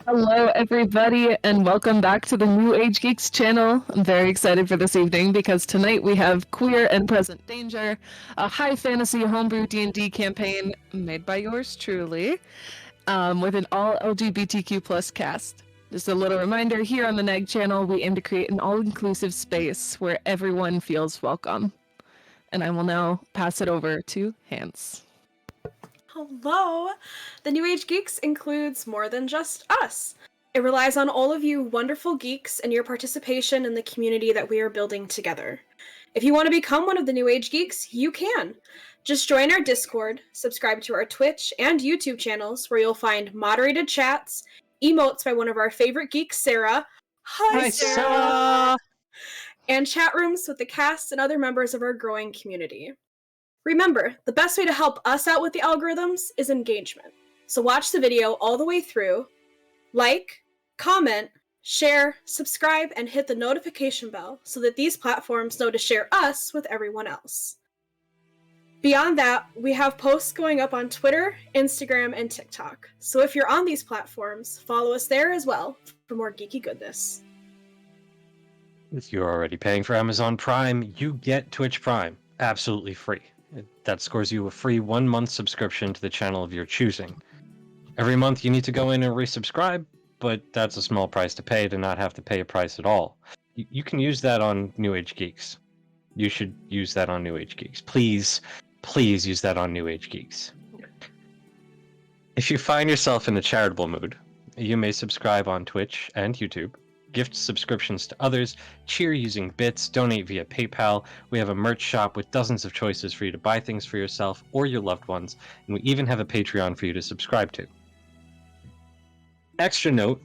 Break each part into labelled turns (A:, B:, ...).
A: Hello, everybody, and welcome back to the New Age Geeks channel. I'm very excited for this evening because tonight we have Queer and Present Danger, a high fantasy homebrew D&D campaign made by yours truly, with an all LGBTQ plus cast. Just a little reminder, here on the NAG channel, we aim to create an all-inclusive space where everyone feels welcome. And I will now pass it over to Hans.
B: Hello! The New Age Geeks includes more than just us. It relies on all of you wonderful geeks and your participation in the community that we are building together. If you want to become one of the New Age Geeks, you can. Just join our Discord, subscribe to our Twitch and YouTube channels where you'll find moderated chats, emotes by one of our favorite geeks, Sarah. Hi, Sarah! And chat rooms with the cast and other members of our growing community. Remember, the best way to help us out with the algorithms is engagement. So watch the video all the way through, like, comment, share, subscribe, and hit the notification bell so that these platforms know to share us with everyone else. Beyond that, we have posts going up on Twitter, Instagram, and TikTok. So if you're on these platforms, follow us there as well for more geeky goodness.
C: If you're already paying for Amazon Prime, you get Twitch Prime absolutely free. That scores you a free 1-month subscription to the channel of your choosing. Every month you need to go in and resubscribe, but that's a small price to pay to not have to pay a price at all. You can use that on New Age Geeks. You should use that on New Age Geeks. Please use that on New Age Geeks. If you find yourself in a charitable mood, you may subscribe on Twitch and YouTube, gift subscriptions to others, cheer using bits, donate via PayPal. We have a merch shop with dozens of choices for you to buy things for yourself or your loved ones, and we even have a Patreon for you to subscribe to. Extra note,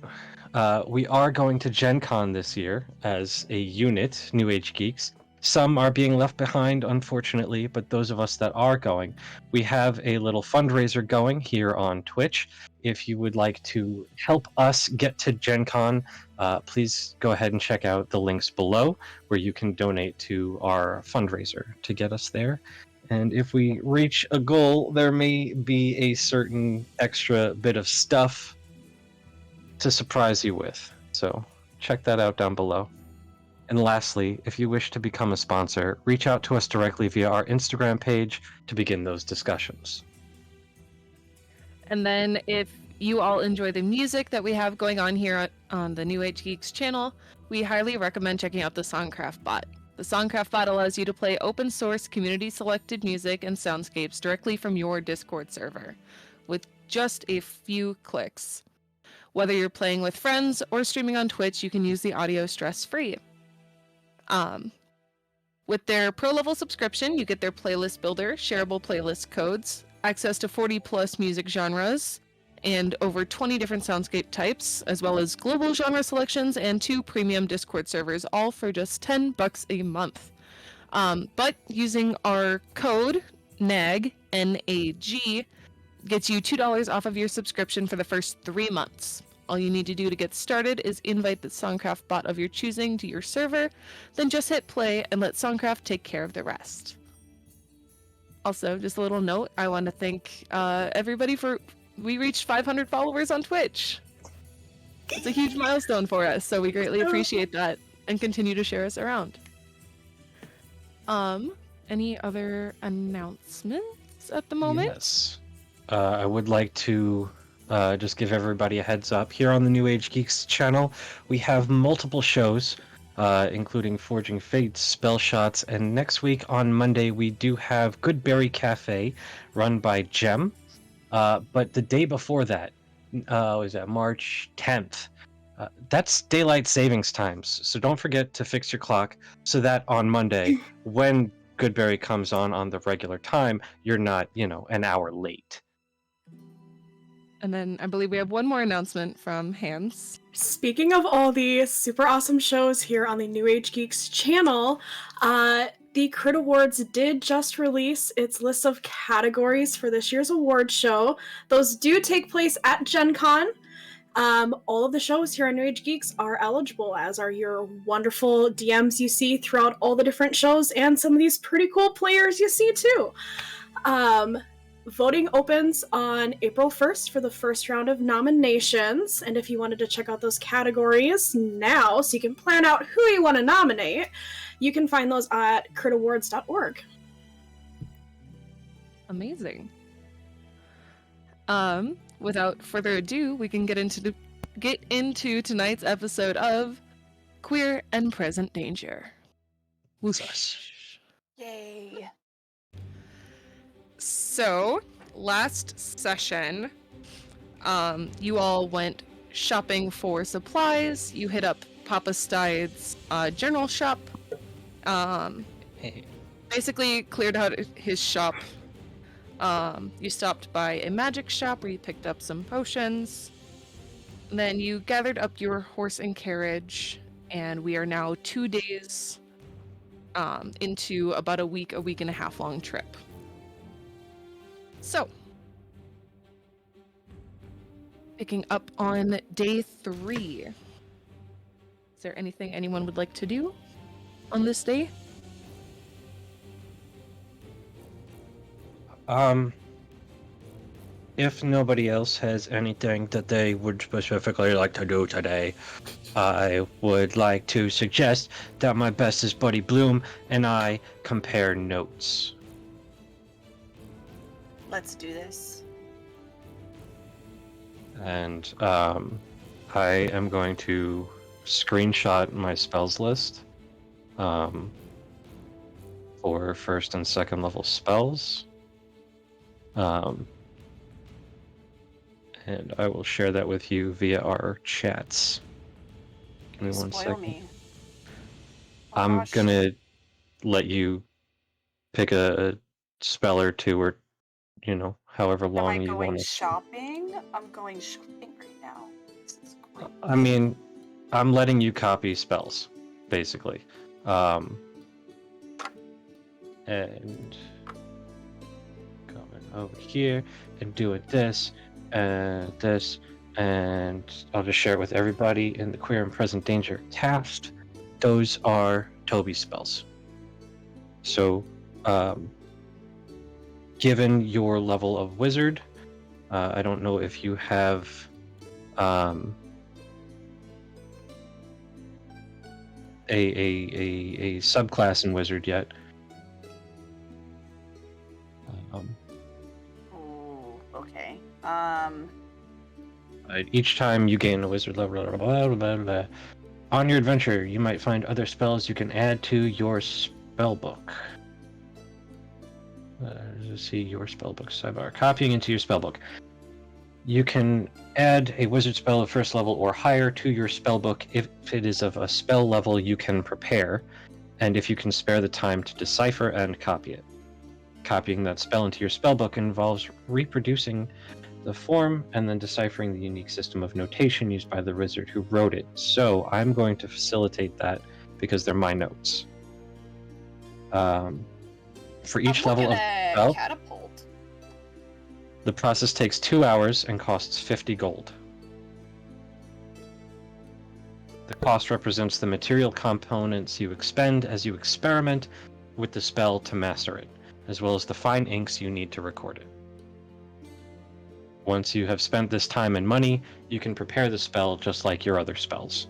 C: we are going to Gen Con this year as a unit, New Age Geeks. Some are being left behind, unfortunately, but those of us that are going, we have a little fundraiser going here on Twitch. If you would like to help us get to Gen Con, please go ahead and check out the links below where you can donate to our fundraiser to get us there. And if we reach a goal, there may be a certain extra bit of stuff to surprise you with. So check that out down below. And lastly, if you wish to become a sponsor, reach out to us directly via our Instagram page to begin those discussions.
A: And then if you all enjoy the music that we have going on here on the New Age Geeks channel, we highly recommend checking out the SonCraft bot. The SonCraft bot allows you to play open source, community selected music and soundscapes directly from your Discord server with just a few clicks. Whether you're playing with friends or streaming on Twitch, you can use the audio stress-free. With their pro level subscription, you get their playlist builder, shareable playlist codes, access to 40 plus music genres, and over 20 different soundscape types, as well as global genre selections and 2 premium Discord servers, all for just $10 a month. But using our code NAG, N-A-G, gets you $2 off of your subscription for the first 3 months. All you need to do to get started is invite the SonCraft bot of your choosing to your server, then just hit play and let SonCraft take care of the rest. Also, just a little note, I want to thank everybody we reached 500 followers on Twitch. It's a huge milestone for us, so we greatly appreciate that and continue to share us around. Any other announcements at the moment?
C: Yes. I would like to just give everybody a heads up. Here on the New Age Geeks channel, we have multiple shows, including Forging Fates, Spell Shots, and next week on Monday we do have Goodberry Cafe, run by Gem. But the day before that, was that March 10th? That's daylight savings times, so don't forget to fix your clock so that on Monday, when Goodberry comes on the regular time, you're not, an hour late.
A: And then I believe we have one more announcement from Hans.
B: Speaking of all the super awesome shows here on the New Age Geeks channel, the Crit Awards did just release its list of categories for this year's award show. Those do take place at Gen Con. All of the shows here on New Age Geeks are eligible, as are your wonderful DMs you see throughout all the different shows, and some of these pretty cool players you see too. voting opens on April 1st for the first round of nominations. And if you wanted to check out those categories now so you can plan out who you want to nominate, you can find those at critawards.org.
A: Amazing. Without further ado, we can get into tonight's episode of Queer and Present Danger. Whoosh.
D: Yay.
A: So, last session, you all went shopping for supplies. You hit up Papa Stide's journal shop.
C: Hey.
A: Basically cleared out his shop. You stopped by a magic shop where you picked up some potions. And then you gathered up your horse and carriage, and we are now 2 days into about a week and a half long trip. So, picking up on day 3. Is there anything anyone would like to do on this day?
C: If nobody else has anything that they would specifically like to do today, I would like to suggest that my bestest buddy Bloom and I compare notes.
D: Let's do this.
C: And I am going to screenshot my spells list for first and second level spells. And I will share that with you via our chats. Give me one
D: Spoil
C: second.
D: me. Oh,
C: I'm
D: gosh.
C: gonna let you pick a spell or two, or however
D: Am I
C: long you
D: going
C: want to.
D: shopping? I'm going shopping right now. This is great.
C: I mean, I'm letting you copy spells, basically. And coming over here and doing this and this, and I'll just share it with everybody in the Queer and Present Danger cast. Those are Toby's spells. So, given your level of wizard, I don't know if you have a subclass in wizard yet.
D: Ooh, okay.
C: Each time you gain a wizard level, blah, blah, blah, blah. On your adventure, you might find other spells you can add to your spellbook. See your spellbook sidebar. Copying into your spellbook. You can add a wizard spell of first level or higher to your spellbook if it is of a spell level you can prepare, and if you can spare the time to decipher and copy it. Copying that spell into your spellbook involves reproducing the form and then deciphering the unique system of notation used by the wizard who wrote it. So I'm going to facilitate that because they're my notes. For each
D: I'm
C: level of
D: looking at
C: spell,
D: catapult.
C: the process takes 2 hours and costs 50 gold. The cost represents the material components you expend as you experiment with the spell to master it, as well as the fine inks you need to record it. Once you have spent this time and money, you can prepare the spell just like your other spells.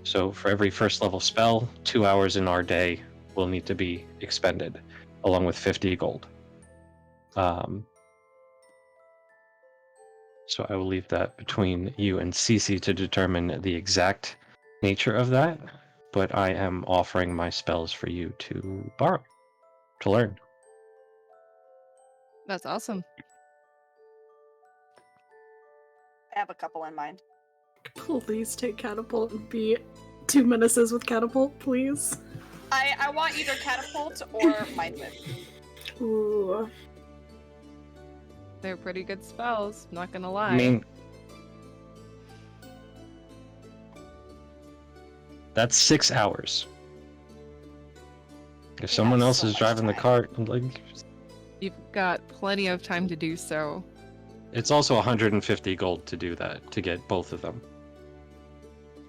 C: So for every first level spell, 2 hours in our day will need to be expended, along with 50 gold. So I will leave that between you and Cece to determine the exact nature of that, but I am offering my spells for you to borrow, to learn.
A: That's awesome.
D: I have a couple in mind.
B: Please take catapult and be 2 menaces with catapult, please.
D: I want either catapult or mind whip.
B: Ooh.
A: They're pretty good spells, not gonna lie.
C: I mean, that's 6 hours. If someone else
D: so
C: is
D: much
C: driving the
D: time.
C: cart, I'm like,
A: You've got plenty of time to do so.
C: it's also 150 gold to do that, to get both of them.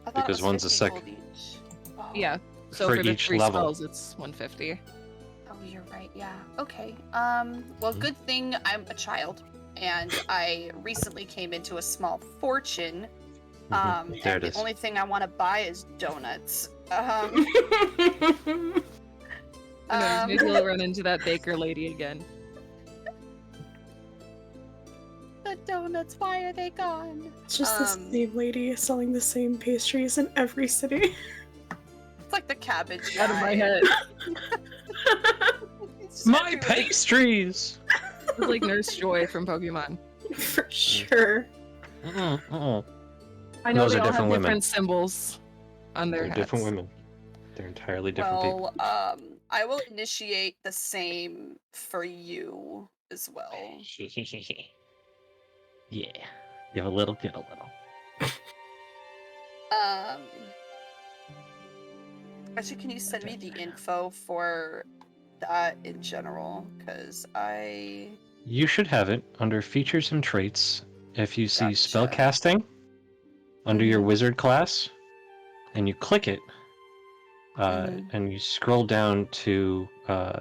D: I thought
C: Because
D: it was
C: one's a
D: 50
C: sec-
D: gold each. Oh,
A: Yeah. So
C: For
A: for the
C: each
A: 3
C: level.
A: spells, it's 150.
D: Oh, you're right. Yeah. Okay. Well, good thing I'm a child, and I recently came into a small fortune.
C: There
D: And
C: it
D: the
C: is.
D: only thing I want to buy is donuts.
A: Maybe we'll run into that baker lady again.
D: The donuts. Why are they gone?
B: It's just the same lady selling the same pastries in every city.
D: It's like the cabbage
A: Out of my
D: guy.
A: head.
D: It's
C: My
D: everywhere.
C: pastries!
A: It's like Nurse Joy from Pokemon.
B: For sure.
A: I know
C: Those
A: they
C: are
A: all
C: different
A: have
C: women.
A: different symbols on their
C: They're
A: hats.
C: different women. They're entirely different people.
D: Well, I will initiate the same for you as well.
C: Yeah. Give a little, get a little.
D: Actually, can you send me the info for that in general? Because
C: You should have it under features and traits. If you see
D: Gotcha.
C: spellcasting under your
D: Mhm.
C: wizard class, and you click it,
D: Mhm.
C: and you scroll down to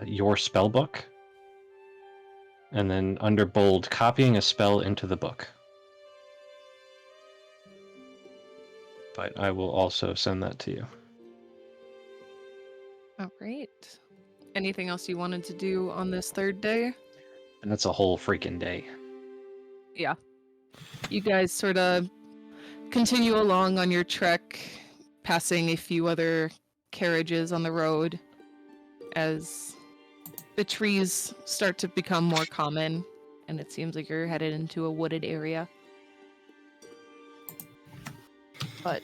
C: your spell book, and then under bold, copying a spell into the book. But I will also send that to you.
A: All right. Anything else you wanted to do on this third day?
C: And that's a whole freaking day.
A: Yeah. You guys sort of continue along on your trek, passing a few other carriages on the road as the trees start to become more common, and it seems like you're headed into a wooded area. But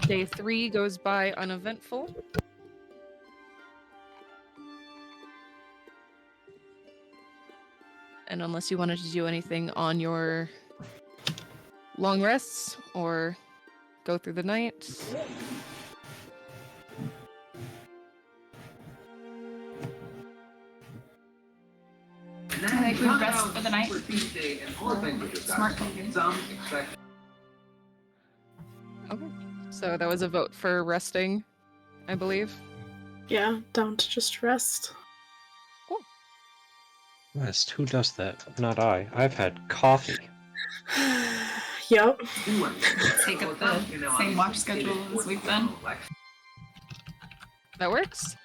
A: day 3 goes by uneventful. And unless you wanted to do anything on your long rests or go through the night,
E: I think we rest for the night. Smart thinking.
A: okay. So that was a vote for resting, I believe.
B: Yeah, down to just rest.
C: Rest? Who does that? Not I. I've had coffee.
B: Yep.
E: Take up the same watch schedule as we've done.
A: That works.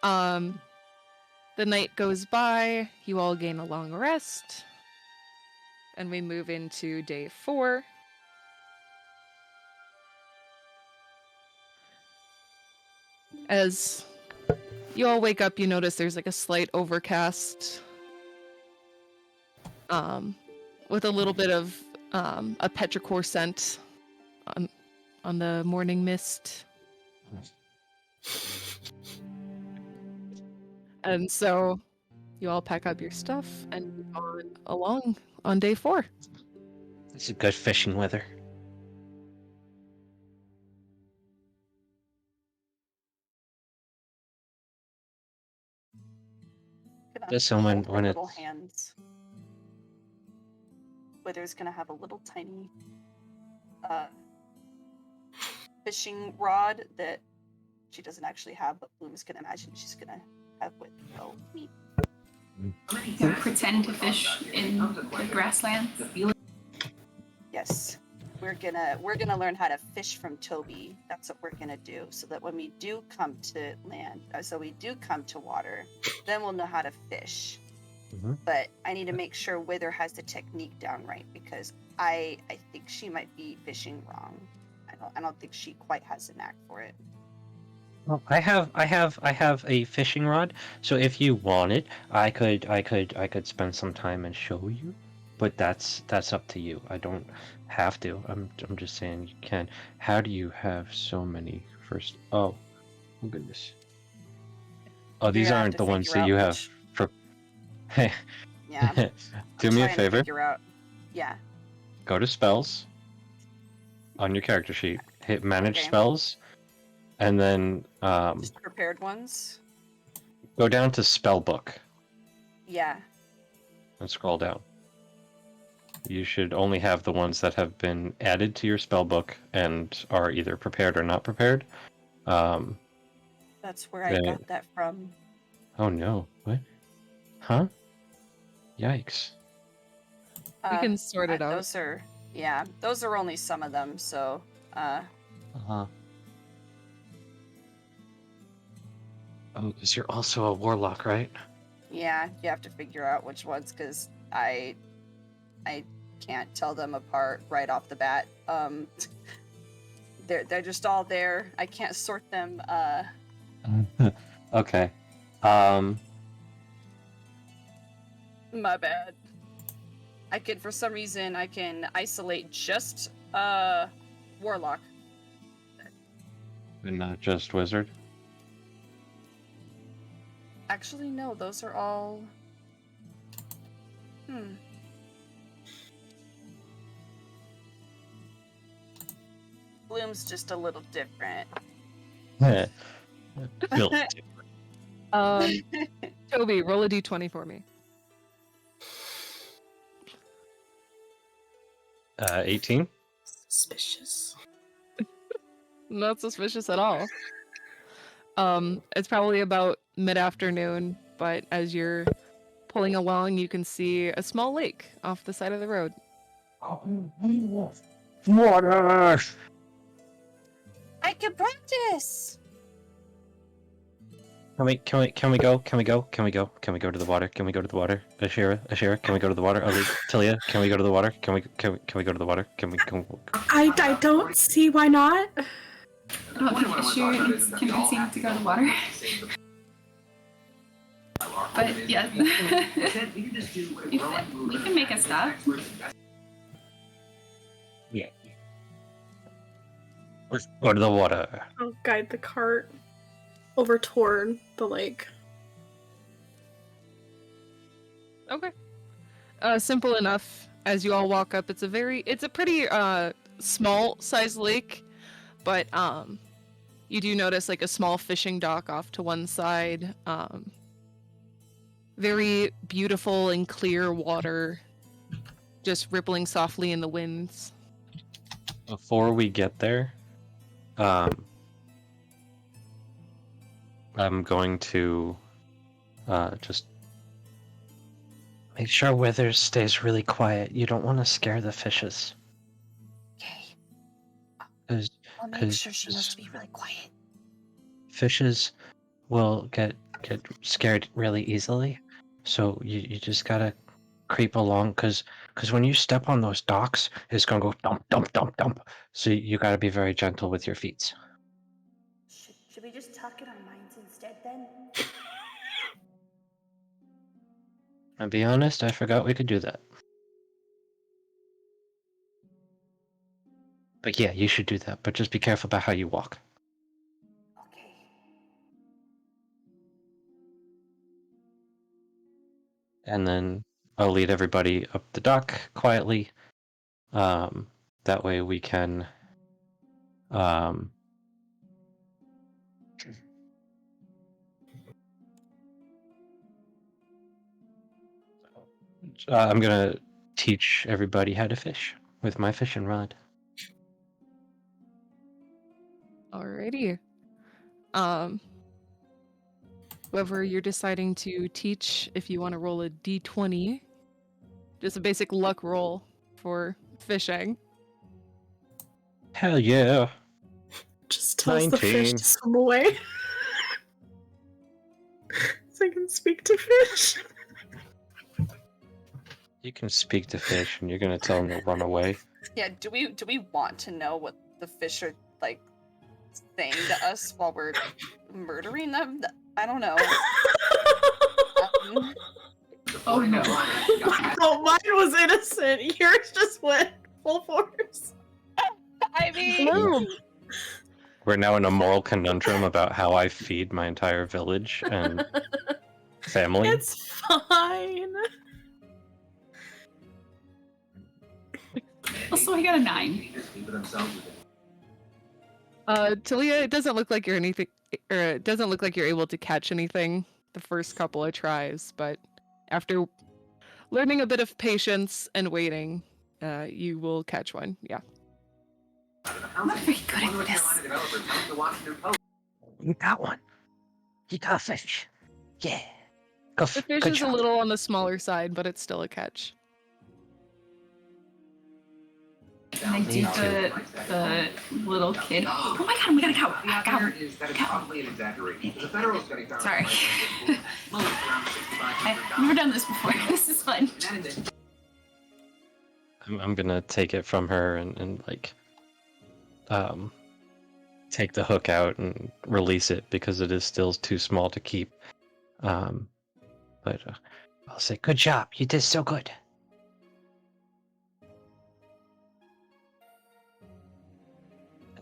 A: The night goes by, you all gain a long rest, and we move into day 4. As you all wake up, you notice there's like a slight overcast, with a little bit of a petrichor scent on the morning mist. And so you all pack up your stuff and move on along on day 4.
C: It's a good fishing weather. Does someone
D: Hold her
C: when
D: little
C: it's
D: hands. Wither's gonna have a little tiny fishing rod that she doesn't actually have, but Bloom's gonna imagine she's gonna have with go meat.
E: We pretend to fish in the grasslands.
D: Yes. We're gonna learn how to fish from Toby. That's what we're gonna do, so that when we do come to land, so we do come to water, then we'll know how to fish.
C: Mhm.
D: But I need to make sure Wither has the technique down right, because I think she might be fishing wrong. I don't think she quite has a knack for it.
C: Well, I have a fishing rod. So if you want it, I could spend some time and show you. But that's up to you. I don't have to. I'm just saying you can. How do you have so many first? Oh goodness. Oh,
D: You're
C: these
D: gonna have
C: aren't
D: to
C: the ones
D: figure
C: that
D: out
C: you have
D: which-
C: for.
D: Yeah.
C: Do
D: I'm
C: me a
D: trying to
C: favor.
D: figure out. Yeah.
C: Go to spells on your character sheet. Hit manage
D: Okay.
C: spells, and then
D: Just prepared ones.
C: go down to spell book
D: Yeah.
C: and scroll down. You should only have the ones that have been added to your spell book and are either prepared or not prepared.
D: That's where I got that from.
C: Oh no! What? Huh? Yikes!
A: We can sort it out.
D: Those are only some of them. So,
C: Uh-huh. Oh, because you're also a warlock, right?
D: yeah, you have to figure out which ones because I can't tell them apart right off the bat. They're just all there. I can't sort them.
C: Okay.
D: My bad. For some reason, I can isolate just warlock.
C: And not just wizard.
D: Actually, no, those are all. Bloom's just a little different.
C: Built.
A: Toby, roll a d20 for me.
C: 18.
B: Suspicious.
A: Not suspicious at all. It's probably about mid-afternoon, but as you're pulling along, you can see a small lake off the side of the road.
C: Water!
D: I can practice.
C: Can we go to the water? Can we go to the water? Ashira, can we go to the water? Tilia, can we go to the water? Can we go to the water? Can we go?
B: I don't see why not.
E: I don't think Ashir is convincing to go to the water. But yes, we can make a stop.
C: Yeah. Let's go to the water.
B: I'll guide the cart over toward the lake.
A: Okay. Simple enough. As you all walk up, it's a pretty small sized lake, but you do notice like a small fishing dock off to one side. Very beautiful and clear water, just rippling softly in the winds.
C: Before we get there, I'm going to just make sure Withers stays really quiet. You don't want to scare the fishes.
D: Okay.
C: 'Cause
D: I'll make sure she knows to be really quiet.
C: fishes will get scared really easily. So you just gotta creep along, because when you step on those docks, it's gonna go dump, dump, dump, dump. So you gotta be very gentle with your feet.
F: Should we just tuck in our minds instead then?
C: And be honest, I forgot we could do that. But yeah, you should do that. But just be careful about how you walk.
F: Okay.
C: And then I'll lead everybody up the dock quietly. That way we can I'm gonna teach everybody how to fish with my fishing rod.
A: Alrighty. Whoever you're deciding to teach, if you want to roll a d20, just a basic luck roll for fishing.
C: Hell yeah.
B: Just tells the fish
C: 19.
B: to swim away. So I can speak to fish.
C: You can speak to fish and you're gonna tell them to run away.
D: Yeah, do we want to know what the fish are like saying to us while we're murdering them? I don't know.
E: Oh no.
B: Oh, mine was innocent. Yours just went full force.
D: I mean,
C: We're now in a moral conundrum about how I feed my entire village and family.
B: It's fine.
E: Also, I got a 9.
A: Talia, it doesn't look like you're anything, or it doesn't look like you're able to catch anything the first couple of tries, but after learning a bit of patience and waiting, you will catch one. Yeah.
E: I'm not very good at this.
C: You got one. You got a fish. Yeah. Go
A: The fish is a little on the smaller side, but it's still a catch.
E: And I do the little kid. Oh my god, we got a cow. Cow. Sorry. I've never done this before. This is fun.
C: I'm gonna take it from her and like take the hook out and release it because it is still too small to keep. But I'll say, good job. You did so good.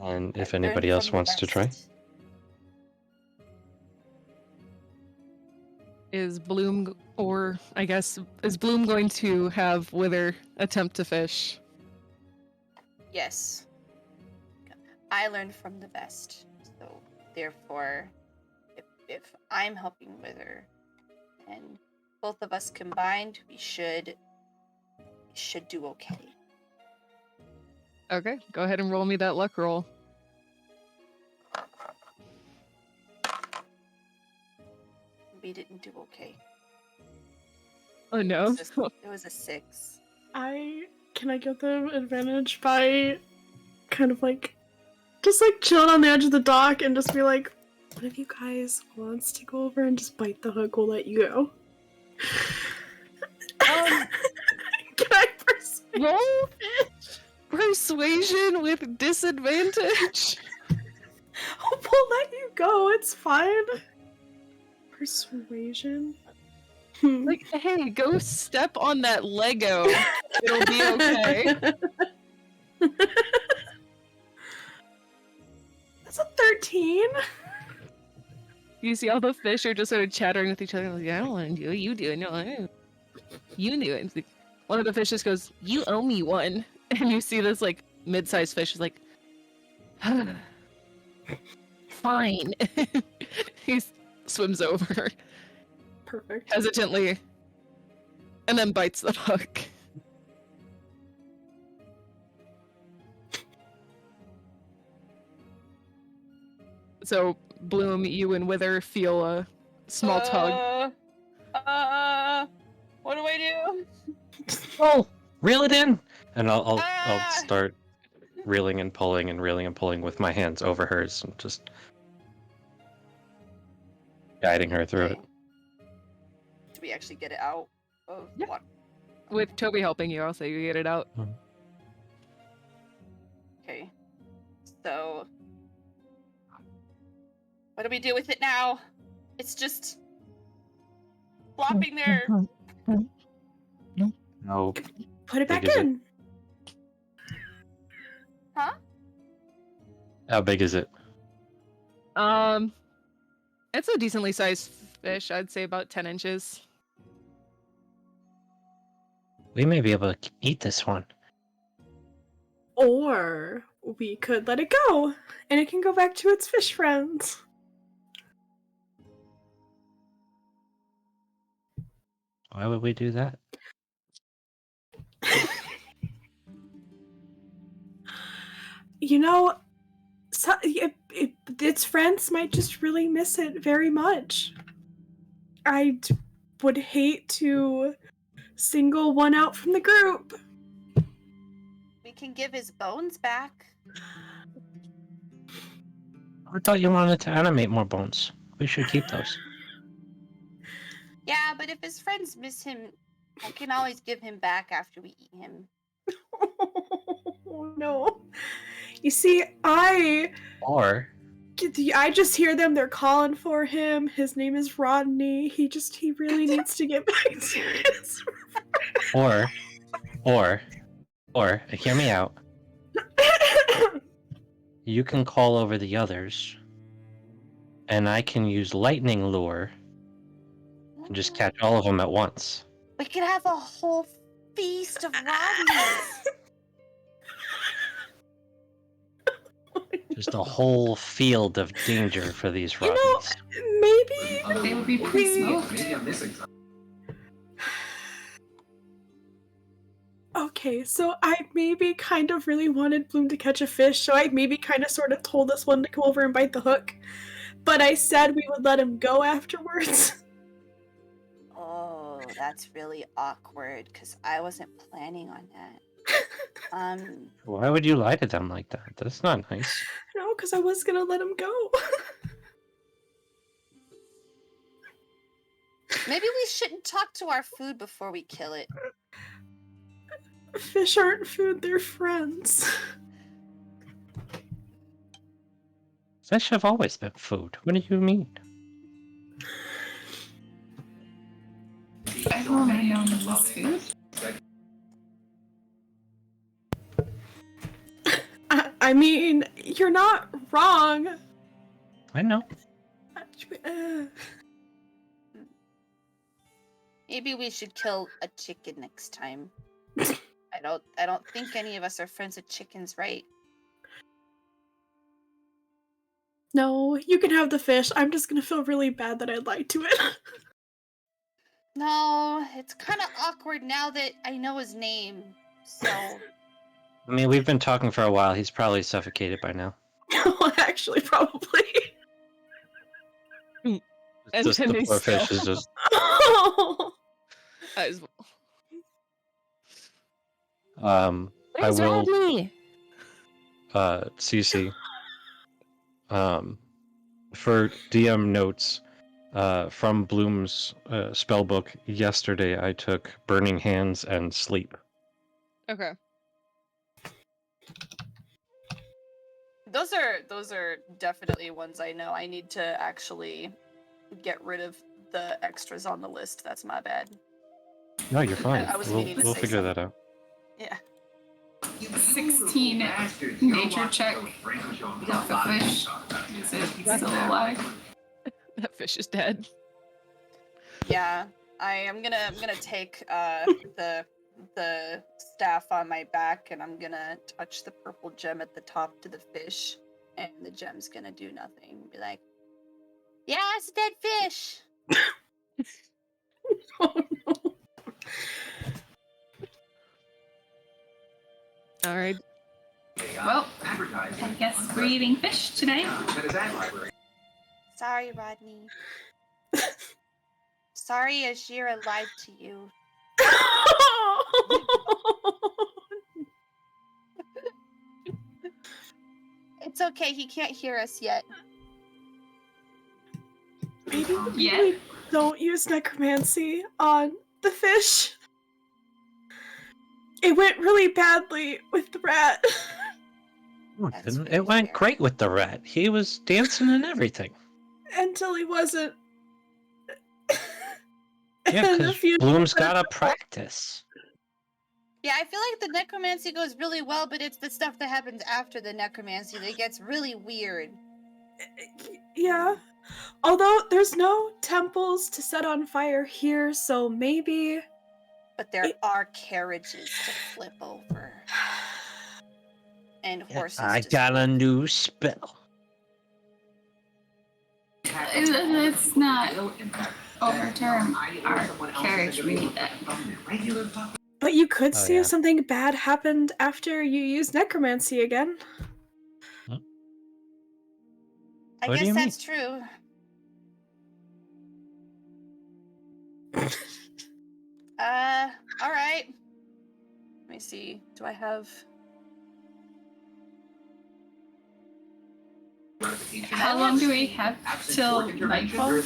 C: And if anybody else wants to try.
A: Is Bloom going to have Wither attempt to fish?
D: Yes. I learned from the best. So therefore, if I'm helping with her and both of us combined, we should do okay.
A: Okay, go ahead and roll me that luck roll.
D: We didn't do okay.
A: Oh no.
D: It was a 6.
B: Can I get the advantage by kind of like just like chilling on the edge of the dock and just be like, one of you guys wants to go over and just bite the hook, we'll let you go. Can I persuade?
A: Roll persuasion with disadvantage.
B: We'll let you go, it's fine. Persuasion?
A: Like, hey, go step on that Lego. It'll be okay.
B: That's a 13.
A: You see all the fish are just sort of chattering with each other. Like, I don't want to do it. You do it. No, I don't. You do it. It's like, one of the fish just goes, you owe me one. And you see this, like, mid-sized fish is like, fine. He swims over.
B: Perfect.
A: Hesitantly. And then bites the hook. So, Bloom, you and Wither feel a small tug.
D: What do I do?
C: Oh, reel it in! And I'll start reeling and pulling with my hands over hers and just guiding her through it.
D: Do we actually get it out of
A: Yeah.
D: water?
A: With Toby helping you, I'll say you get it out.
D: Okay. So, what do we do with it now? It's just flopping there.
C: No.
B: Put it back
C: Big is it?
B: in.
D: Huh?
C: How big is it?
A: It's a decently sized fish. I'd say about 10 inches.
C: We may be able to eat this one.
B: Or we could let it go, and it can go back to its fish friends.
C: Why would we do that?
B: You know, its friends might just really miss it very much. I would hate to single one out from the group.
D: We can give his bones back.
C: I thought you wanted to animate more bones. We should keep those.
D: Yeah, but if his friends miss him, I can always give him back after we eat him.
B: Oh no. You see, I just hear them, they're calling for him. His name is Rodney. He really needs to get back to his
C: Or, hear me out. You can call over the others, and I can use lightning lure and just catch all of them at once.
D: We could have a whole feast of Rodneys.
C: Just a whole field of danger for these
B: You know,
C: Rodneys.
B: maybe
E: They would be pre-smoked.
B: Okay, so I maybe kind of really wanted Bloom to catch a fish, so I maybe kind of sort of told this one to come over and bite the hook. But I said we would let him go afterwards.
D: Oh, that's really awkward because I wasn't planning on that.
C: Why would you lie to them like that? That's not nice.
B: No, because I was gonna let him go.
D: Maybe we shouldn't talk to our food before we kill it.
B: Fish aren't food, they're friends.
C: Fish have always been food. What do you mean?
E: I've already known this food.
B: I mean, you're not wrong.
C: I know.
D: Maybe we should kill a chicken next time. I don't think any of us are friends with chickens, right?
B: No, you can have the fish. I'm just gonna feel really bad that I lied to it.
D: No, it's kind of awkward now that I know his name. So,
C: I mean, we've been talking for a while. He's probably suffocated by now.
B: Actually, probably.
A: And
C: Just
A: then
C: the
A: they
C: poor fish
A: still-
C: is just.
A: As-
C: I
A: Where's
C: will.
A: Rodney?
C: Cece. For DM notes, from Bloom's spellbook yesterday, I took Burning Hands and Sleep.
A: Okay.
D: those are definitely ones I know. I need to actually get rid of the extras on the list. That's my bad.
C: No, you're fine.
D: I was
C: We'll
D: meaning to say
C: figure that out.
D: Yeah.
E: 16 nature check. Not the fish. Is it still alive?
A: That fish is dead.
D: Yeah. I'm gonna take the staff on my back and I'm gonna touch the purple gem at the top to the fish, and the gem's gonna do nothing. Be like, yeah, it's a dead fish.
B: Oh, no.
A: All right.
E: Well, I guess we're eating fish today.
D: Sorry, Rodney. Sorry, Ajira lied to you. It's okay, he can't hear us yet.
B: Maybe
E: Yeah.
B: we don't use necromancy on the fish. It went really badly with the rat.
D: That's
C: It
D: really
C: went
D: fair.
C: great with the rat. He was dancing and everything.
B: Until he wasn't.
C: Yeah,
B: And a
C: because
B: few-
C: Bloom's gotta practice.
D: Yeah, I feel like the necromancy goes really well, but it's the stuff that happens after the necromancy that gets really weird.
B: Yeah. Although there's no temples to set on fire here, so maybe.
D: But there are carriages to flip over. And horses
C: I
D: to
C: got a
D: swoop.
C: new spell.
E: Let's not overturn our carriage. We need that.
B: But you could
C: Oh,
B: see
C: yeah.
B: if something bad happened after you used necromancy again.
D: I
C: What do
D: guess
C: you mean?
D: that's true. Alright. Let me see. Do I have...
E: How long do we have till nightfall?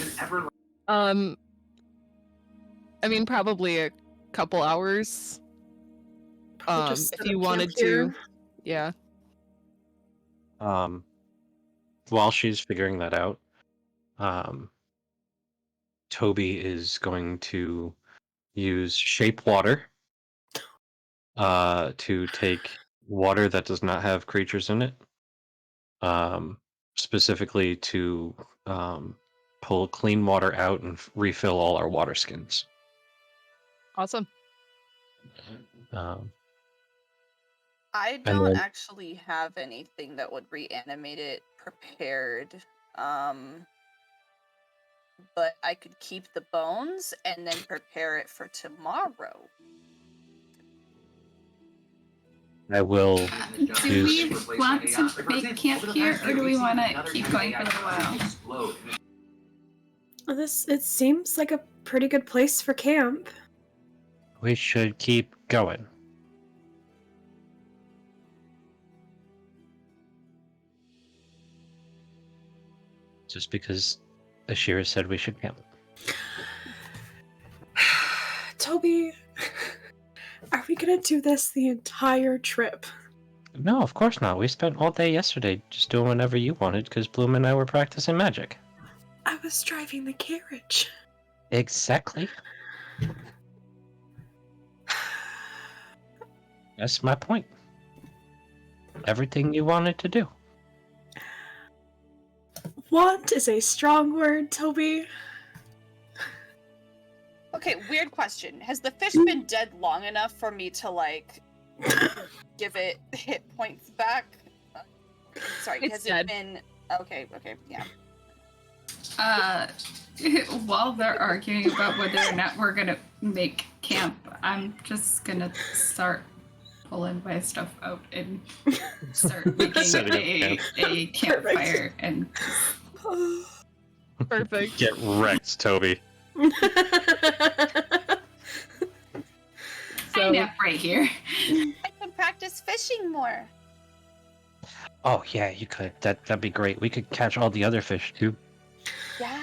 A: I mean, probably a couple hours.
B: Probably just
A: If
B: set
A: you
B: up
A: wanted
B: camp here.
A: to, yeah.
C: While she's figuring that out, Toby is going to use shape water to take water that does not have creatures in it, specifically to pull clean water out and refill all our water skins.
A: Awesome.
D: I
C: And
D: don't
C: then-
D: actually have anything that would reanimate it prepared. But I could keep the bones and then prepare it for tomorrow.
C: I will.
E: Do we want to make camp here, or do we want to keep going for a little while?
B: It seems like a pretty good place for camp.
C: We should keep going. Just because Ashira said we should camp.
B: Toby, are we gonna do this the entire trip?
C: No, of course not. We spent all day yesterday just doing whatever you wanted because Bloom and I were practicing magic.
B: I was driving the carriage.
C: Exactly. That's my point. Everything you wanted to do.
B: Want is a strong word, Toby.
D: Okay, weird question. Has the fish been dead long enough for me to, like, give it hit points back? Sorry,
A: It's
D: has
A: dead.
D: it been... Okay, yeah.
E: While they're arguing about whether or not we're gonna make camp, I'm just gonna start pulling my stuff out and start making
C: Setting up
E: a campfire and
A: Perfect.
C: Get wrecked, Toby.
E: sign up right here.
D: I can practice fishing more.
C: Oh yeah, you could. That'd be great. We could catch all the other fish too.
D: Yeah.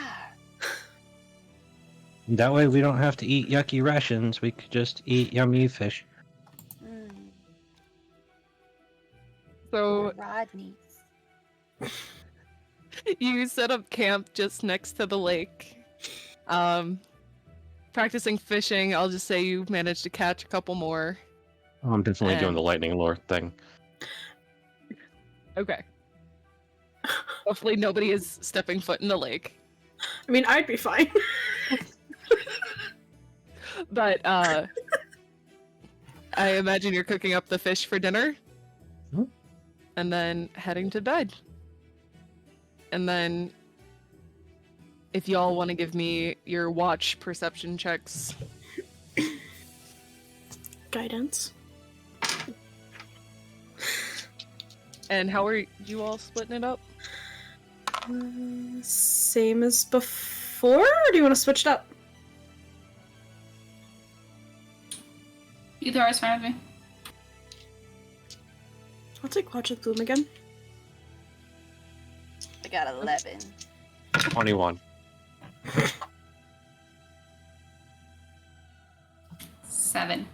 C: That way we don't have to eat yucky rations. We could just eat yummy fish.
A: So
D: Rodney's.
A: you set up camp just next to the lake. Practicing fishing, I'll just say you managed to catch a couple more.
C: Oh, I'm definitely doing
A: And-
C: the lightning lure thing.
A: Okay. Hopefully nobody is stepping foot in the lake.
B: I mean, I'd be fine.
A: But I imagine you're cooking up the fish for dinner.
C: Hmm.
A: And then heading to bed. And then if y'all want to give me your watch perception checks.
B: Guidance.
A: And how are you all splitting it up?
B: Same as before? Or do you want to switch it up?
E: Either is fine with me.
B: I'll take Watch with Bloom again.
D: I got 11.
C: 21.
E: 7.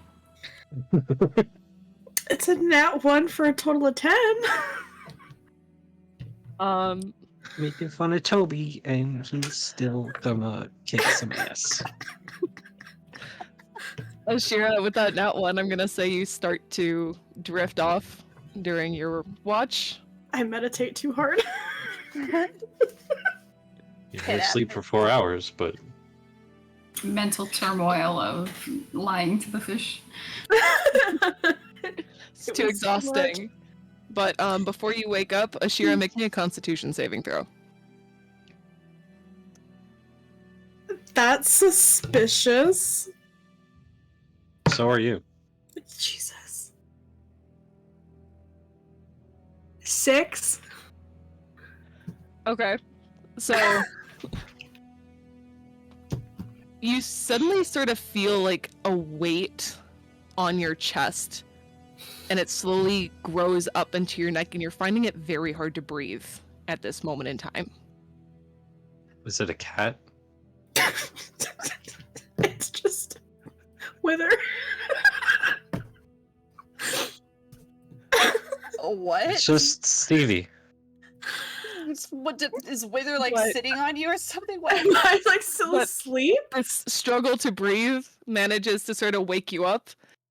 B: It's a nat 1 for a total of 10.
C: Making fun of Toby, and he's still gonna kick some ass.
A: Shira, with that nat one, I'm gonna say you start to drift off during your watch.
B: I meditate too hard.
C: You had to sleep for 4 hours, but
E: Mental turmoil of lying to the fish.
A: It's
B: It
A: too
B: was so much.
A: exhausting. But before you wake up, Ashira, make me a Constitution saving throw.
B: That's suspicious.
C: so are you.
B: Jesus. 6.
A: Okay. So you suddenly sort of feel like a weight on your chest, and it slowly grows up into your neck, and you're finding it very hard to breathe at this moment in time.
C: Was it a cat?
B: It's just Wither.
D: What?
C: It's just Stevie.
D: Is Wither like
A: What?
D: sitting on you or something? What?
B: Am I like still
A: But-
B: asleep?
A: This struggle to breathe manages to sort of wake you up,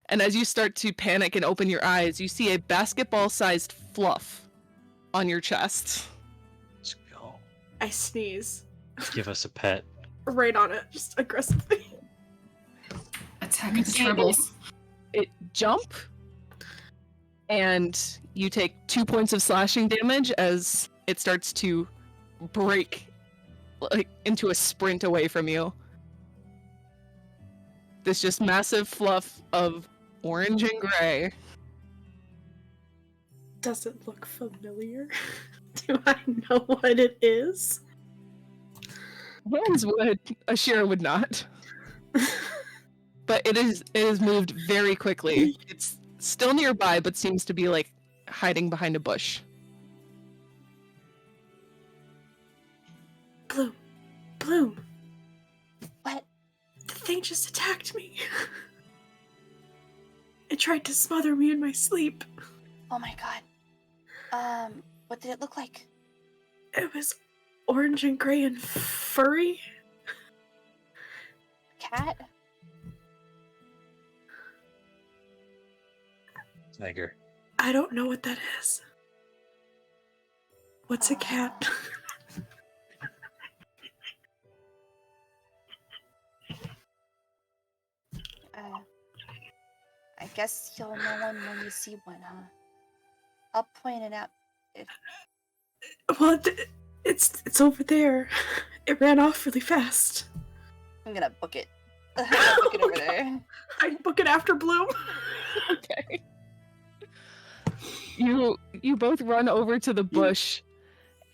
A: and as you start to panic and open your eyes, you see a basketball-sized fluff on your chest.
C: Let's go.
B: I sneeze.
C: Give us a pet.
B: Right on it, just aggressively.
E: Attack of the
A: see-
E: tribbles.
A: It jump, and you take 2 points of slashing damage as it starts to break like into a sprint away from you. This just massive fluff of orange and gray.
B: Does it look familiar? Do I know what it is?
A: Hands would, Ashira would not. But it is moved very quickly. It's still nearby, but seems to be like hiding behind a bush.
B: Bloom.
D: What?
B: The thing just attacked me. It tried to smother me in my sleep.
D: Oh my god. What did it look like?
B: It was orange and gray and furry.
D: Cat?
C: Tiger.
B: I don't know what that is. What's a cat?
D: I guess you'll know one when you see one, huh? I'll point it out.
B: Well, it's over there. It ran off really fast.
D: I'm gonna book it. I'm gonna book it over there.
B: I book it after Bloom.
A: Okay. You both run over to the bush,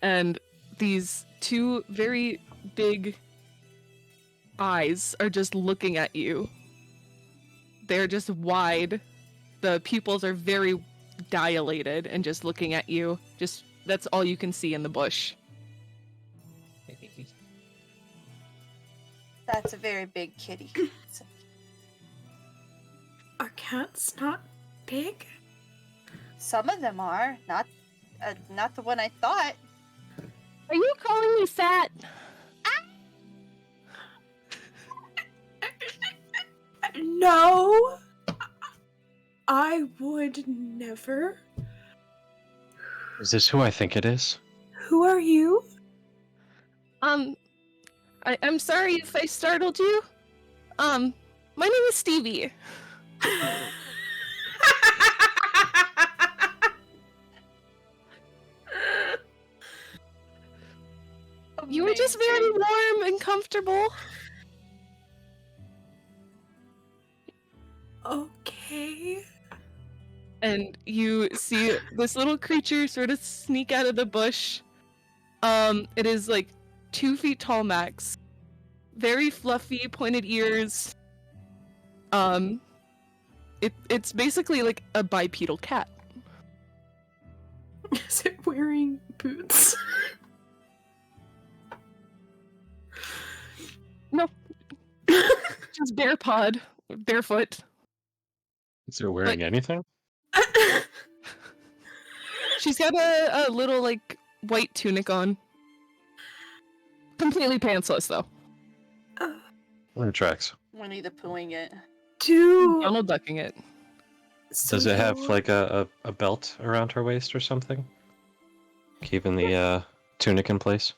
A: and these two very big eyes are just looking at you. They're just wide. The pupils are very dilated and just looking at you. Just that's all you can see in the bush.
D: That's a very big kitty.
B: Are cats not big?
D: Some of them are. Not the one I thought.
A: Are you calling me fat?
B: No. I would never.
C: Is this who I think it is?
B: Who are you?
A: I'm sorry if I startled you. My name is Stevie. You were just very warm and comfortable.
B: Okay.
A: And you see this little creature sort of sneak out of the bush. It is like 2 feet tall max. Very fluffy, pointed ears. It's basically like a bipedal cat.
B: Is it wearing boots?
A: No. Just barefoot.
C: Is it wearing anything?
A: She's got a little like white tunic on. Completely pantsless though.
C: It tracks.
D: Winnie the Poohing it.
A: Donald ducking it.
C: Does it have like a belt around her waist or something? Keeping the tunic in place?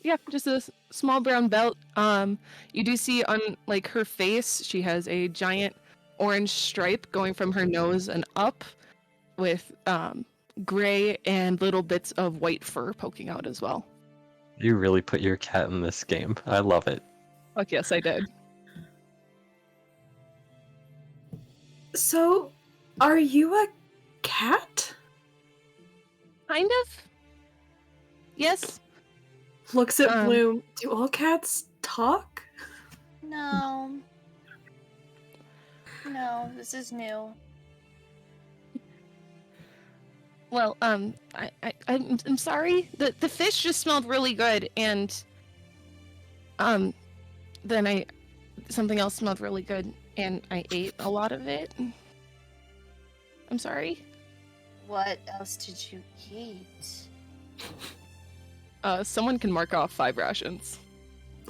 A: Yeah, just a small brown belt. You do see on like her face, she has a giant orange stripe going from her nose and up, with gray and little bits of white fur poking out as well.
C: You really put your cat in this game. I love it.
A: Fuck yes, I did.
B: So, are you a cat?
A: Kind of. Yes.
B: Looks at Bloom. Do all cats talk?
D: No. No, this is new.
A: Well, I'm sorry. The fish just smelled really good, and then something else smelled really good, and I ate a lot of it. I'm sorry.
D: What else did you eat?
A: Someone can mark off 5 rations.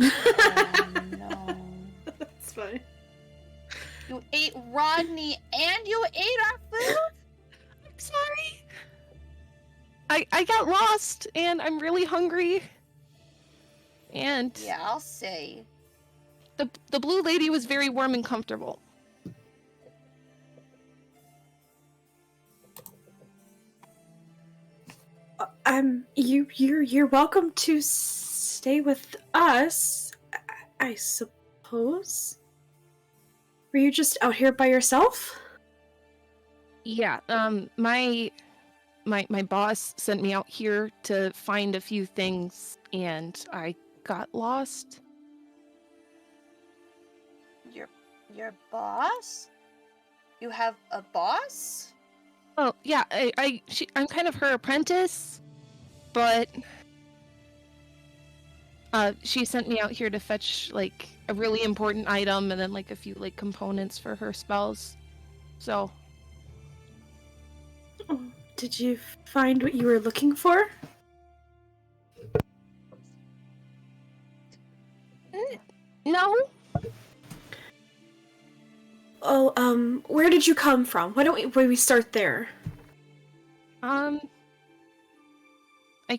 D: Oh no.
B: That's fine.
D: You ate Rodney and you ate our food?
A: I'm sorry. I got lost, and I'm really hungry. And
D: Yeah, I'll say.
A: the blue lady was very warm and comfortable.
B: You're welcome to stay with us, I suppose. Were you just out here by yourself?
A: Yeah, my my boss sent me out here to find a few things, and I got lost.
D: Your boss? You have a boss?
A: Oh yeah, I'm kind of her apprentice, but she sent me out here to fetch like a really important item and then like a few like components for her spells. So
B: Oh, did you find what you were looking for?
A: no,
B: Oh, where did you come from? Why don't we start there?
A: I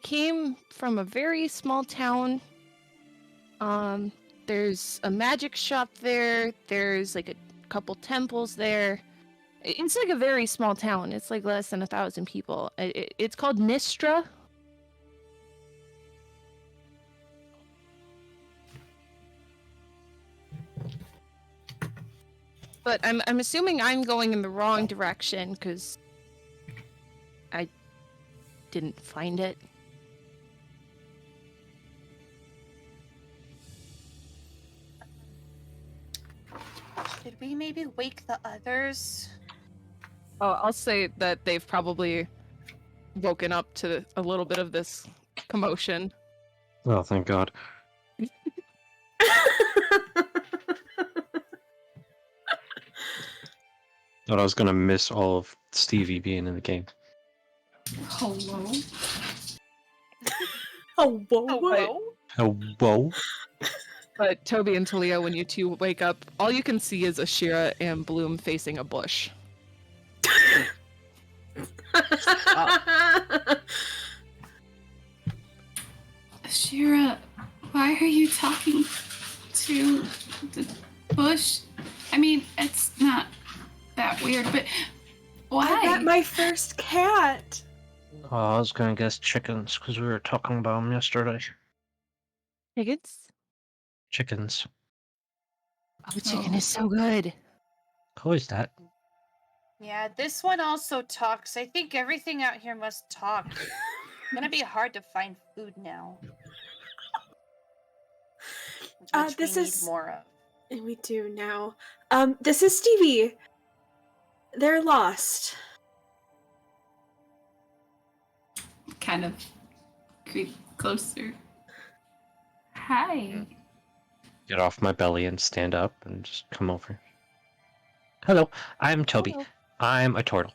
A: came from a very small town. There's a magic shop there. There's like a couple temples there. It's like a very small town. It's like less than 1,000 people. It's called Nistra. But I'm assuming I'm going in the wrong direction because I didn't find it.
D: Did we maybe wake the others?
A: Oh, I'll say that they've probably woken up to a little bit of this commotion.
C: Oh, thank God. Thought I was gonna miss all of Stevie being in the game.
E: Hello.
B: Oh, whoa,
D: Hello?
C: Oh, whoa.
A: But Toby and Talia, when you two wake up, all you can see is Ashira and Bloom facing a bush.
E: Shira, why are you talking to the bush? I mean, it's not that weird, but why?
B: I got my first cat.
C: Oh, I was gonna guess chickens because we were talking about them yesterday.
A: Chickens?
C: Chickens.
A: Oh, chicken is so good.
C: Who is that?
D: Yeah, this one also talks. I think everything out here must talk. It's gonna be hard to find food now. Which
B: this
D: we
B: is-
D: need more of.
B: And we do now. This is Stevie. They're lost.
E: Kind of creep closer. Hi.
C: Get off my belly and stand up and just come over. Hello, I'm Toby.
A: Hello.
C: I'm a turtle.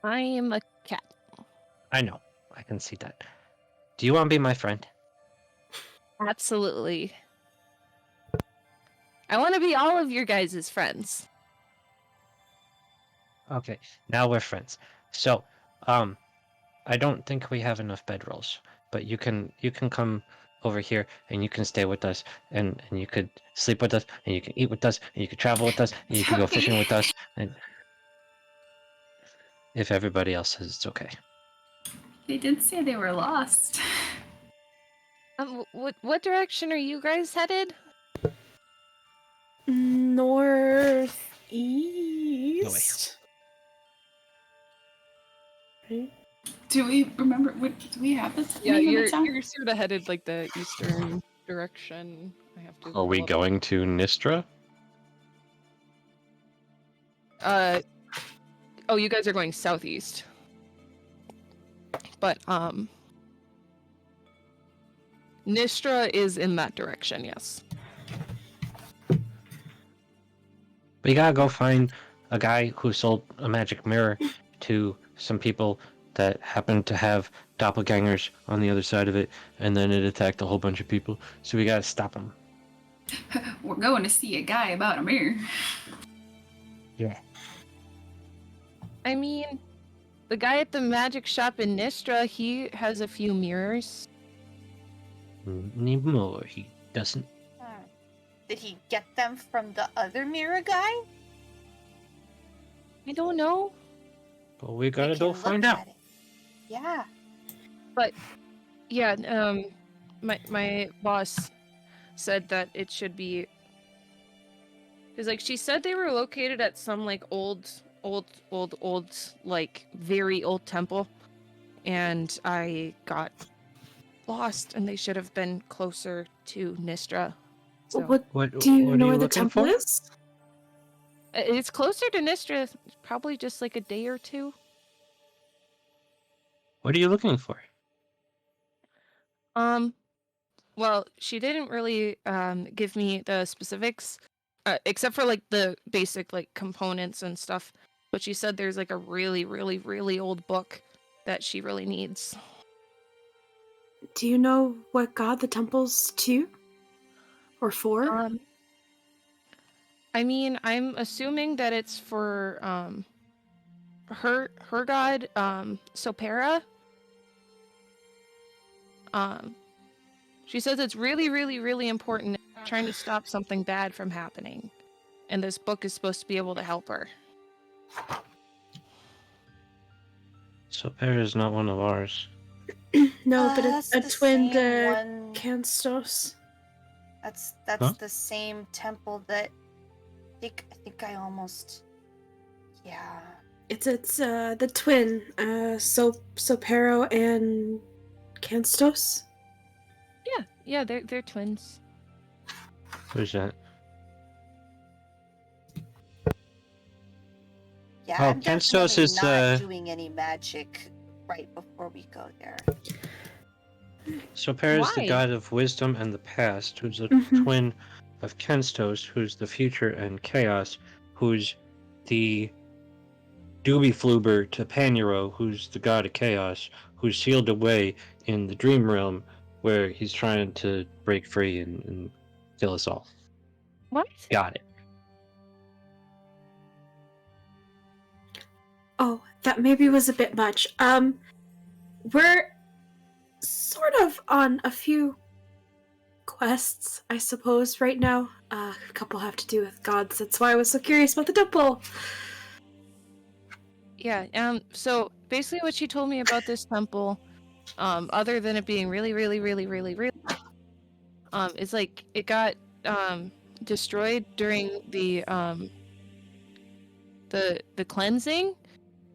A: I am a cat.
C: I know. I can see that. Do you want to be my friend?
A: Absolutely. I want to be all of your guys' friends.
C: Okay, now we're friends. So, I don't think we have enough bedrolls, but you can come over here and you can stay with us and you could sleep with us and you can eat with us and you can travel with us and you can go fishing with us and if everybody else says it's okay.
E: They did say they were lost.
A: What direction are you guys headed?
B: Northeast. Right?
E: Do we remember? Do we have the
A: Yeah,
E: name of
A: you're
E: the town?
A: sort of headed like the eastern direction. I have to.
C: Are we
A: pull up-
C: going to Nistra?
A: Oh, you guys are going southeast. But Nistra is in that direction. Yes.
C: We gotta go find a guy who sold a magic mirror to some people that happened to have doppelgangers on the other side of it, and then it attacked a whole bunch of people. So we gotta stop him.
E: We're going to see a guy about a mirror.
C: Yeah.
A: I mean, the guy at the magic shop in Nistra, he has a few mirrors.
C: Anymore, he doesn't.
D: Did he get them from the other mirror guy?
A: I don't know.
C: But we
D: We
C: gotta
D: can
C: go
D: look
C: find out.
D: at it. Yeah.
A: Yeah, my boss said that it should be because like she said they were located at some like old old, like very old temple, and I got lost, and they should have been closer to Nistra. So
C: What
B: Do you
C: what
B: know
C: are you
B: where the
C: looking
B: temple
C: for?
B: is?
A: it's closer to Nistra, probably just like a day or two.
C: What are you looking for?
A: Well, she didn't really give me the specifics, except for like the basic like components and stuff. But she said there's like a really, really, really old book that she really needs.
B: Do you know what god the temple's to? Or for?
A: I mean, I'm assuming that it's for her god, Sopera. She says it's really, really, really important, trying to stop something bad from happening, and this book is supposed to be able to help her.
C: Sopera is not one of ours.
B: No, but it's a
D: That's the
B: twin
D: same
B: to
D: one.
B: Canstos.
D: That's
C: Huh?
D: the same temple that I think I almost. Yeah.
B: It's the twin, Sopero and Canstos.
A: Yeah, they're twins.
C: Who's that?
D: Yeah,
C: Oh,
D: I'm
C: Kenstos
D: definitely
C: is,
D: not doing any magic right before we go there.
C: Sopera is the
A: Why?
C: god of wisdom and the past, who's a
B: Mhm.
C: twin of Kenstos, who's the future and chaos, who's the Doobie Fluber to Panuro, who's the god of chaos, who's sealed away in the dream realm where he's trying to break free and kill us all.
A: What?
C: Got it.
B: Oh, that maybe was a bit much. We're sort of on a few quests, I suppose, right now. A couple have to do with gods. That's why I was so curious about the temple.
A: Yeah, so basically what she told me about this temple, other than it being really, really, really, really, really, is like it got destroyed during the cleansing,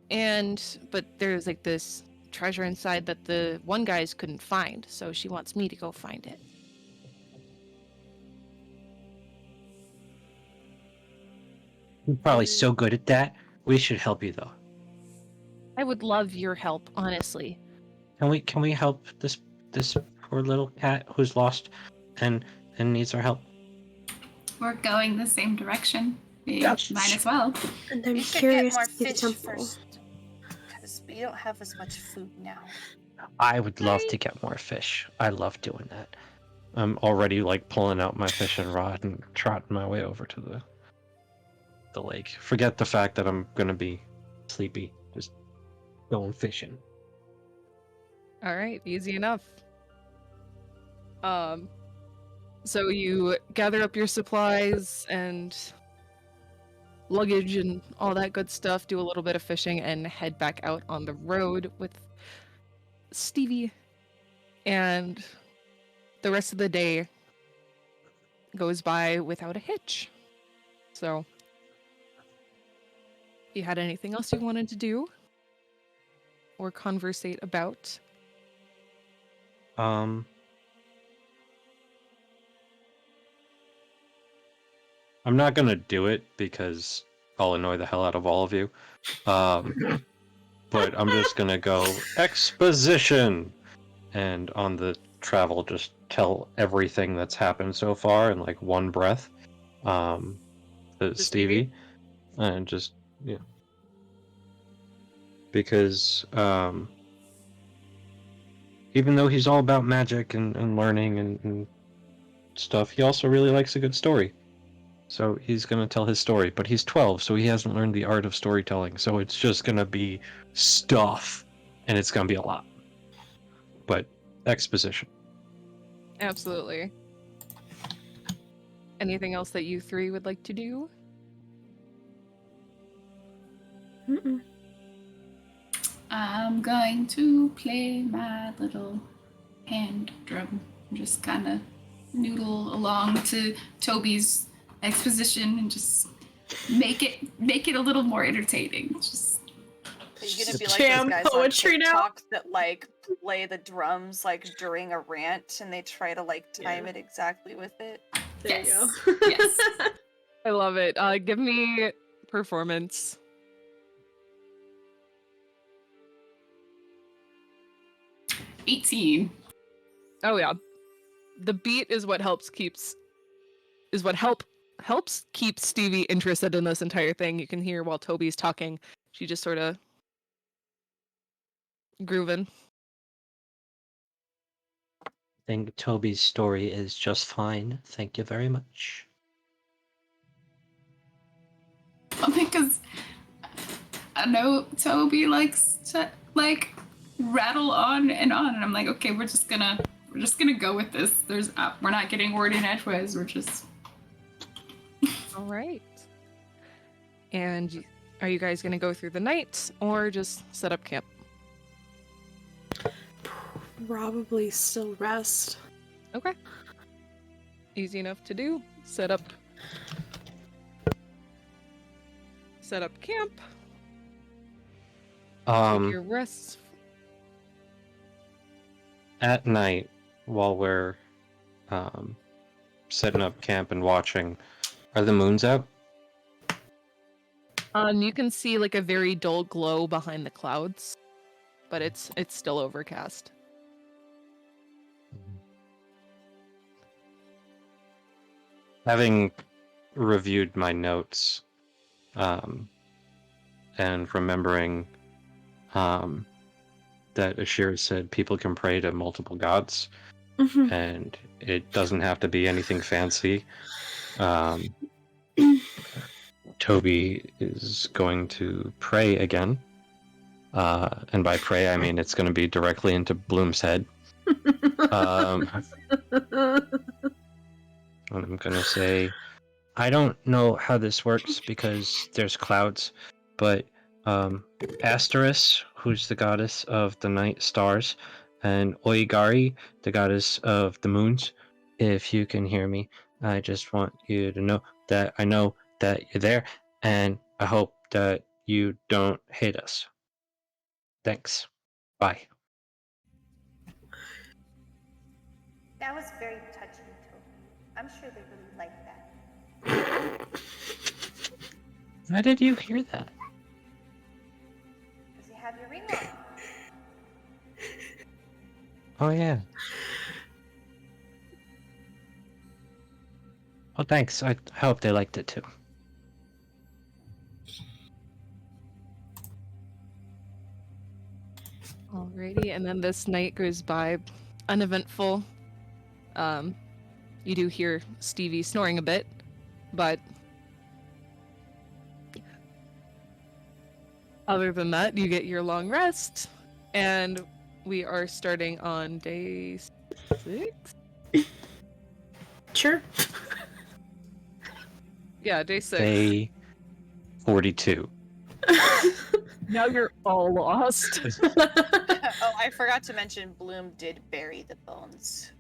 A: but there's like this treasure inside that the one guys couldn't find, so she wants me to go find it.
C: You're probably so good at that. We should help you though.
A: I would love your help, honestly.
C: Can we help this poor little cat who's lost and needs our help?
E: We're going the same direction. We
C: Yes.
E: might as well.
B: And I'm
D: We should get
B: curious
D: more
B: to see the
D: fish
B: temple.
D: first, because we don't have as much food now.
C: I would love to get more fish. I love doing that. I'm already like pulling out my fishing rod and trotting my way over to the lake. Forget the fact that I'm gonna be sleepy. Just going fishing.
A: All right, easy enough. So you gather up your supplies and luggage and all that good stuff, do a little bit of fishing, and head back out on the road with Stevie. And the rest of the day goes by without a hitch. So, you had anything else you wanted to do? Or conversate about?
C: I'm not gonna do it because I'll annoy the hell out of all of you. But I'm just gonna go exposition, and on the travel, just tell everything that's happened so far in like one breath. To Stevie, and just because even though he's all about magic and learning and stuff, he also really likes a good story. So he's going to tell his story, but he's 12, so he hasn't learned the art of storytelling. So it's just going to be stuff, and it's going to be a lot. But exposition.
A: Absolutely. Anything else that you three would like to do?
B: Mm-mm.
E: I'm going to play my little hand drum. Just kind of noodle along to Toby's exposition and just make it a little more entertaining. Just
D: Are you gonna be like
B: Jam
D: those guys
B: poetry
D: on
B: now?
D: TikTok that like play the drums like during a rant and they try to like time it exactly with it?
B: There
E: yes.
B: you go.
E: Yes.
A: I love it. Give me performance.
E: 18.
A: Oh yeah. The beat is what helps keep Stevie interested in this entire thing. You can hear while Toby's talking, she just sort of grooving.
C: I think Toby's story is just fine. Thank you very much.
E: Because I know Toby likes to like rattle on, and I'm like, okay, we're just gonna go with this. We're not getting wordy in edgeways. We're just
A: All right. And are you guys gonna go through the night or just set up camp?
B: Probably still rest.
A: Okay. Easy enough to do. Set up camp. Take your rests.
C: At night, while we're setting up camp and watching, are the moons out?
A: You can see like a very dull glow behind the clouds, but it's still overcast.
C: Having reviewed my notes, and remembering that Ashira said people can pray to multiple gods,
B: Mhm.
C: and it doesn't have to be anything fancy. Toby is going to pray again. And by pray, I mean it's going to be directly into Bloom's head. And I'm going to say, I don't know how this works because there's clouds, but Asteris, who's the goddess of the night stars, and Oigari, the goddess of the moons, if you can hear me, I just want you to know that I know that you're there, and I hope that you don't hate us. Thanks. Bye.
F: That was very touching, Toby. I'm sure they really like that.
C: How did you hear that?
F: Because you have your ring on.
C: Oh, yeah. Well, thanks. I hope they liked it too.
A: Alrighty, and then this night goes by uneventful. You do hear Stevie snoring a bit, but other than that, you get your long rest, and we are starting on day 6?
B: Sure.
A: Yeah, day 6.
C: Day 42.
A: Now you're all lost.
D: Oh, I forgot to mention Bloom did bury the bones.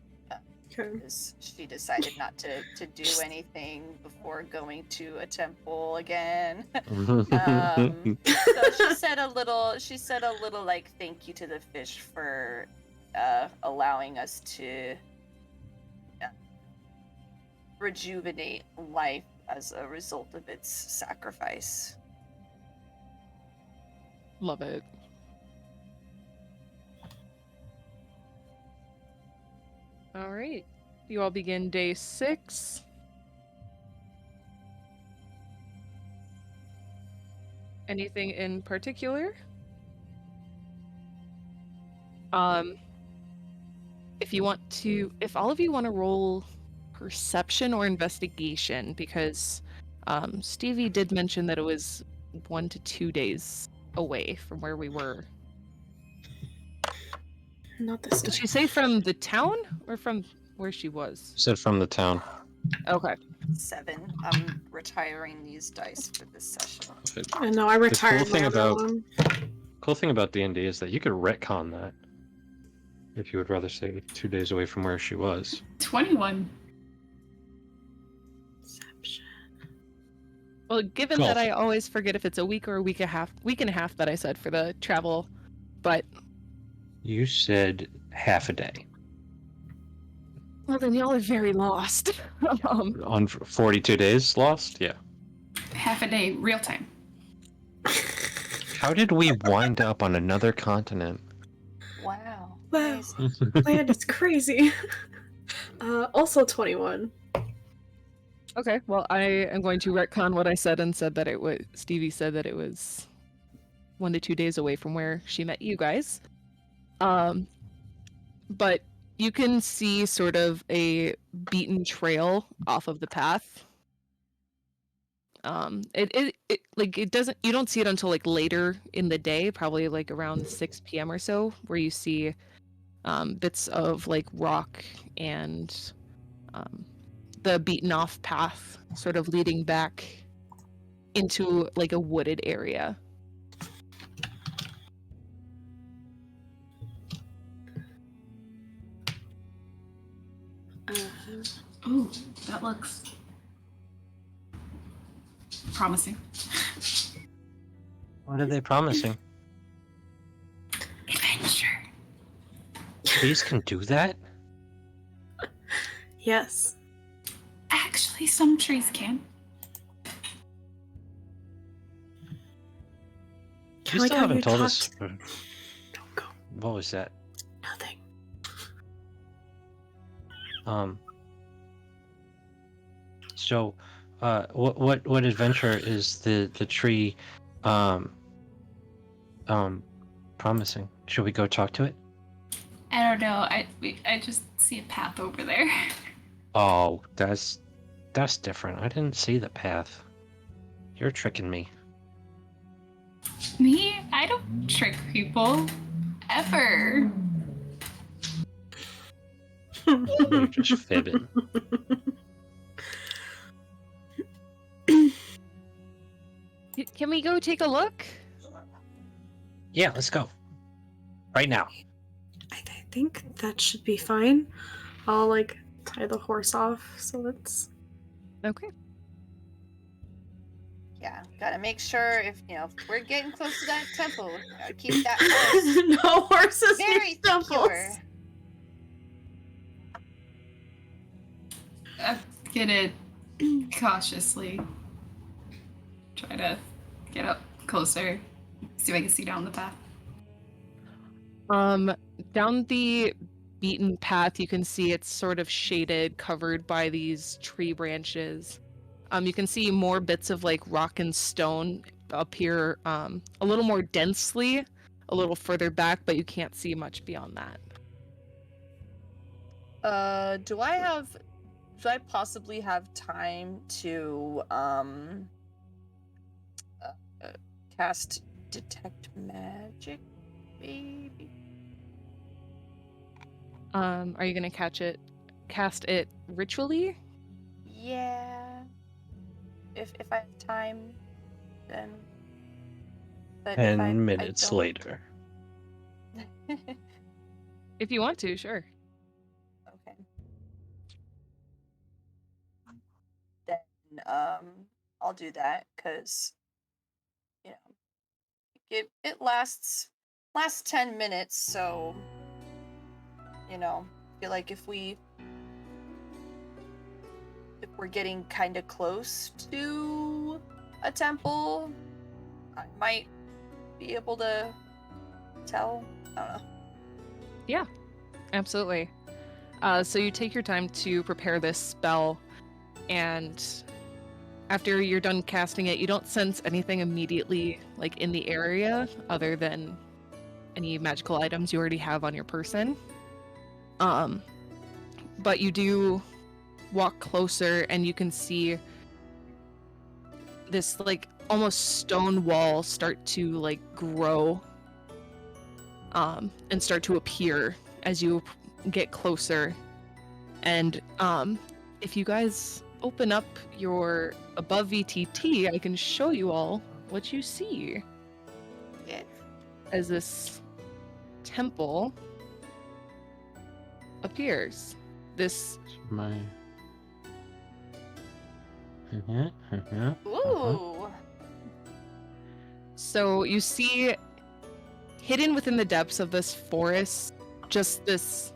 B: Okay.
D: Because she decided not to do anything before going to a temple again. So she said a little like thank you to the fish for allowing us to rejuvenate life as a result of its sacrifice.
A: Love it. All right. You all begin day 6. Anything in particular? If all of you want to roll perception or investigation, because Stevie did mention that it was 1 to 2 days away from where we were.
B: Not this
A: Did
B: time.
A: she say from the town or from where she was?
C: Said from the town.
A: Okay.
D: 7. I'm retiring these dice for this session.
B: I know, I retired my other one.
C: Cool thing about D&D is that you could retcon that if you would rather say 2 days away from where she was.
E: 21.
B: Perception.
A: Well, given
C: Golf.
A: that I always forget if it's a week or a week and a half that I said for the travel, but
C: You said half a day.
A: well, then y'all are very lost.
C: On 42 days lost? Yeah.
E: Half a day, real time.
C: How did we wind up on another continent?
D: Wow.
B: Wow.
D: Amazing.
B: Land is crazy. Also 21.
A: Okay, well, I am going to retcon what I said and said that it was. Stevie said that it was 1 to 2 days away from where she met you guys. But you can see sort of a beaten trail off of the path. It doesn't. You don't see it until like later in the day, probably like around 6 p.m. or so, where you see bits of like rock and the beaten off path sort of leading back into like a wooded area.
E: Ooh, that looks promising.
C: What are they promising?
E: Adventure.
C: Trees can do that?
B: Yes.
E: Actually, some trees can.
C: You
B: Like
C: still
B: how
C: haven't
B: you
C: told
B: talked-
C: us.
B: Don't go.
C: What was that?
B: Nothing.
C: So, what adventure is the tree, promising? Should we go talk to it?
E: I don't know. I just see a path over there.
C: Oh, that's different. I didn't see the path. You're tricking me.
E: Me? I don't trick people. Ever.
C: You're just fibbing.
A: Can we go take a look?
C: Yeah, let's go. Right now.
B: I think that should be fine. I'll like tie the horse off, so let's.
A: Okay.
D: Yeah, gotta make sure if we're getting close to that temple, gotta keep that horse
B: No horses
D: very
B: need temples.
D: secure.
E: I'm gonna cautiously try to get up closer, see if I can see down the path.
A: Down the beaten path, you can see it's sort of shaded, covered by these tree branches. You can see more bits of like rock and stone appear a little more densely, a little further back, but you can't see much beyond that.
D: Do I possibly have time to cast detect magic, maybe?
A: Are you gonna cast it ritually?
D: Yeah. If I have time, then. But
C: 10 minutes
D: I don't...
C: later.
A: If you want to, sure.
D: Okay. Then I'll do that because it lasts 10 minutes, so I feel like if we're getting kind of close to a temple, I might be able to tell. I don't know.
A: Yeah, absolutely. So you take your time to prepare this spell, and after you're done casting it, you don't sense anything immediately like in the area other than any magical items you already have on your person. But you do walk closer and you can see this like almost stone wall start to like grow and start to appear as you get closer. And if you guys open up your above VTT, I can show you all what you see
D: Yeah.
A: as this temple appears. This
D: Ooh.
A: So you see, hidden within the depths of this forest, just this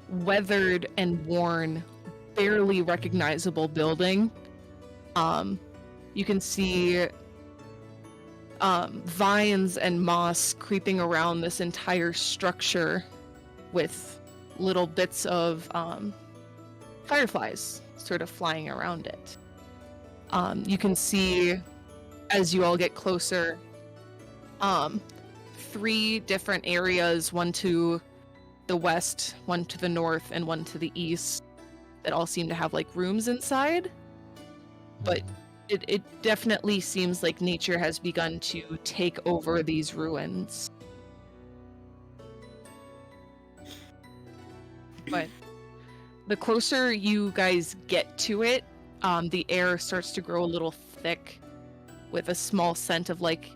A: weathered and worn, barely recognizable building. You can see vines and moss creeping around this entire structure with little bits of fireflies sort of flying around it. You can see, as you all get closer, 3 different areas, one to the west, one to the north, and one to the east, that all seem to have like rooms inside. But it definitely seems like nature has begun to take over these ruins. But the closer you guys get to it, the air starts to grow a little thick with a small scent of like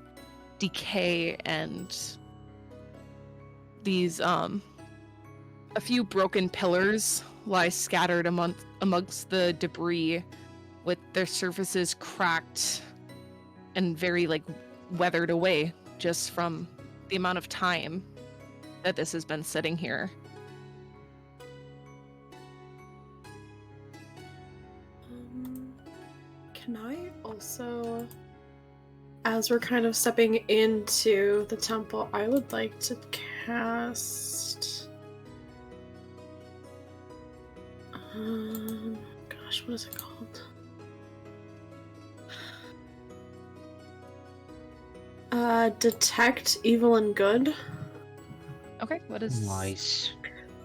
A: decay, and these a few broken pillars lie scattered amongst the debris, with their surfaces cracked and very like weathered away just from the amount of time that this has been sitting here.
B: Can I also, as we're kind of stepping into the temple, I would like to cast. Gosh, what is it called? Detect evil and good.
A: Okay, what is
C: Nice.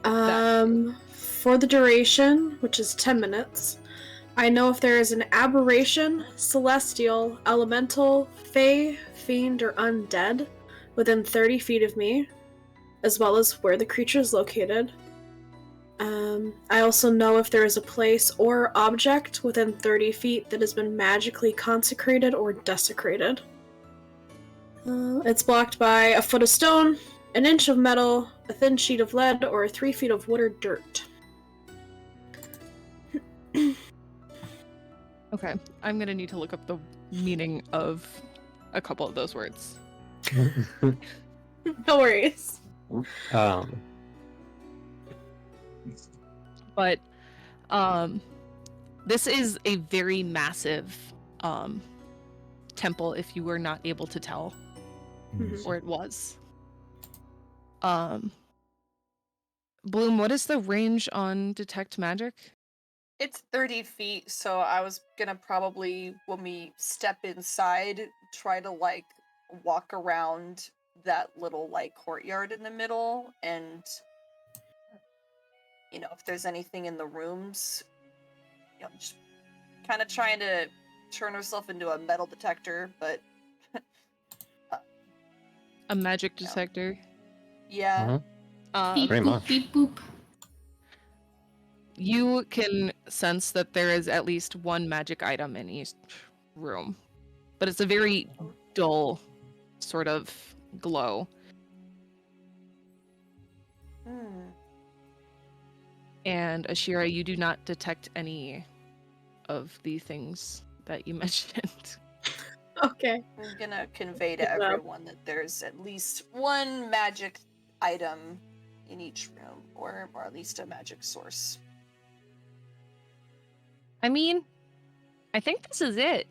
B: For the duration, which is 10 minutes, I know if there is an aberration, celestial, elemental, fey, fiend, or undead within 30 feet of me, as well as where the creature is located. I also know if there is a place or object within 30 feet that has been magically consecrated or desecrated. It's blocked by a foot of stone, an inch of metal, a thin sheet of lead, or 3 feet of wood or dirt.
A: Okay, I'm gonna need to look up the meaning of a couple of those words.
B: No worries.
A: But this is a very massive temple, if you were not able to tell, or it was. Bloom, what is the range on detect magic?
D: It's 30 feet, so I was gonna probably, when we step inside, try to, like, walk around that little, like, courtyard in the middle, and, you know, if there's anything in the rooms, you know, just kind of trying to turn herself into a metal detector, but...
A: A magic detector?
D: Yeah.
E: Beep
C: Very
E: boop,
C: much.
E: beep boop.
A: You can sense that there is at least one magic item in each room, but it's a very dull sort of glow. And Ashira, you do not detect any of the things that you mentioned.
B: Okay.
D: I'm gonna convey to
B: Good job.
D: everyone that there's at least one magic item in each room, or at least a magic source.
A: I mean, I think this is it.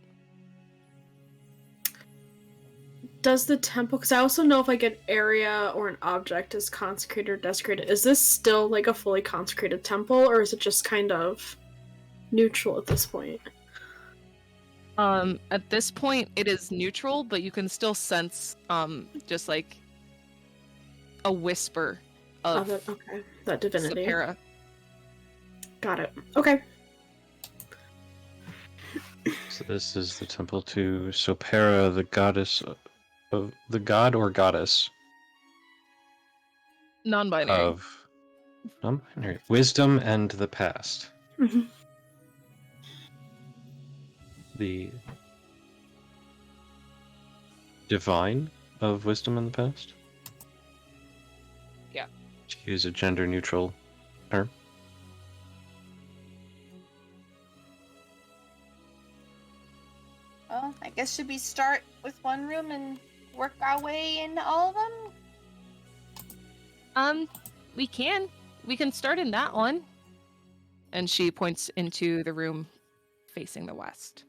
B: Does the temple, because I also know if like an area or an object is consecrated or desecrated, is this still like a fully consecrated temple, or is it just kind of neutral at this point?
A: At this point, it is neutral, but you can still sense, just like a whisper of
B: that divinity.
A: Sapera.
B: Got it. Okay.
C: So this is the temple to Sopera, the goddess of the god or goddess
A: Non-binary.
C: of wisdom and the past.
B: Mhm.
C: The divine of wisdom in the past.
A: Yeah.
C: To use a gender neutral term.
D: guess should we start with one room and work our way into all of them?
A: We can. We can start in that one. And she points into the room facing the west.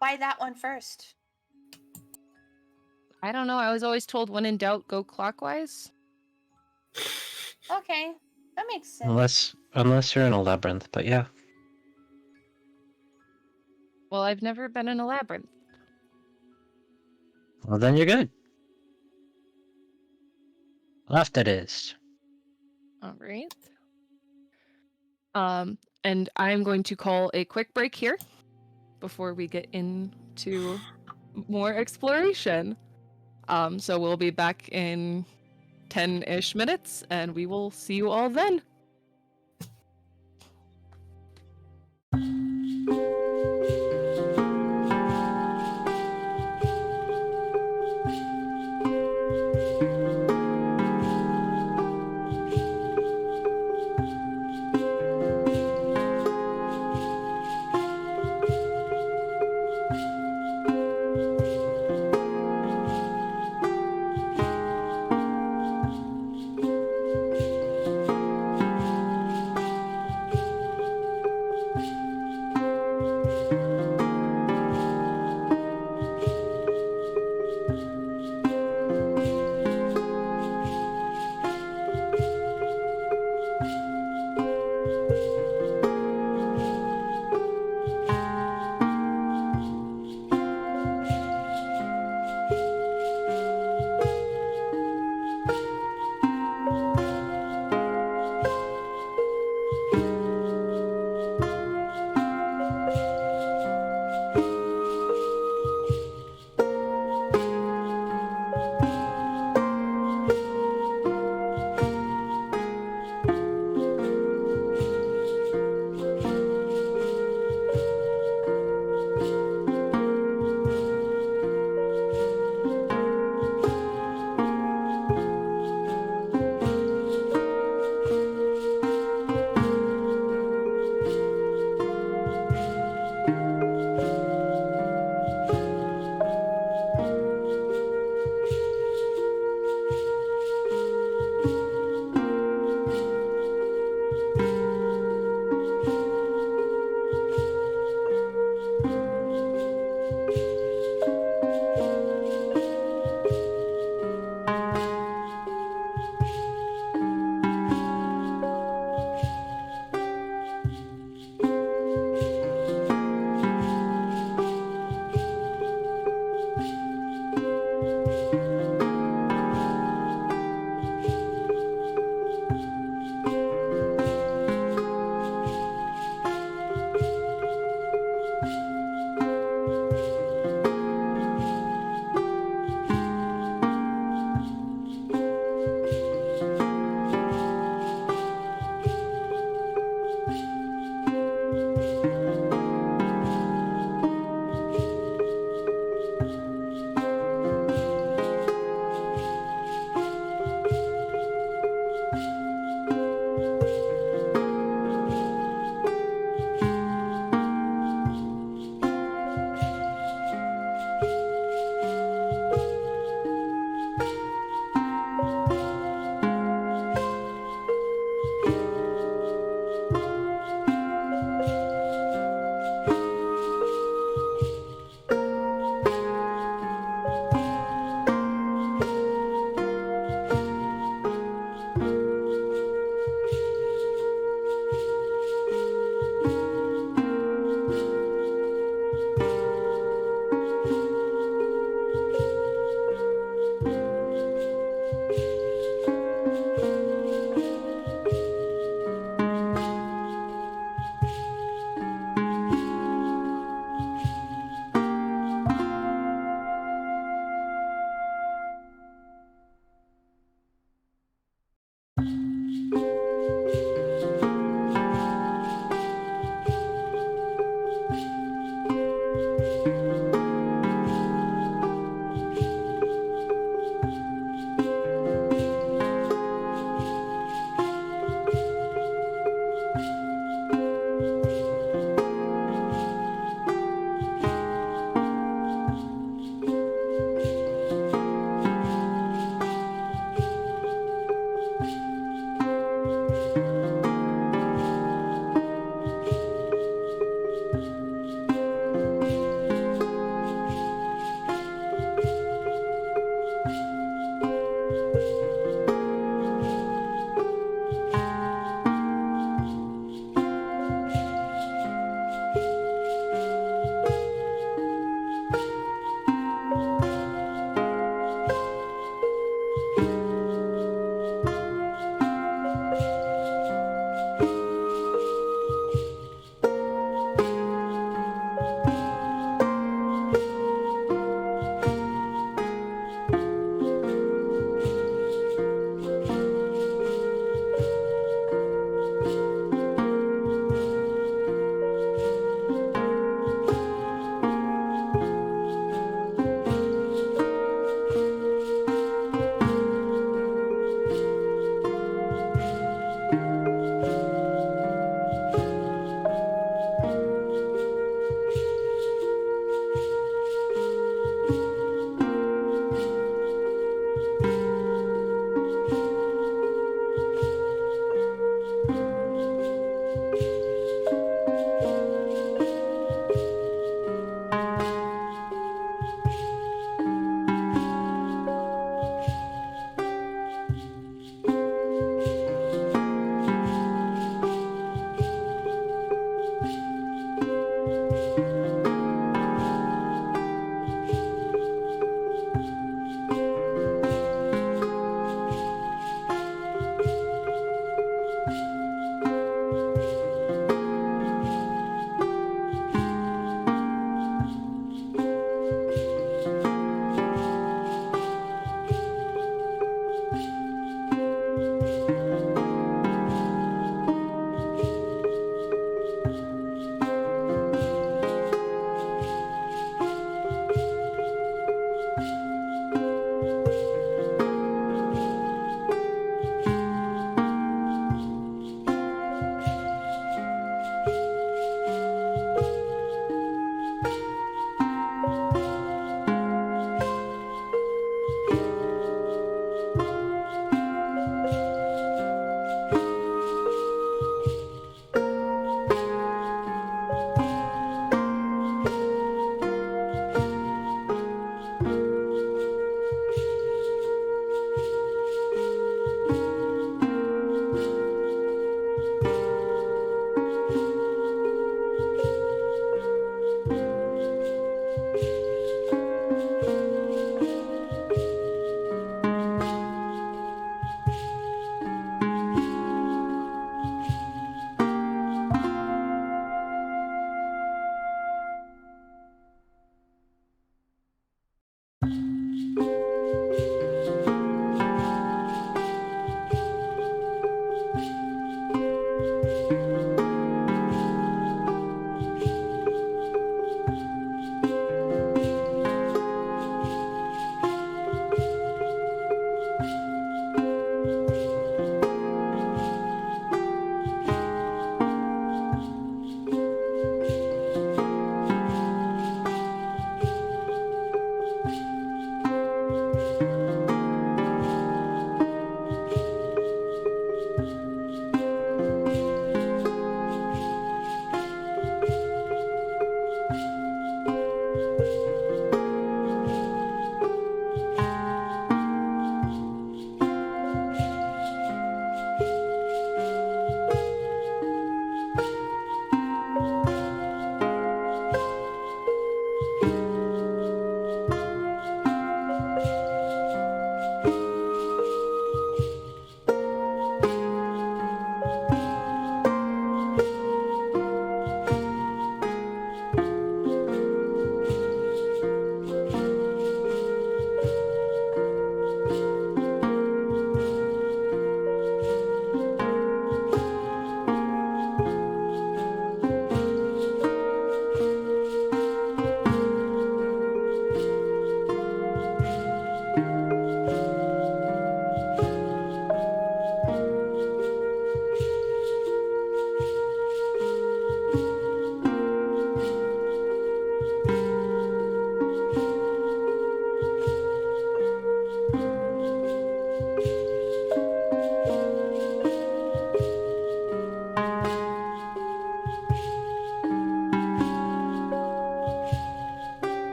D: Why that one first?
A: I don't know. I was always told when in doubt, go clockwise.
D: Okay, that makes sense.
C: Unless you're in a labyrinth, but yeah.
A: Well, I've never been in a labyrinth.
C: Well, then you're good. Left it is.
A: All right. And I'm going to call a quick break here before we get into more exploration. So we'll be back in 10-ish minutes, and we will see you all then.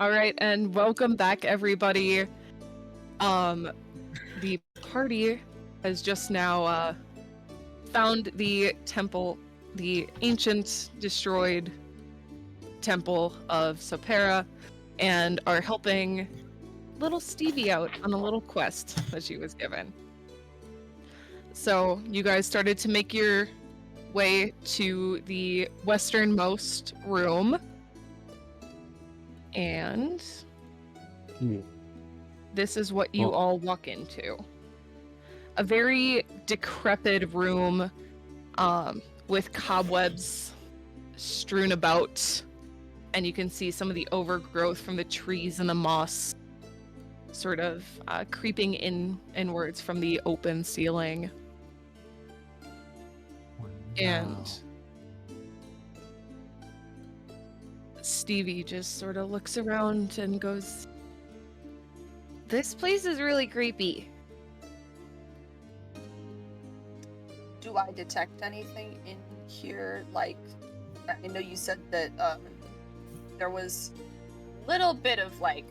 A: All right, and welcome back, everybody. The party has just now found the temple, the ancient destroyed temple of Sopera, and are helping little Stevie out on a little quest that she was given. So you guys started to make your way to the westernmost room, and this is what you all walk into. a very decrepit room with cobwebs strewn about, and you can see some of the overgrowth from the trees and the moss sort of creeping inwards from the open ceiling. And Stevie just sort of looks around and goes, "This place is really creepy."
D: Do I detect anything in here? Like, I know you said that there was a little bit of like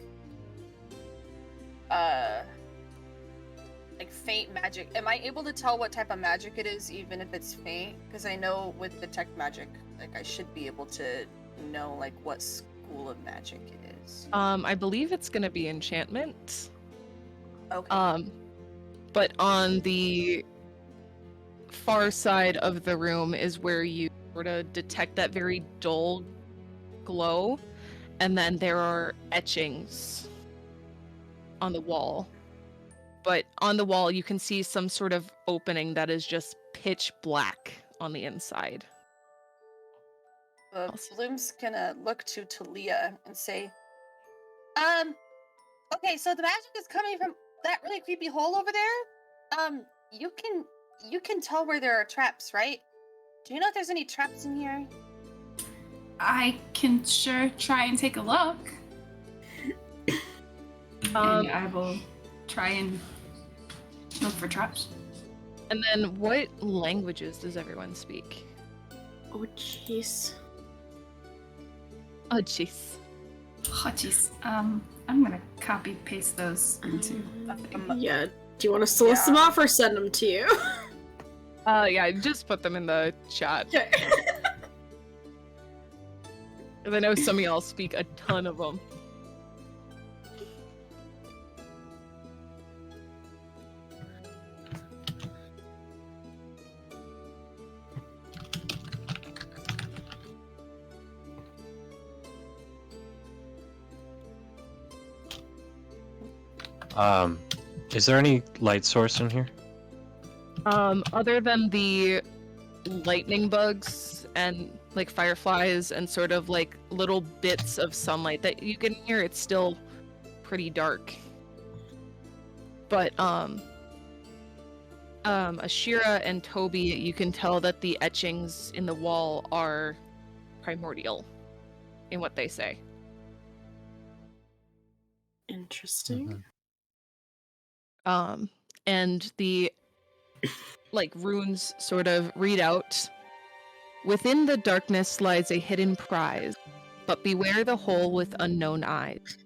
D: faint magic. Am I able to tell what type of magic it is, even if it's faint? Because I know with detect magic, like I should be able to know like what school of magic it is.
A: I believe it's gonna be enchantment.
D: Okay.
A: But on the far side of the room is where you sort of detect that very dull glow, and then there are etchings on the wall. But on the wall you can see some sort of opening that is just pitch black on the inside.
D: Bloom's gonna look to Talia and say, okay, so the magic is coming from that really creepy hole over there. You can tell where there are traps, right? Do you know if there's any traps in here?
E: I can sure try and take a look. And I will try and look for traps.
A: And then what languages does everyone speak?
B: Oh, jeez.
A: Oh, jeez.
E: Oh, jeez. I'm gonna copy paste those into.
B: Yeah. Do you want us to list them off or send them to you?
A: Yeah, just put them in the chat.
B: Okay.
A: Because I know some of y'all speak a ton of them.
C: Is there any light source in here?
A: Other than the lightning bugs and like fireflies and sort of like little bits of sunlight that you can hear, it's still pretty dark. But Ashira and Toby, you can tell that the etchings in the wall are primordial in what they say.
B: Interesting.
A: And the like runes sort of read out, "Within the darkness lies a hidden prize, but beware the hole with unknown eyes.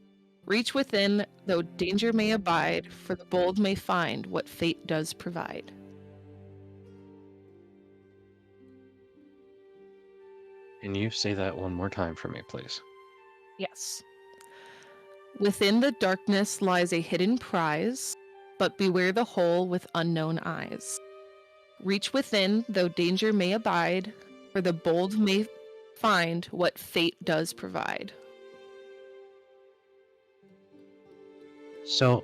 A: Reach within, though danger may abide, for the bold may find what fate does provide."
C: Can you say that one more time for me, please?
A: Yes. "Within the darkness lies a hidden prize, but beware the hole with unknown eyes. Reach within, though danger may abide, for the bold may find what fate does provide."
C: So,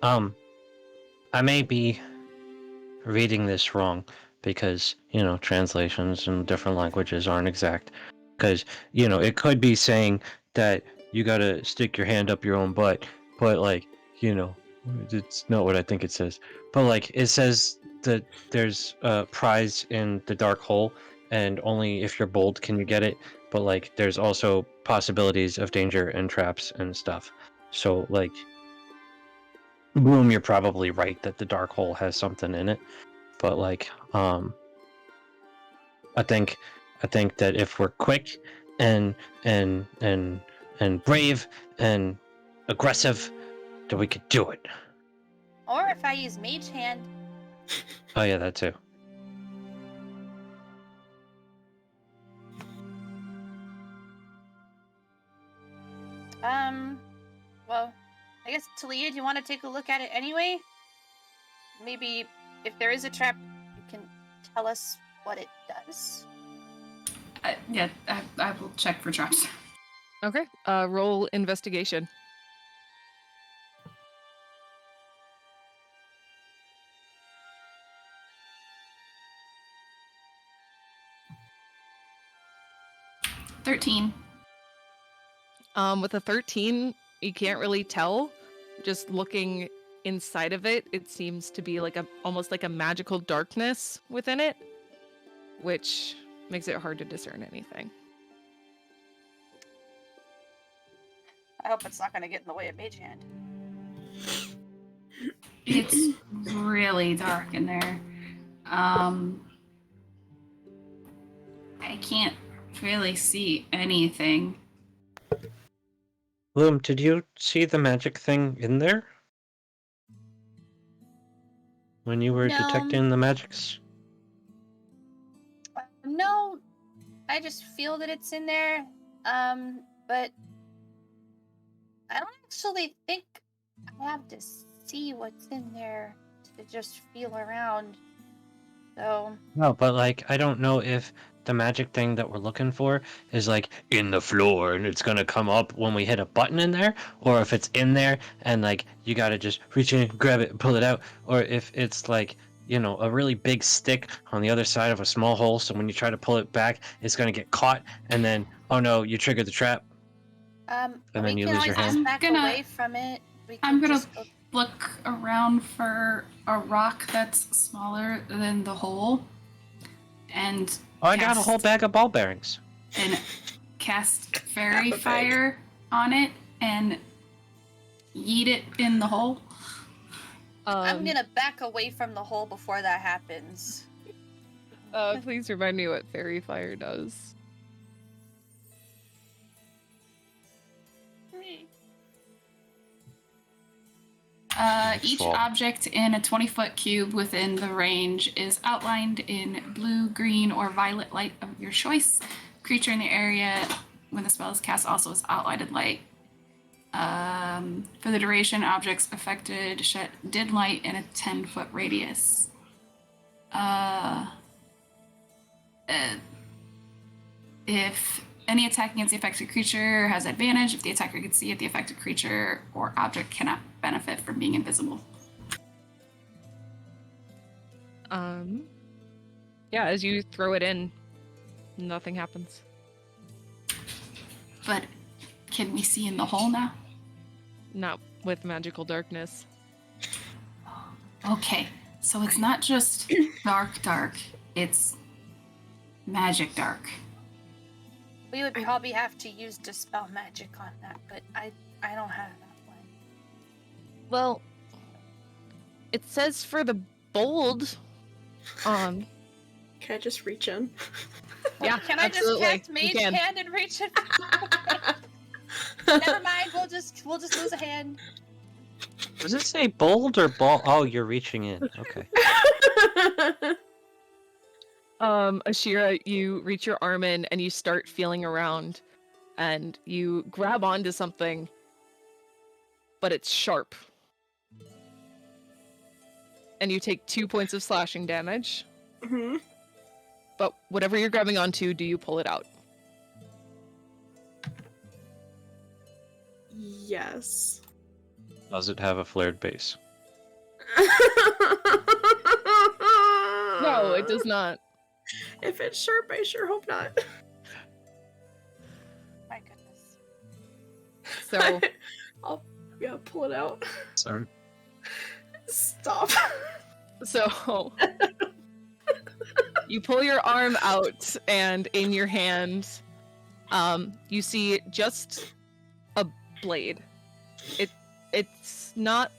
C: I may be reading this wrong because, translations in different languages aren't exact. Because, it could be saying that you gotta stick your hand up your own butt, but, it's not what I think it says. But, it says that there's a prize in the dark hole, and only if you're bold can you get it. But, there's also possibilities of danger and traps and stuff. So, Bloom, you're probably right that the dark hole has something in it, but I think that if we're quick and brave and aggressive, that we could do it.
D: Or if I use Mage Hand.
C: Oh yeah, that too.
D: Well, I guess Talia, do you want to take a look at it anyway? Maybe if there is a trap, you can tell us what it does.
E: Yeah, I will check for traps.
A: Okay. Roll investigation.
E: 13.
A: With a 13, you can't really tell. Just looking inside of it, it seems to be like almost like a magical darkness within it, which makes it hard to discern anything.
D: I hope it's not going to get in the way of Mage Hand.
E: It's really dark in there. I can't really see anything.
C: Bloom, did you see the magic thing in there? When you were
D: No.
C: detecting the magics?
D: No, I just feel that it's in there. But I don't actually think I have to see what's in there to just feel around. So
C: No, but like, I don't know if the magic thing that we're looking for is like in the floor and it's gonna come up when we hit a button in there, or if it's in there and like you gotta just reach in, grab it, and pull it out, or if it's like, you know, a really big stick on the other side of a small hole, so when you try to pull it back, it's gonna get caught, and then, oh no, you triggered the trap. And then
D: we
C: you
D: can
C: lose your
D: always
C: hand.
D: just back away from it.
E: I'm gonna look around for a rock that's smaller than the hole, and
C: Oh, I got a whole bag of ball bearings.
E: and cast fairy fire on it and yeet it in the hole.
D: I'm gonna back away from the hole before that happens.
A: Please remind me what fairy fire does.
E: Each
C: Swap.
E: object in a 20-foot cube within the range is outlined in blue, green, or violet light of your choice. Creature in the area when the spell is cast also is outlined in light. For the duration, objects affected did light in a 10-foot radius. If any attack against the affected creature has advantage, if the attacker can see it, the affected creature or object cannot benefit from being invisible.
A: Yeah, as you throw it in, nothing happens.
E: But can we see in the hole now?
A: Not with magical darkness.
E: Okay, so it's not just dark, it's magic dark.
D: We would probably have to use Dispel Magic on that, but I don't have that one.
A: Well, it says for the bold.
B: Can I just reach in?
A: Yeah,
D: Can I
A: absolutely.
D: just cast
A: You
D: Mage
A: can.
D: Hand and reach it? Never mind. We'll just lose a hand.
C: Does it say bold or ball? Oh, you're reaching in. Okay.
A: Ashira, you reach your arm in and you start feeling around and you grab onto something, but it's sharp. And you take 2 points of slashing damage.
B: Mm-hmm.
A: But whatever you're grabbing onto, do you pull it out?
B: Yes.
C: Does it have a flared base?
A: No, it does not.
B: If it's sharp, I sure hope not.
D: My goodness.
A: So
B: I'll pull it out.
C: Sorry.
B: Stop.
A: So you pull your arm out, and in your hand, you see just a blade. It's not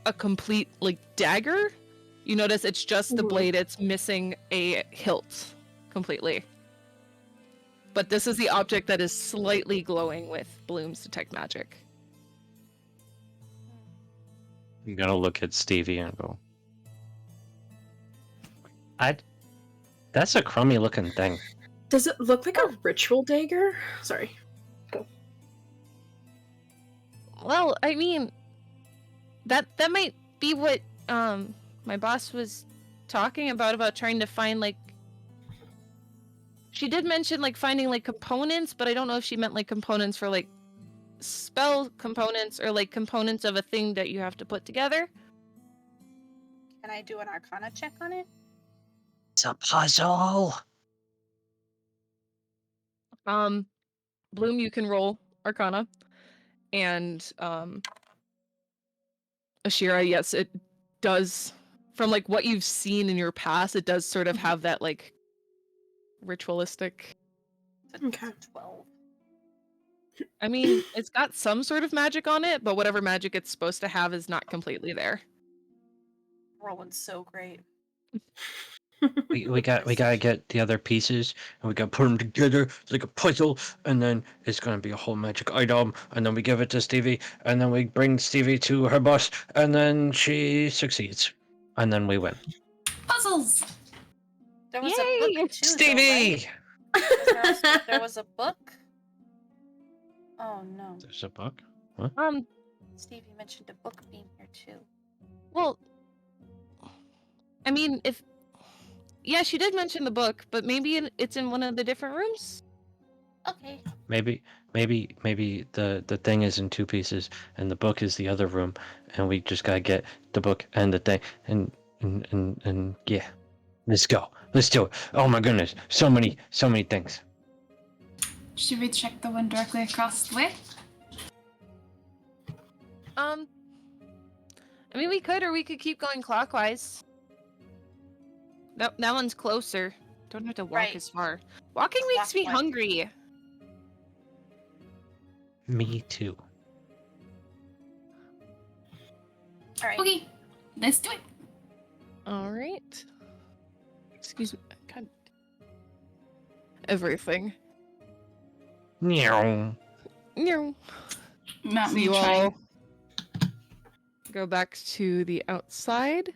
A: a complete dagger. You notice it's just the blade. It's missing a hilt completely. But this is the object that is slightly glowing with Bloom's detect magic.
C: I'm gonna look at Stevie and go, that's a crummy looking thing.
B: Does it look like a ritual dagger? Sorry. Go.
A: Well, I mean, that might be what my boss was talking about trying to find she did mention finding components, but I don't know if she meant components for spell components or components of a thing that you have to put together.
D: Can I do an Arcana check on it?
C: It's a puzzle.
A: Bloom, you can roll Arcana. And Ashira, yes, it does. From like what you've seen in your past, it does sort of have that like ritualistic.
B: Okay.
D: 12.
A: I mean, it's got some sort of magic on it, but whatever magic it's supposed to have is not completely there.
D: Rolling so great.
C: We gotta get the other pieces and we gotta put them together like a puzzle, and then it's gonna be a whole magic item, and then we give it to Stevie, and then we bring Stevie to her boss, and then she succeeds, and then we win.
E: Puzzles.
D: There was a
A: Yay!
D: book too,
C: Stevie!
D: though, right? There was a book? Oh no.
C: There's a book. What?
D: Stevie mentioned a book being here too.
A: Well, I mean, yeah, she did mention the book, but maybe it's in one of the different rooms.
D: Okay.
C: Maybe the thing is in two pieces, and the book is the other room, and we just gotta get the book and the thing, and yeah, let's go, let's do it. Oh my goodness, so many things.
E: Should we check the one directly across the way?
A: I mean, we could, or we could keep going clockwise. That one's closer. Don't have to walk
D: Right.
A: as far. Walking makes me
D: Walk.
A: hungry.
C: Me too.
D: All right.
E: Okay, let's do it.
A: All right. Excuse me. God. Everything.
C: Meow.
A: No.
E: Not
A: So
E: me
A: you
E: trying.
A: all go back to the outside.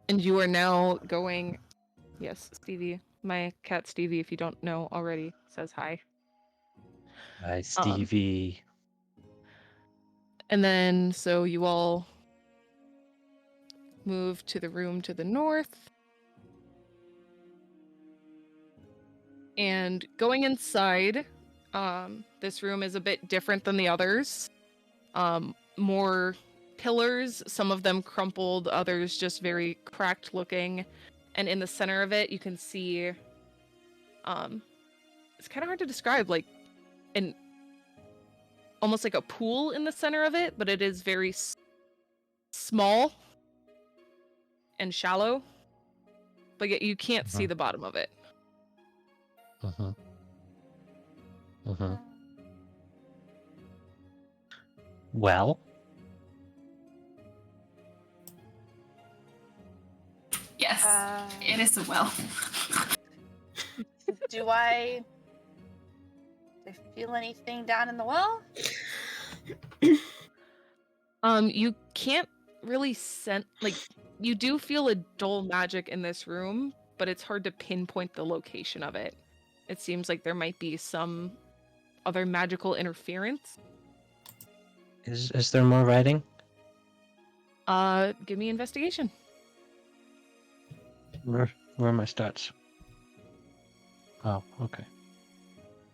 A: And you are now going... Yes, Stevie. My cat Stevie, if you don't know already, says hi.
C: Hi, Stevie.
A: And then, so you all move to the room to the north. And going inside, this room is a bit different than the others. More pillars, some of them crumpled, others just very cracked looking. And in the center of it, you can see, it's kind of hard to describe, like almost like a pool in the center of it, but it is very small and shallow, but yet you can't see the bottom of it.
C: Well,
E: Yes, it is a well.
D: Do I feel anything down in the well?
A: You can't really sense, like, you do feel a dull magic in this room, but it's hard to pinpoint the location of it. It seems like there might be some other magical interference.
C: is there more writing?
A: Give me investigation.
C: Where are my stats? Oh, okay.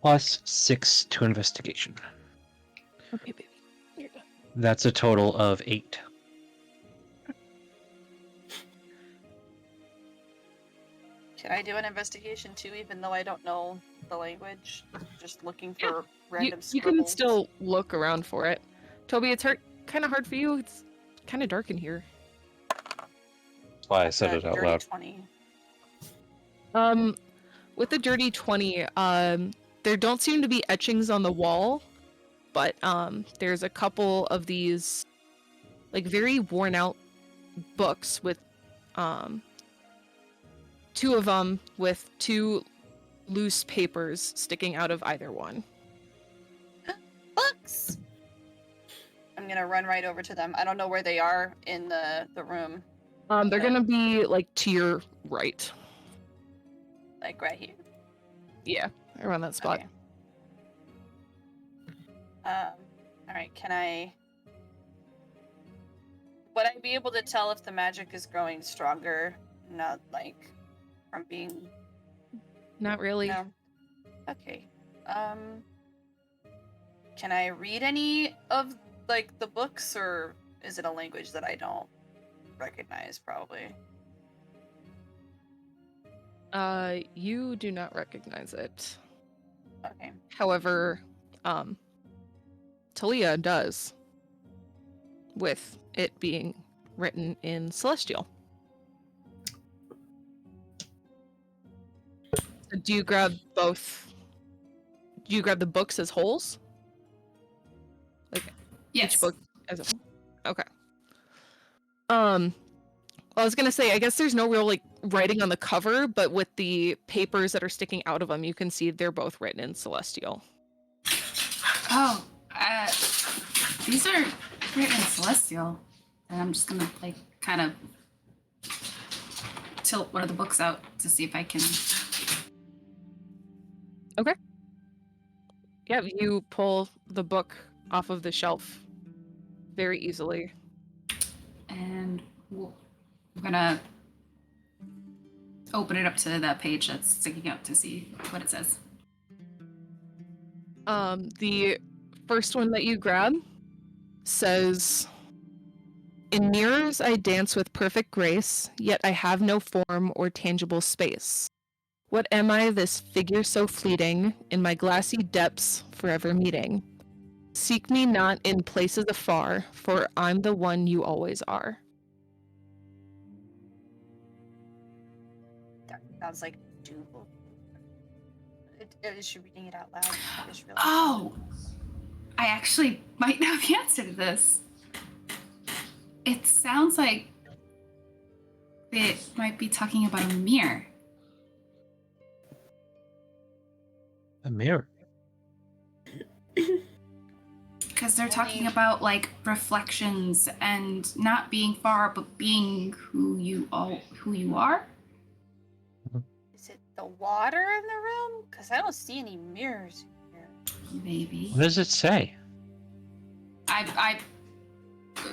C: +6 to investigation.
A: Okay, baby. You're done.
C: That's a total of 8.
D: Can I do an investigation too, even though I don't know the language? Just looking for random
A: You can
D: scribbles.
A: still look around for it. Toby, it's kind of hard for you. It's kind of dark in here.
C: That's why I said it out
D: Dirty
C: loud.
D: 20.
A: With the dirty 20, there don't seem to be etchings on the wall, but there's a couple of these like very worn out books with 2 of them with 2 loose papers sticking out of either one.
D: Books! I'm gonna run right over to them. I don't know where they are in the room.
A: They're gonna be like to your right.
D: Like right here.
A: Yeah, around that spot.
D: Okay. Alright, would I be able to tell if the magic is growing stronger? Not like from being...
A: Not really.
D: No. Okay. Can I read any of like the books, or is it a language that I don't recognize probably?
A: You do not recognize it.
D: Okay.
A: However, Talia does, with it being written in Celestial. So do you grab both? Do you grab the books as wholes?
E: Yes.
A: Each book as a whole? Okay. I was gonna say, I guess there's no real like writing on the cover, but with the papers that are sticking out of them, you can see they're both written in Celestial.
E: Oh, these are written in Celestial. And I'm just gonna like kind of tilt one of the books out to see if I can.
A: Yeah, you pull the book off of the shelf very easily.
E: And I'm gonna open it up to that page that's sticking out to see what it says.
A: The first one that you grab says, "In mirrors I dance with perfect grace, yet I have no form or tangible space. What am I, this figure so fleeting, in my glassy depths forever meeting? Seek me not in places afar, for I'm the one you always are."
D: That sounds like doable. Is she reading it out loud? I just realized.
E: Oh, I actually might know the answer to this. It sounds like it might be talking about a mirror.
C: A mirror.
E: Because they're talking about like reflections and not being far, but being who you are.
D: Is it the water in the room? Because I don't see any mirrors in here.
E: Maybe.
C: What does it say?
E: I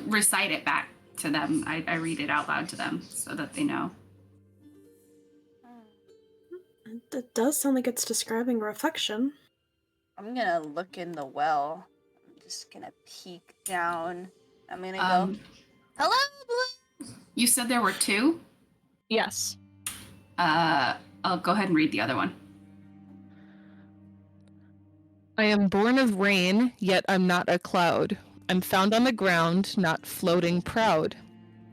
E: recite it back to them. I read it out loud to them so that they know.
B: It does sound like it's describing reflection.
D: I'm gonna look in the well. I'm just gonna peek down. I'm gonna go, "Hello, Blue."
E: You said there were two?
A: Yes.
E: I'll go ahead and read the other one.
A: "I am born of rain, yet I'm not a cloud. I'm found on the ground, not floating proud.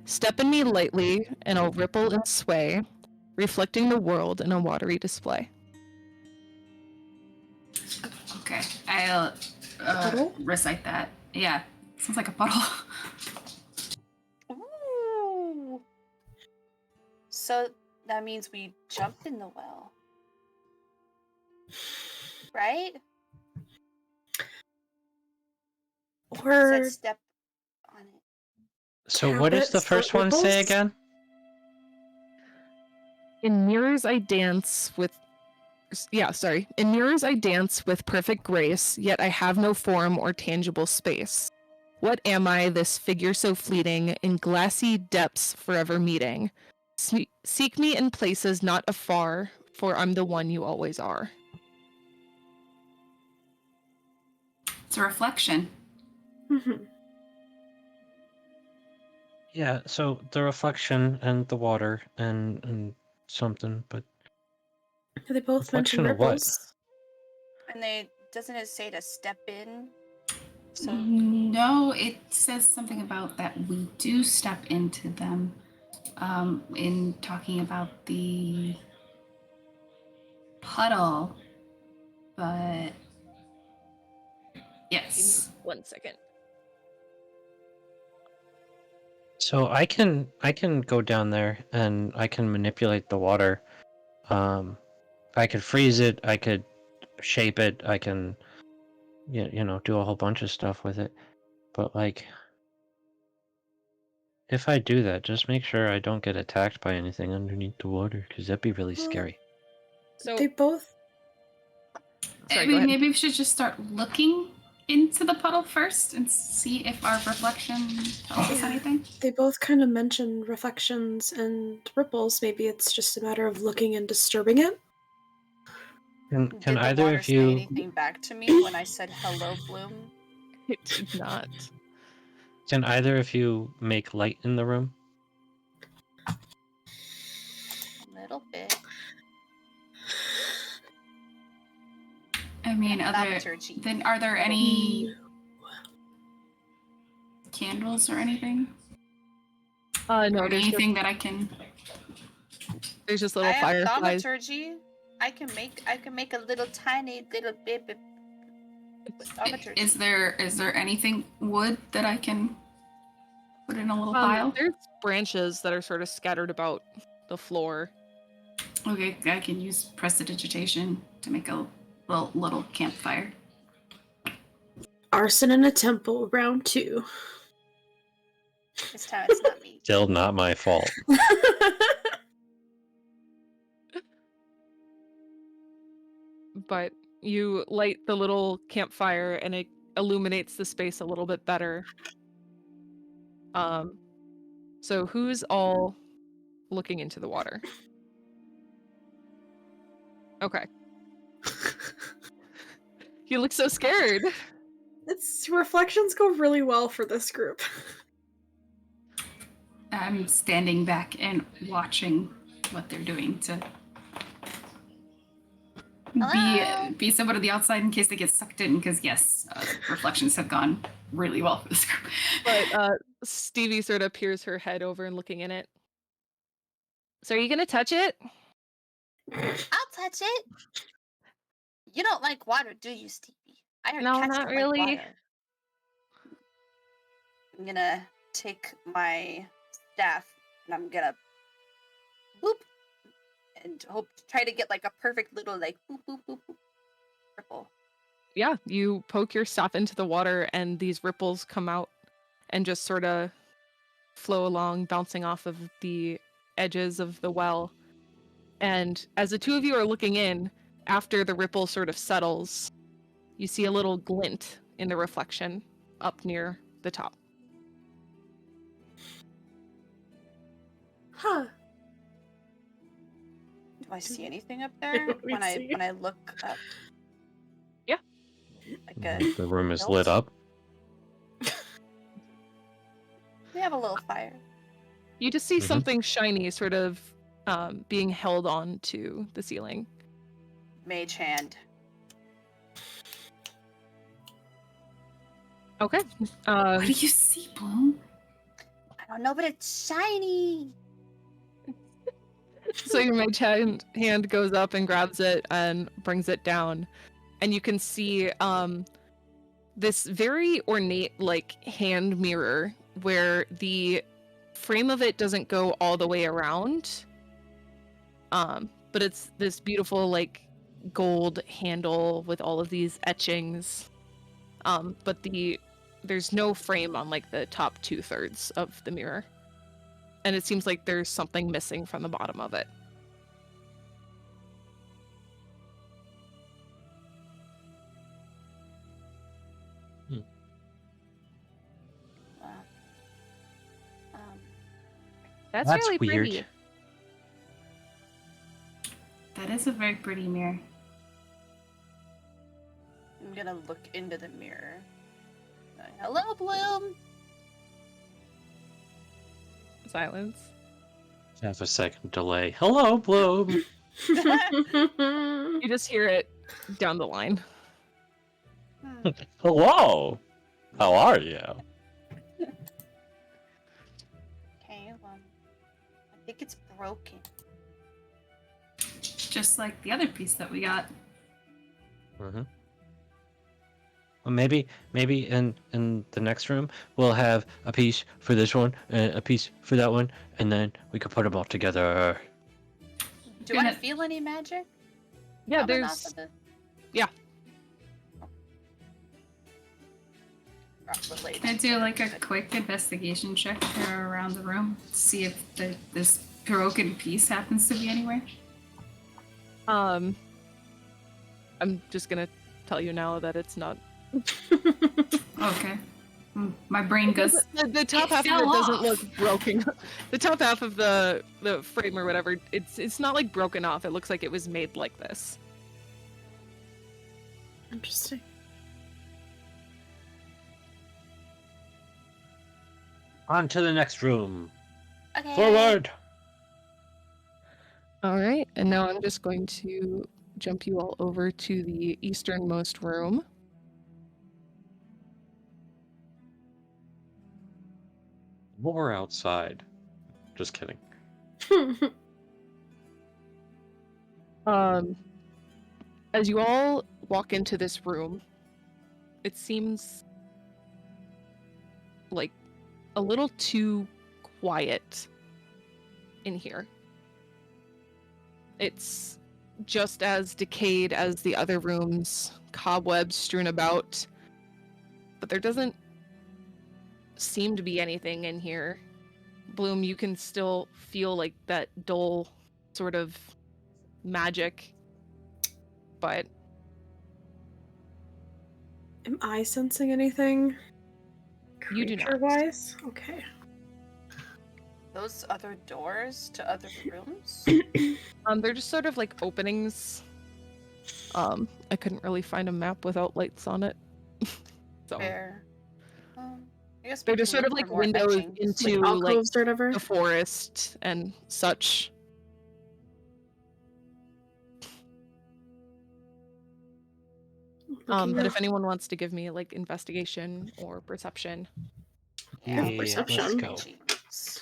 A: Step in me lightly, and I'll ripple and sway, reflecting the world in a watery display."
E: Okay, I'll
B: Puddle?
E: recite that. Yeah, sounds like a puddle.
D: Ooh. So that means we jumped in the well, right? It
B: Or
D: said step on it.
C: So what does the
B: Tablets,
C: first one say
B: ripples?
C: again?
A: In mirrors I dance with In mirrors I dance with perfect grace, yet I have no form or tangible space. What am I, this figure so fleeting, in glassy depths forever meeting? Seek me in places not afar, for I'm the one you always are.
E: It's a reflection.
C: Yeah, so the reflection and the water and something, but
B: They both mention
C: reflection of what?
B: ripples.
D: And doesn't it say to step in? So
E: No, it says something about that we do step into them. In talking about the puddle, but yes.
A: 1 second.
C: So I can go down there and I can manipulate the water. I could freeze it, I could shape it, I can do a whole bunch of stuff with it. But like if I do that, just make sure I don't get attacked by anything underneath the water, because that'd be really scary.
A: So
B: They both.
A: Sorry,
E: I
A: go
E: mean,
A: ahead.
E: maybe we should just start looking into the puddle first and see if our reflection tells us anything.
B: They both kind of mention reflections and ripples. Maybe it's just a matter of looking and disturbing it.
C: Can
D: did the
C: either
D: water
C: of
D: say
C: you
D: anything back to me when I said hello, Bloom?
A: It did not.
C: make light in the room?
D: A little bit.
E: I mean,
D: Thaumaturgy.
E: then are there any candles or anything?
A: No,
E: Or
A: there's
E: anything that I can?
A: just
D: I
A: little
D: have
A: fireflies.
D: thaumaturgy. I can make a little tiny little bit with thaumaturgy.
E: Is there anything wood that I can put in a little pile?
A: There's branches that are sort of scattered about the floor.
E: Okay, I can use prestidigitation to make a little campfire.
B: Arson in a temple, round 2.
D: This time it's not me.
C: Still not my fault.
A: But you light the little campfire and it illuminates the space a little bit better. So who's all looking into the water? Okay. You look so scared.
B: Its reflections go really well for this group.
E: I'm standing back and watching what they're doing to
D: Hello?
E: be someone on the outside in case they get sucked in. Because yes, reflections have gone really well for this group.
A: But Stevie sort of peers her head over and looking in it. So are you gonna touch it?
D: I'll touch it. You don't like water, do you, Stevie? I heard
A: No,
D: cats
A: not
D: don't
A: really.
D: like water. I'm gonna take my staff and I'm gonna boop and hope to try to get like a perfect little like boop boop boop boop ripple.
A: Yeah, you poke your staff into the water and these ripples come out and just sort of flow along, bouncing off of the edges of the well. And as the two of you are looking in, after the ripple sort of settles, you see a little glint in the reflection up near the top.
B: Huh.
D: Do I see anything up there
B: Let me
D: when
B: see.
D: I look up?
A: Yeah.
D: Like a
C: The room is
D: hilt?
C: lit up.
D: We have a little fire.
A: You just see
C: Mhm.
A: something shiny sort of being held on to the ceiling.
D: Mage hand.
A: Okay.
E: What do you see, Bloom?
D: I don't know, but it's shiny.
A: So your mage hand goes up and grabs it and brings it down. And you can see this very ornate like hand mirror where the frame of it doesn't go all the way around. But it's this beautiful like gold handle with all of these etchings. But there's no frame on like the top 2/3 of the mirror. And it seems like there's something missing from the bottom of it.
D: Wow.
A: That's
C: That's
A: really
C: weird.
A: pretty.
E: That is a very pretty mirror.
D: I'm gonna look into the mirror. Hello, Bloom.
A: Silence.
C: Half a second delay. Hello, Bloom.
A: You just hear it down the line.
C: Hello. How are you?
D: Okay, I think it's broken.
E: Just like the other piece that we got.
C: Mm-hmm. Well, maybe in the next room we'll have a piece for this one and a piece for that one, and then we could put them all together.
D: Do I feel any magic?
A: Yeah,
D: coming off
A: there's
D: of it?
A: yeah.
D: Rock related.
E: Can I do like a quick investigation check around the room? See if this broken piece happens to be anywhere?
A: I'm just gonna tell you now that it's not.
E: Okay. My brain goes.
A: The top
E: It
A: half of
E: fell
A: it doesn't
E: off.
A: look broken. The top half of the frame or whatever, it's not like broken off. It looks like it was made like this.
B: Interesting.
C: On to the next room.
D: Okay.
C: Forward.
A: All right, and now I'm just going to jump you all over to the easternmost room.
C: More outside. Just kidding.
A: As you all walk into this room, it seems like a little too quiet in here. It's just as decayed as the other rooms, cobwebs strewn about, but there doesn't seem to be anything in here. Bloom, you can still feel like that dull sort of magic, but
B: Am I sensing anything?
A: You do not.
B: Creature-wise? Okay.
D: Those other doors to other rooms?
A: they're just sort of like openings. I couldn't really find a map without lights on it. So
D: Fair. I guess we
A: they're
D: can
A: just sort
D: look
A: of
D: for
A: like
D: more
A: windows
D: etchings.
A: into
B: Like
A: like
B: alcoves or whatever?
A: the forest and such. But if anyone wants to give me like investigation or perception.
B: Yeah,
C: let's
B: perception.
C: go.
D: Jeez.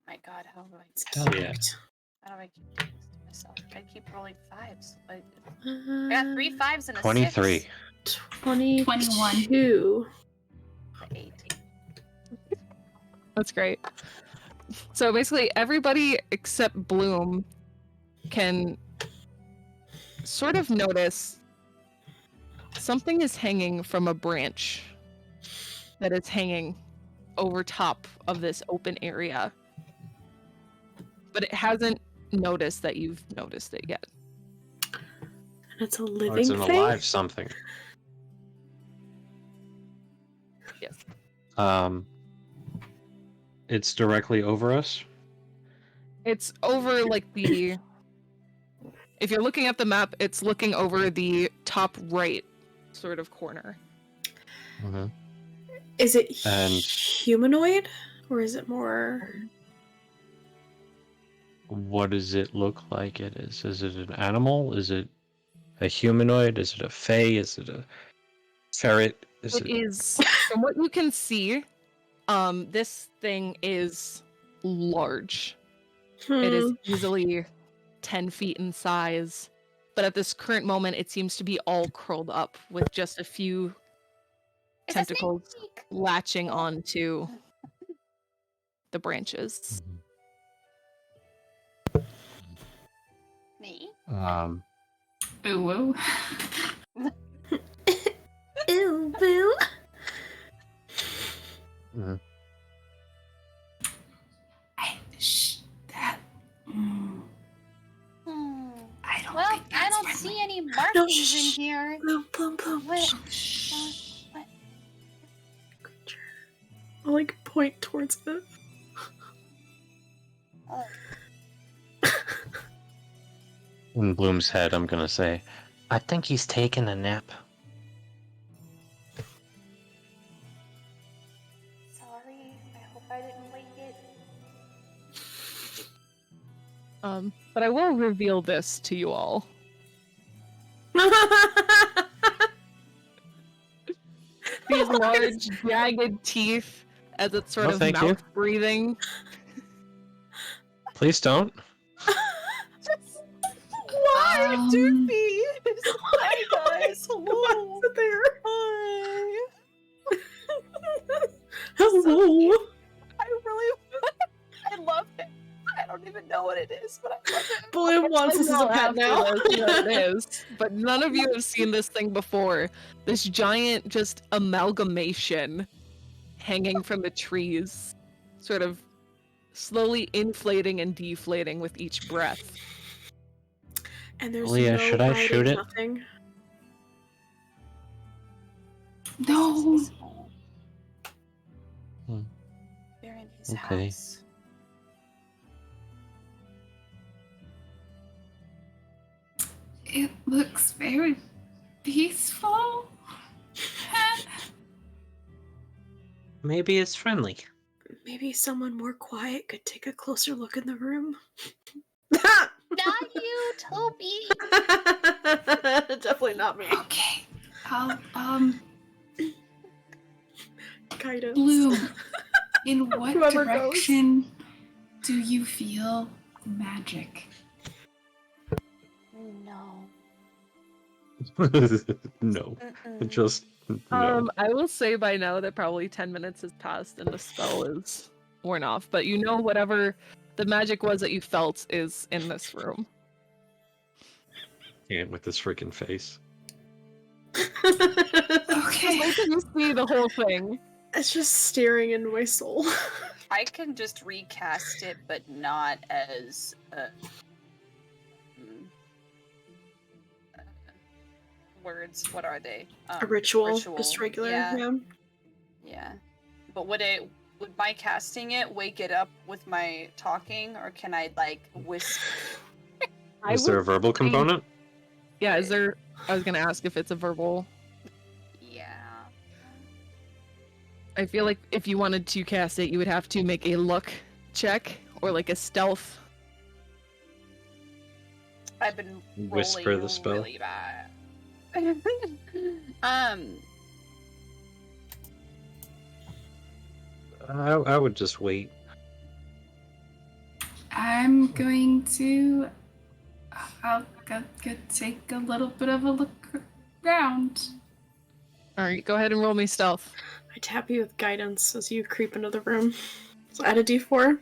D: My god, how do I
C: Hell yeah.
D: how do I keep doing this to myself? I keep rolling fives. I got 3 5s and a
C: 23.
D: 6.
B: 22.
D: 8.
A: That's great. So basically everybody except Bloom can sort of notice something is hanging from a branch that is hanging over top of this open area. But it hasn't noticed that you've noticed it yet.
B: And it's a
C: Oh,
B: living
C: it's an
B: thing?
C: alive something.
A: Yes.
C: It's directly over us.
A: It's over like the... If you're looking at the map, it's looking over the top right sort of corner.
C: Mm-hmm.
B: Is it
C: And-
B: humanoid? Or is it more...
C: What does it look like it is? Is it an animal? Is it a humanoid? Is it a fae? Is it a ferret?
A: It is, from what you can see, this thing is large. It is easily 10 feet in size, but at this current moment, it seems to be all curled up with just a few
D: It's
A: tentacles
D: a snake!
A: latching onto the branches.
D: Me?
E: Ooh, woo.
B: Ew, boo.
E: That. I don't
D: Well,
E: think that's
D: I don't
E: friendly.
D: see any markings in
B: shh.
D: here.
B: Bloom, bloom, bloom.
D: What?
B: Creature. I'll like point towards it.
D: Oh,
C: In Bloom's head, I'm gonna say, I think he's taking a nap.
F: Sorry, I hope I didn't wake it.
A: But I will reveal this to you all. These large, jagged teeth as it's sort
C: No,
A: of
C: thank you.
A: mouth breathing.
C: Please don't.
B: Why, Doofy?
D: hi guys, hello.
B: What's there?
D: Hi.
B: Hello.
D: I really, I love it. I don't even know what it is, but I love it.
B: Bloom wants this as a pet now.
A: What it is, but none of you have seen this thing before. This giant, just amalgamation hanging from the trees, sort of slowly inflating and deflating with each breath.
B: And there's
C: Leah,
B: no
C: should I
B: biting,
C: shoot it?
B: nothing.
E: No.
D: They're in his
C: Okay.
D: house.
E: It looks very peaceful.
C: Maybe it's friendly.
B: Maybe someone more quiet could take a closer look in the room.
D: Not you, Toby.
B: Definitely not me.
E: Okay. I'll
B: Guidance.
E: Bloom. In what
B: Whoever
E: direction do you feel magic?
D: No.
C: No.
D: Mm-mm.
C: Just no.
A: I will say by now that probably 10 minutes has passed and the spell is worn off, but you know whatever the magic was that you felt is in this room.
C: Can't with this freaking face.
E: Okay.
A: Wait till you see the whole thing.
B: It's just staring into my soul.
D: I can just recast it, but not as words. What are they?
B: A ritual. Just regular.
D: Yeah. Yeah. But would my casting it wake it up with my talking, or can I like whisper?
C: Is there a verbal component?
A: Yeah, is there? I was gonna ask if it's a verbal.
D: Yeah.
A: I feel like if you wanted to cast it, you would have to make a luck check or like a stealth.
D: I've been
C: Whisper
D: rolling
C: the spell.
D: really bad.
C: I would just wait.
E: I'm going to. I'll go take a little bit of a look around.
A: All right, go ahead and roll me stealth.
B: I tap you with guidance as you creep into the room. So add a d4.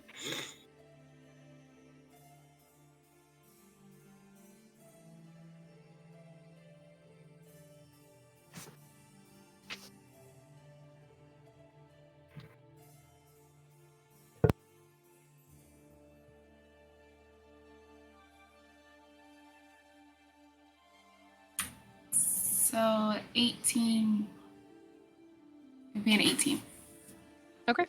E: So 18. It'd be an 18.
A: Okay.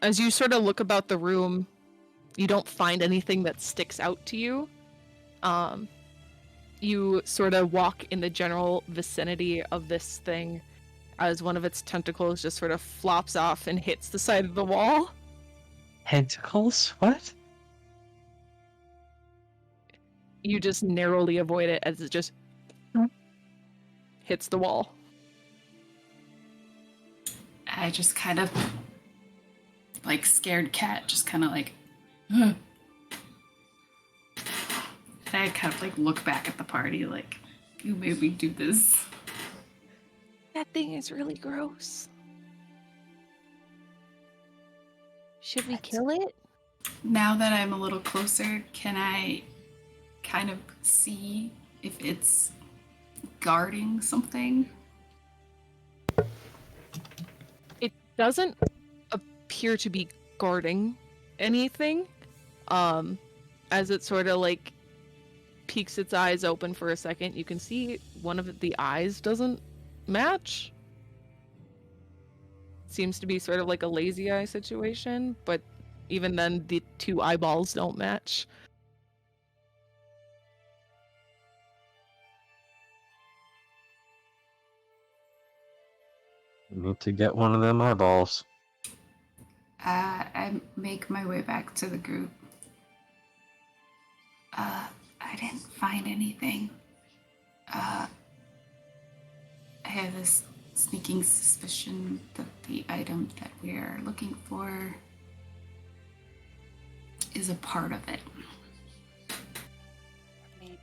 A: As you sort of look about the room, you don't find anything that sticks out to you. You sort of walk in the general vicinity of this thing as one of its tentacles just sort of flops off and hits the side of the wall.
C: Tentacles? What?
A: You just narrowly avoid it as it just hits the wall.
E: I just kind of, like scared cat, just kind of like, and I kind of like look back at the party like, you made me do this.
A: That thing is really gross. Should we kill it?
E: Now that I'm a little closer, can I kind of see if it's guarding something?
A: It doesn't appear to be guarding anything. As it sort of like peeks its eyes open for a second, you can see one of the eyes doesn't match. Seems to be sort of like a lazy eye situation, but even then the two eyeballs don't match.
C: Need to get one of them eyeballs.
E: I make my way back to the group. I didn't find anything. I have this sneaking suspicion that the item that we're looking for is a part of it.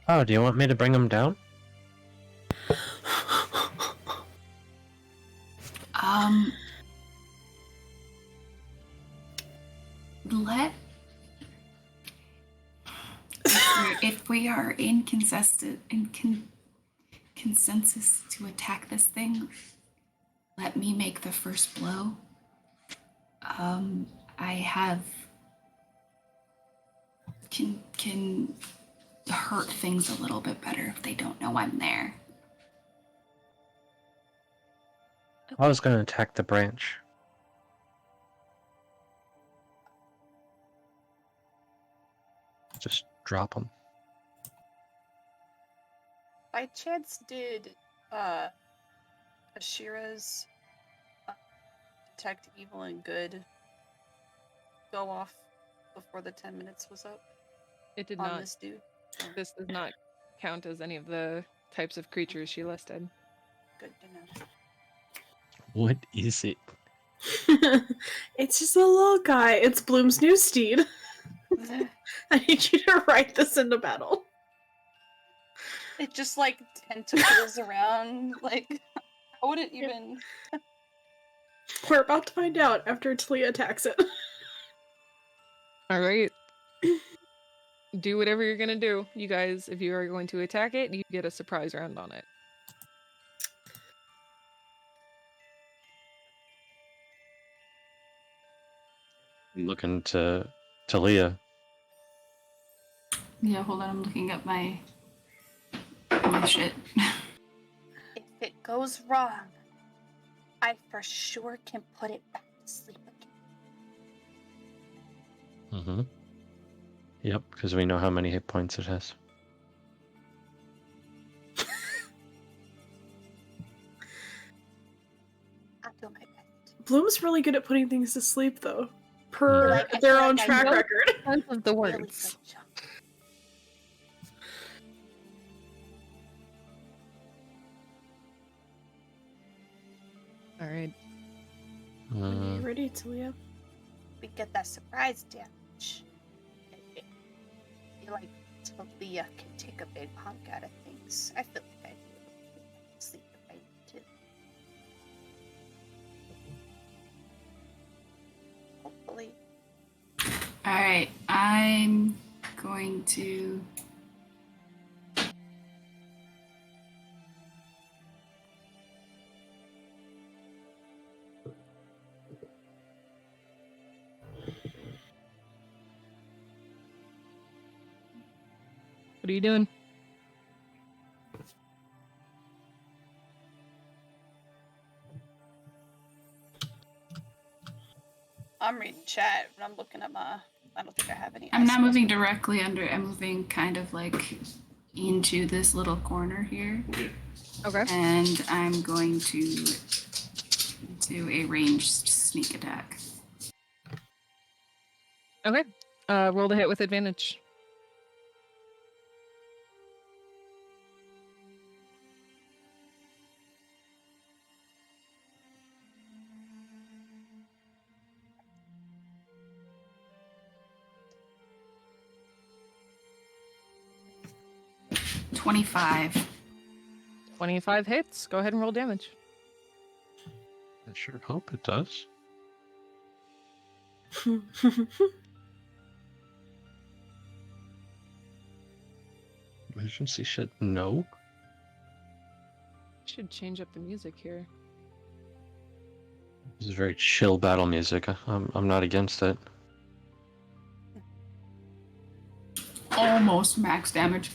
C: Oh, do you want me to bring them down?
E: If we are in consensus to attack this thing, let me make the first blow. I have can hurt things a little bit better if they don't know I'm there.
C: I was gonna attack the branch. Just drop them.
D: By chance, did Ashira's detect evil and good go off before the 10 minutes was up
A: It did
D: on
A: not.
D: this dude.
A: This does not count as any of the types of creatures she listed.
D: Good to know.
C: What is it?
B: It's just a little guy. It's Bloom's new steed. I need you to write this into battle.
D: It just like tentacles around, like I wouldn't even.
B: We're about to find out after Talia attacks it.
A: All right. Do whatever you're gonna do, you guys. If you are going to attack it, you get a surprise round on it.
C: Looking to Talia.
E: Yeah, hold on. I'm looking up my shit.
D: If it goes wrong, I for sure can put it back to sleep again.
C: Mm-hmm. Yep, because we know how many hit points it has.
D: I'll do my best.
B: Bloom's really good at putting things to sleep, though. Per
D: Like, I
B: their
D: feel
B: own
D: like I
B: track
D: know-
B: record.
A: Sense of the
D: Really
A: words.
D: good job.
A: All right.
B: Are you ready, Talia?
D: We get that surprise damage. I feel like Talia can take a big hunk out of things. I feel like I'd be able to put it to sleep if I need to. Hopefully.
E: Alright, I'm going to...
A: What are you doing?
D: I'm reading chat, but I'm looking at my. I don't think I have any.
E: I'm not
D: spells.
E: moving directly under, I'm moving kind of like into this little corner here.
A: Okay.
E: And I'm going to do a ranged sneak attack.
A: Okay. Roll the hit with advantage.
E: $25.
A: 25 hits. Go ahead and roll damage.
C: I sure hope it does. Emergency shit, no.
A: Should change up the music here.
C: This is very chill battle music. I'm not against it.
E: Almost max damage.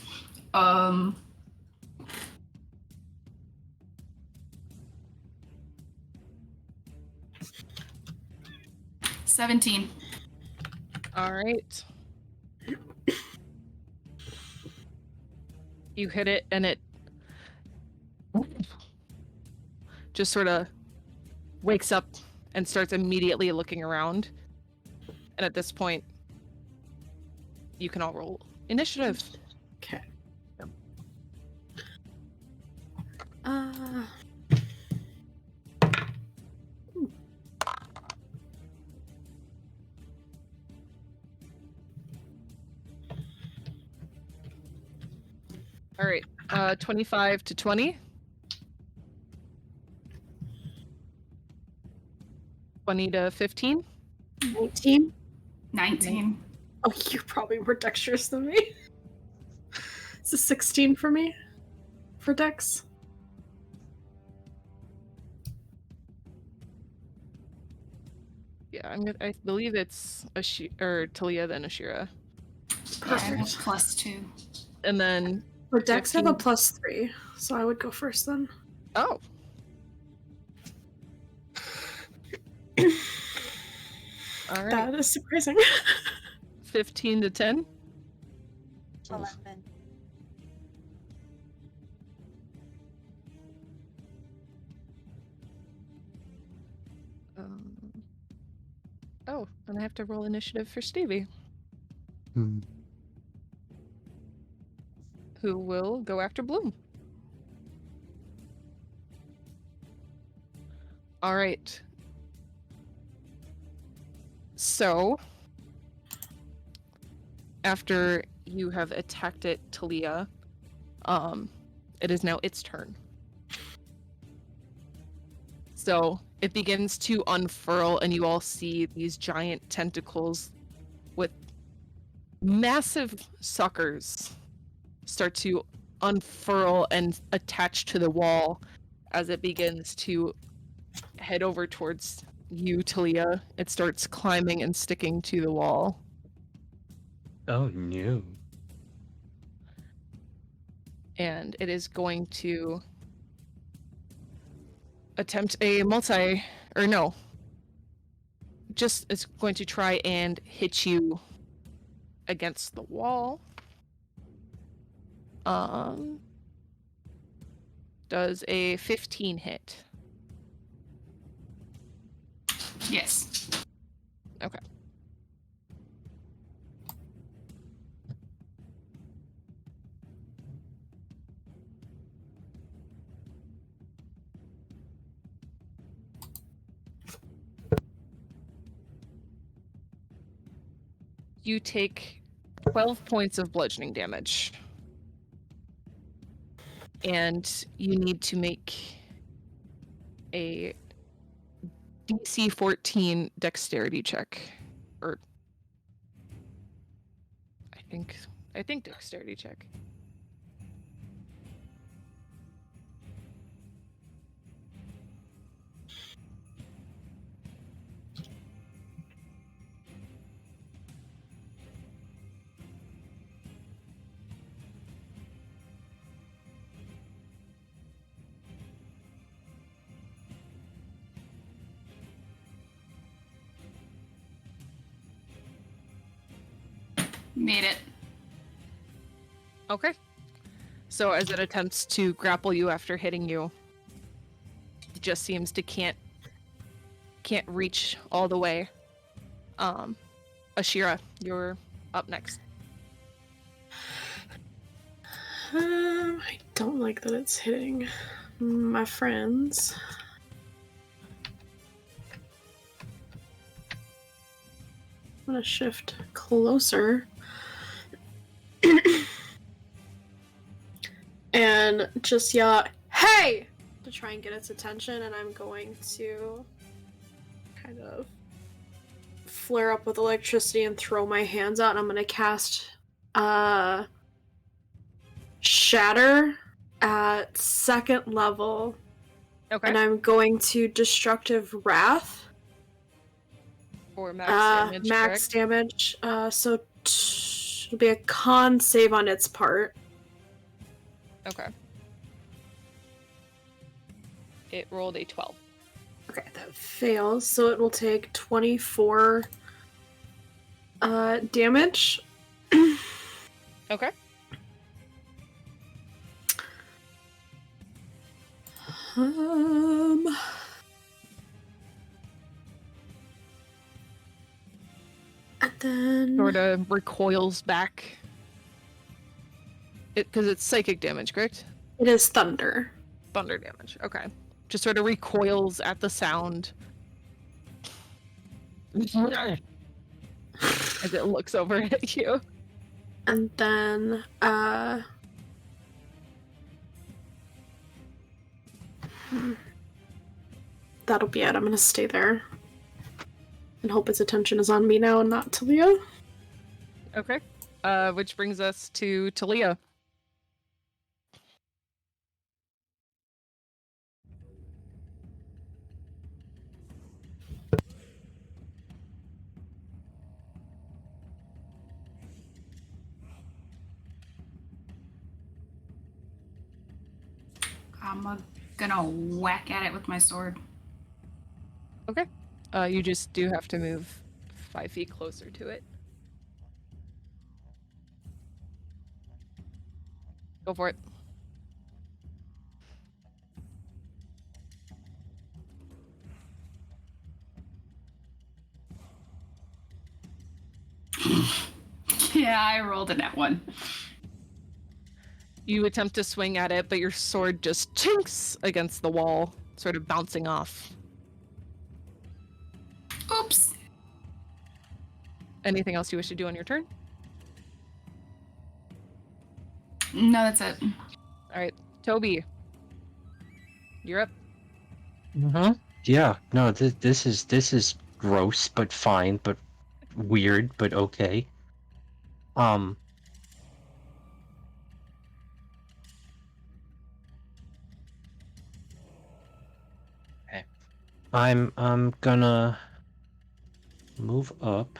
E: 17.
A: All right. You hit it, and it just sort of wakes up and starts immediately looking around. And at this point, you can all roll initiative.
B: Okay.
A: All right. 25 to 20. 20 to 15.
B: 19?
E: 19.
B: Oh, you're probably more dexterous than me. It's a 16 for me. For dex.
A: Yeah, I believe it's Talia then Ashira.
E: I have +2.
A: And then
B: For dex, I have a
A: 15.
B: +3, so I would go first then.
A: Oh. All right.
B: That is surprising.
A: 15 to 10.
D: 11.
A: Oh, and I have to roll initiative for Stevie, who will go after Bloom. All right. So, after you have attacked it, Talia, it is now its turn. So it begins to unfurl, and you all see these giant tentacles with massive suckers start to unfurl and attach to the wall as it begins to head over towards you, Talia. It starts climbing and sticking to the wall.
C: Oh no.
A: And it is going to attempt a multi, or no, just it's going to try and hit you against the wall. Does a 15 hit?
E: Yes.
A: Okay. You take 12 points of bludgeoning damage. And you need to make a DC 14 dexterity check. Or I think dexterity check.
E: Made it.
A: Okay. So as it attempts to grapple you after hitting you, it just seems to can't reach all the way. Ashira, you're up next.
B: I don't like that it's hitting my friends. I'm gonna shift closer. And just yell out, "Hey!" to try and get its attention, and I'm going to kind of flare up with electricity and throw my hands out, and I'm going to cast Shatter at 2nd level.
A: Okay.
B: And I'm going to Destructive Wrath.
A: For max damage.
B: Max
A: correct?
B: damage. So it'll be a con save on its part.
A: Okay. It rolled a 12.
B: Okay, that fails, so it will take 24 damage.
A: Okay.
B: And then
A: Sort of recoils back. Because it's psychic damage, correct?
B: it is thunder.
A: Thunder damage. Okay. Just sort of recoils at the sound. As it looks over at you.
B: And then that'll be it. I'm gonna stay there. And hope its attention is on me now and not Talia.
A: Okay. Which brings us to Talia.
E: I'm gonna whack at it with my sword.
A: Okay. You just do have to move 5 feet closer to it. Go for it.
E: Yeah, I rolled a net 1.
A: You attempt to swing at it, but your sword just chinks against the wall, sort of bouncing off.
E: Oops.
A: Anything else you wish to do on your turn?
E: No, that's it.
A: All right, Toby. You're up.
C: Mm-hmm. Yeah. No. This is gross, but fine, but weird, but okay. Okay. I'm gonna move up.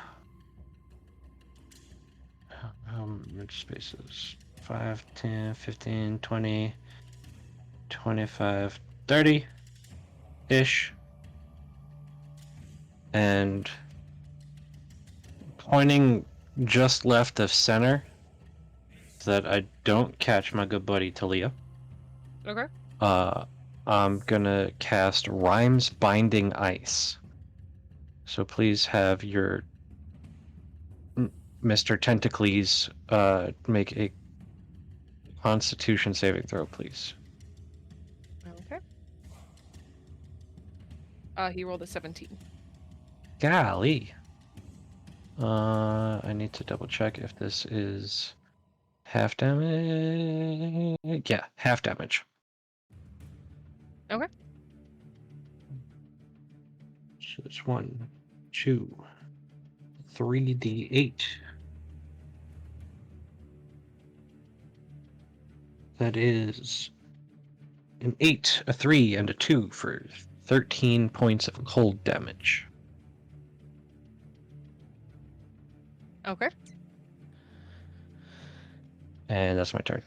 C: How much spaces? 5, 10, 15, 20, 25, 30-ish. And pointing just left of center so that I don't catch my good buddy Talia.
A: Okay.
C: I'm gonna cast Rhymes Binding Ice. So please have your Mr. Tentacles make a Constitution saving throw, please.
A: Okay. He rolled a 17.
C: Golly. I need to double check if this is half damage. Yeah, half damage.
A: Okay.
C: So it's 1, 2, 3d8. That is an 8, a 3, and a 2 for 13 points of cold damage.
A: Okay.
C: And that's my turn.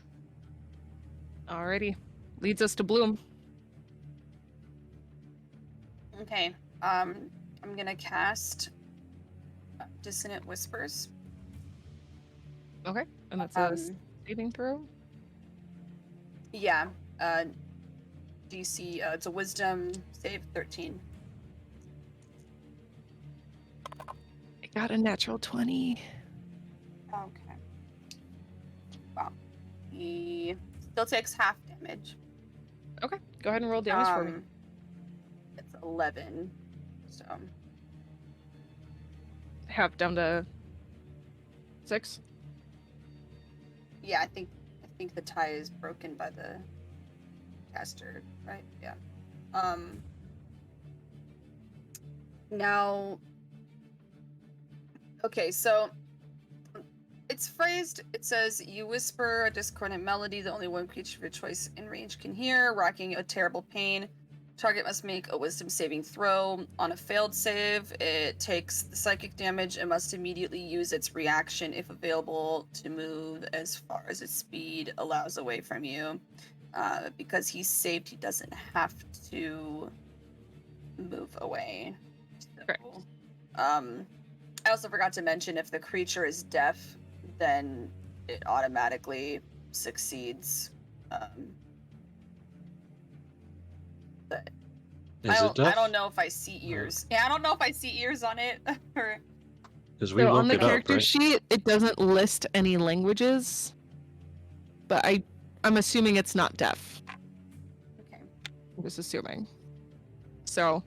A: Alrighty. Leads us to Bloom.
D: Okay. I'm gonna cast Dissonant Whispers.
A: Okay. And that's a saving throw?
D: Yeah. DC. It's a Wisdom save 13.
A: I got a natural 20.
D: Okay. Wow. He still takes half damage.
A: Okay. Go ahead and roll damage for me.
D: It's 11. So.
A: Half down to 6.
D: Yeah, I think the tie is broken by the caster, right? Yeah. Now. Okay, so it's phrased. It says, "You whisper a discordant melody that only one creature of your choice in range can hear, rocking a terrible pain. Target must make a Wisdom saving throw. On a failed save, it takes the psychic damage and must immediately use its reaction, if available, to move as far as its speed allows away from you. Because he's saved, he doesn't have to move away." So,
A: Correct.
D: I also forgot to mention, if the creature is deaf, then it automatically succeeds. But I don't know if I see ears. Yeah, I don't know if I see ears on it.
C: Because we
A: So on
C: woke
A: the
C: it up,
A: character
C: right?
A: sheet, it doesn't list any languages, but I'm assuming it's not deaf.
D: Okay.
A: I'm just assuming. So,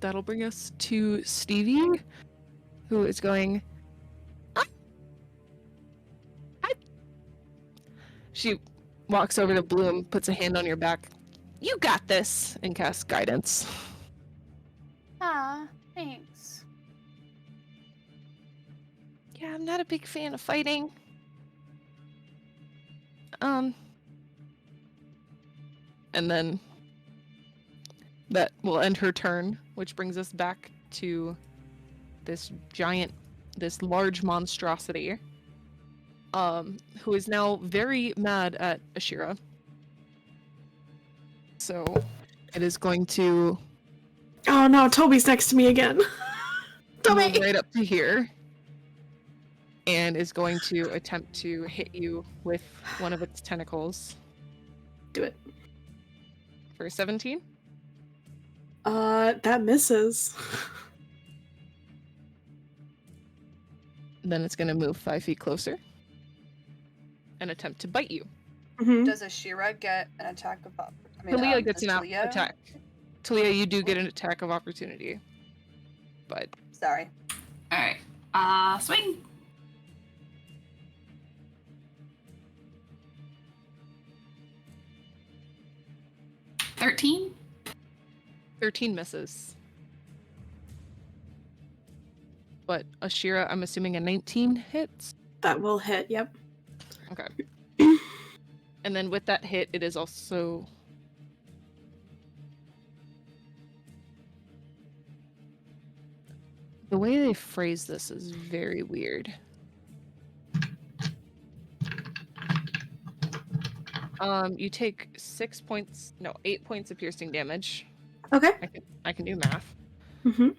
A: that'll bring us to Stevie, who is going. "Ah! Hi." She walks over to Bloom, puts a hand on your back. "You got this," and casts guidance.
D: Ah, thanks.
A: Yeah, I'm not a big fan of fighting. And then that will end her turn, which brings us back to this large monstrosity, who is now very mad at Ashira. So it is going to
B: Oh no, Toby's next to me again.
A: move
B: Toby!
A: right up to here and is going to attempt to hit you with one of its tentacles
B: Do it.
A: for 17.
B: That misses.
A: then it's going to move 5 feet closer and attempt to bite you.
B: Mhm.
D: Does Ashira get an attack of
A: Talia gets
D: does
A: an
D: Talia?
A: attack. Talia, you do get an attack of opportunity. But
D: Sorry.
E: All right. Swing. $13.
A: 13 misses. But Ashira, I'm assuming a 19 hits.
B: That will hit. Yep.
A: Okay. And then with that hit, it is also... The way they phrase this is very weird. You take 8 points of piercing damage.
B: Okay.
A: I can do math.
B: Mm-hmm.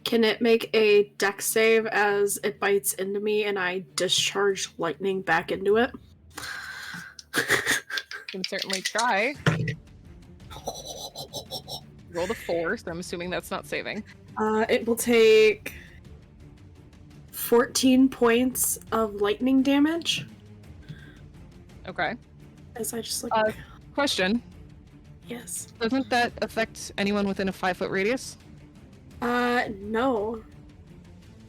B: Can it make a dex save as it bites into me and I discharge lightning back into it?
A: Can certainly try. Roll the 4, so I'm assuming that's not saving.
B: It will take 14 points of lightning damage.
A: Okay.
B: As I just
A: Question.
B: Yes.
A: Doesn't that affect anyone within a 5-foot radius?
B: No.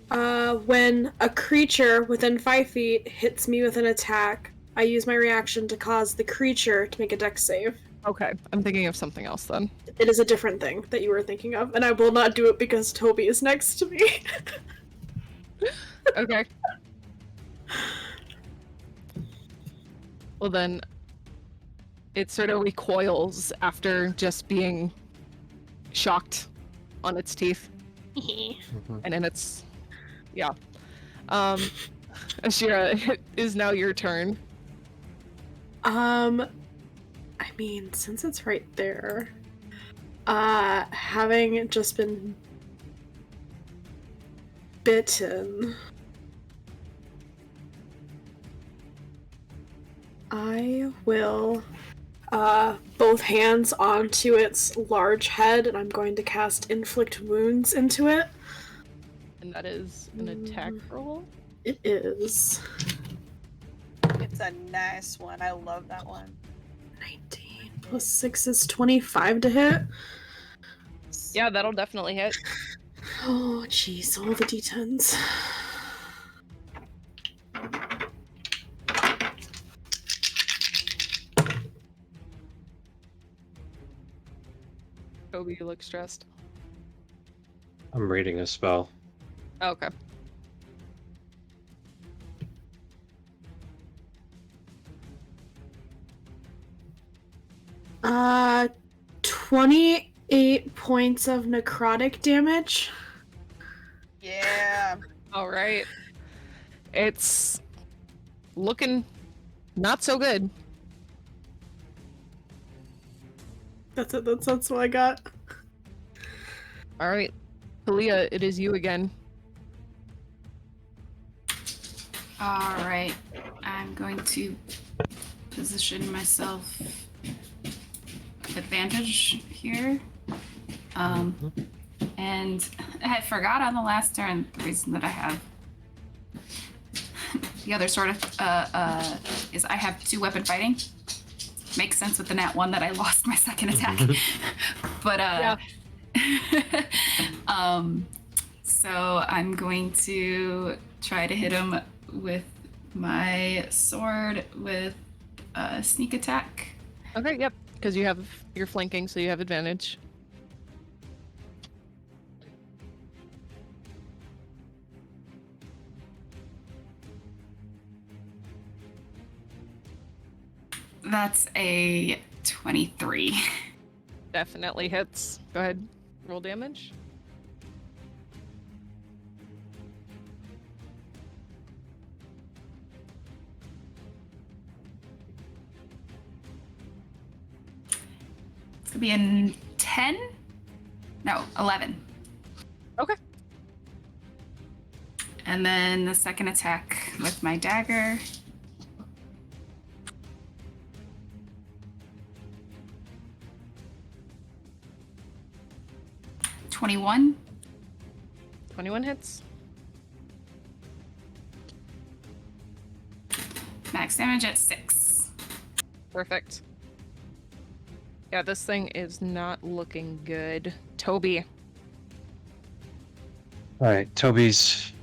B: When a creature within 5 feet hits me with an attack, I use my reaction to cause the creature to make a dex save.
A: Okay, I'm thinking of something else then.
B: It is a different thing that you were thinking of, and I will not do it because Toby is next to me.
A: Okay. Well then, it sort of recoils after just being shocked on its teeth. And then it's... Yeah. Ashira, it is now your turn.
B: I mean, since it's right there, having just been bitten, I will both hands onto its large head, and I'm going to cast Inflict Wounds into it.
A: And that is an attack roll?
B: It is.
D: It's a nice one. I love that one.
B: 19 plus 6 is 25 to hit.
A: Yeah, that'll definitely hit.
B: Oh, jeez, all the d10s.
A: Toby, you look stressed.
C: I'm reading a spell.
A: Oh, okay.
B: Uh, 28 points of necrotic damage.
D: Yeah.
A: All right. It's looking not so good.
B: That's it. That's what I got.
A: All right. Talia, it is you again.
E: All right. I'm going to position myself advantage here. And I forgot on the last turn the reason that I have the other sort of is I have 2 weapon fighting. Makes sense with the nat 1 that I lost my second attack. But
A: Yeah.
E: so I'm going to try to hit him with my sword with a sneak attack.
A: Okay, yep. Because you're flanking, so you have advantage.
E: That's a 23.
A: Definitely hits. Go ahead. Roll damage.
E: It's gonna be a 10? No, 11.
A: Okay.
E: And then the second attack with my dagger.
A: 21 hits.
E: Max damage at 6.
A: Perfect. Yeah, this thing is not looking good. Toby.
C: All right, Toby's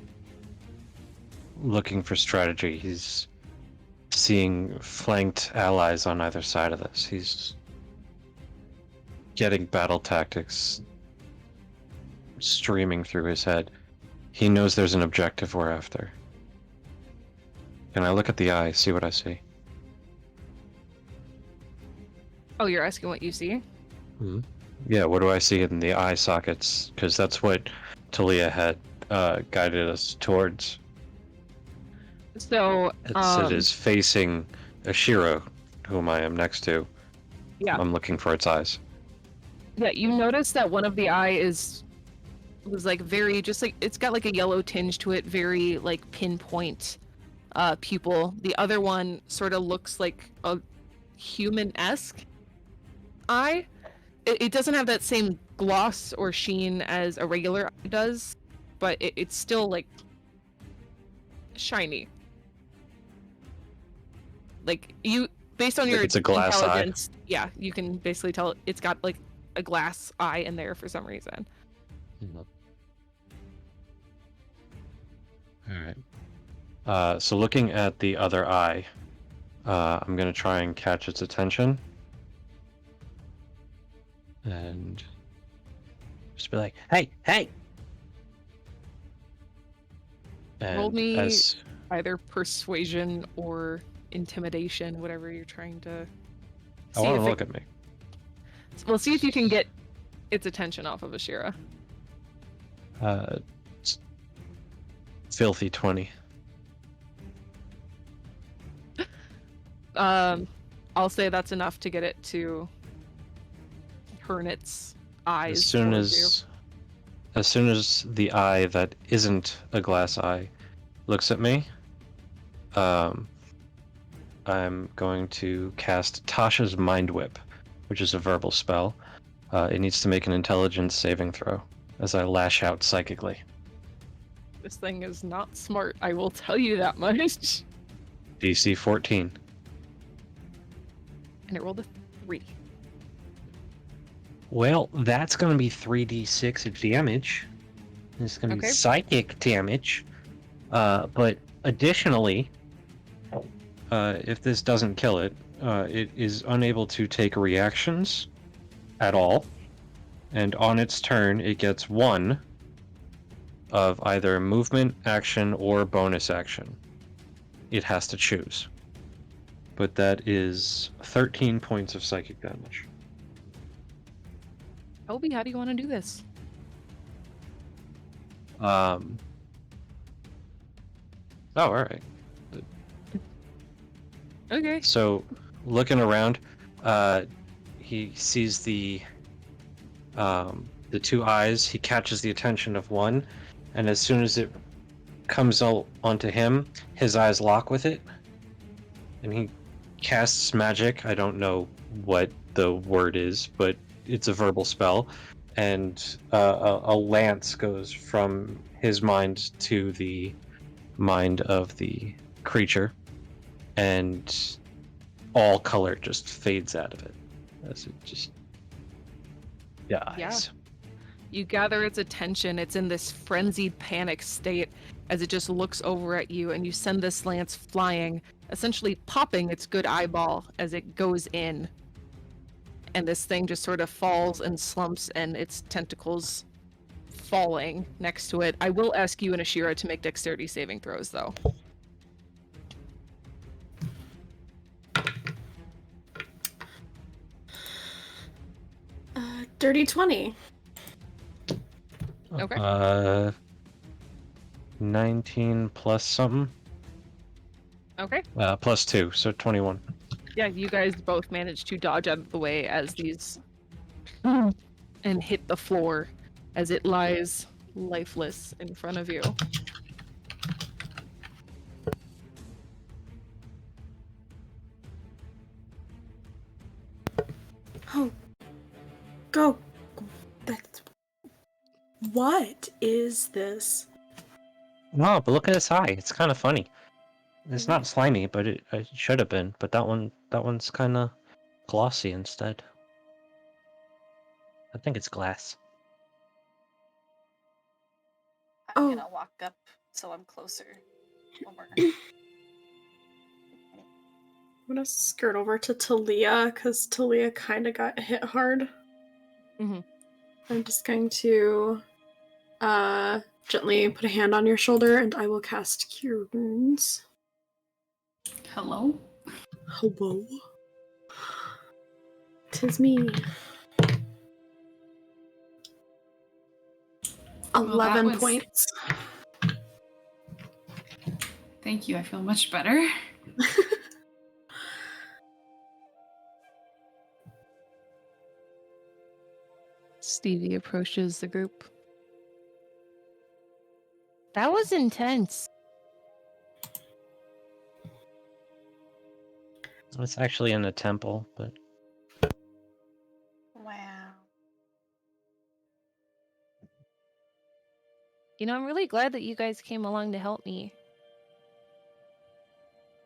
C: looking for strategy. He's seeing flanked allies on either side of this. He's getting battle tactics streaming through his head. He knows there's an objective we're after. Can I look at the eye, see what I see?
A: Oh, you're asking what you see?
C: Yeah, what do I see in the eye sockets? Because that's what Talia had guided us towards.
A: So,
C: It is facing Ashiro, whom I am next to.
A: yeah.
C: I'm looking for its eyes.
A: Yeah, you notice that one of the eye was like very, just like, it's got like a yellow tinge to it, very like pinpoint pupil. The other one sort of looks like a human-esque eye. It doesn't have that same gloss or sheen as a regular eye does, but it's still like shiny. Like you, based on
C: Like
A: your
C: it's a glass eye?
A: intelligence, yeah, you can basically tell it's got like a glass eye in there for some reason.
C: Alright. So looking at the other eye, I'm going to try and catch its attention. And just be like, hey, hey! And
A: Roll me
C: as
A: either persuasion or intimidation, whatever you're trying to
C: I want to look at me.
A: We'll see if you can get its attention off of Ashira.
C: It's filthy 20.
A: I'll say that's enough to get it to turn its eyes.
C: As soon
A: towards you.
C: as soon as the eye that isn't a glass eye looks at me, I'm going to cast Tasha's Mind Whip, which is a verbal spell. It needs to make an intelligence saving throw as I lash out psychically.
A: This thing is not smart, I will tell you that much.
C: DC 14.
A: And it rolled a 3.
C: Well, that's going to be 3d6 damage. It's going to be
A: Okay.
C: psychic damage. But additionally, if this doesn't kill it, it is unable to take reactions at all. And on its turn, it gets 1 of either movement, action, or bonus action. It has to choose. But that is 13 points of psychic damage.
A: Toby, how do you want to do this?
C: Oh, alright.
A: Okay.
C: So, looking around, he sees the 2 eyes. He catches the attention of one, and as soon as it comes onto him, his eyes lock with it, and he casts magic. I don't know what the word is, but it's a verbal spell, and a lance goes from his mind to the mind of the creature, and all color just fades out of it as it just dies.
A: Yeah. You gather its attention. It's in this frenzied panic state as it just looks over at you, and you send this lance flying, essentially popping its good eyeball as it goes in. And this thing just sort of falls and slumps, and its tentacles falling next to it. I will ask you and Ashira to make dexterity saving throws, though.
B: Dirty 20.
A: Okay.
C: 19 plus something.
A: Okay.
C: Plus 2, so 21.
A: Yeah, you guys both managed to dodge out of the way as these and hit the floor as it lies lifeless in front of you.
B: Oh, go. That's... What is this?
C: No, but look at his eye. It's kind of funny. It's not slimy, but it should have been. But that one's kind of glossy instead. I think it's glass.
D: I'm
B: Oh.
D: gonna walk up so I'm closer. When we're-
B: I'm gonna skirt over to Talia because Talia kind of got hit hard.
A: Mhm.
B: I'm just going to gently put a hand on your shoulder and I will cast Cure Wounds.
E: Hello?
B: Hello. 'Tis me. 11
E: was-
B: points.
E: Thank you, I feel much better.
A: Stevie approaches the group. That was intense.
C: It's actually in a temple, but
D: Wow.
A: You know, I'm really glad that you guys came along to help me.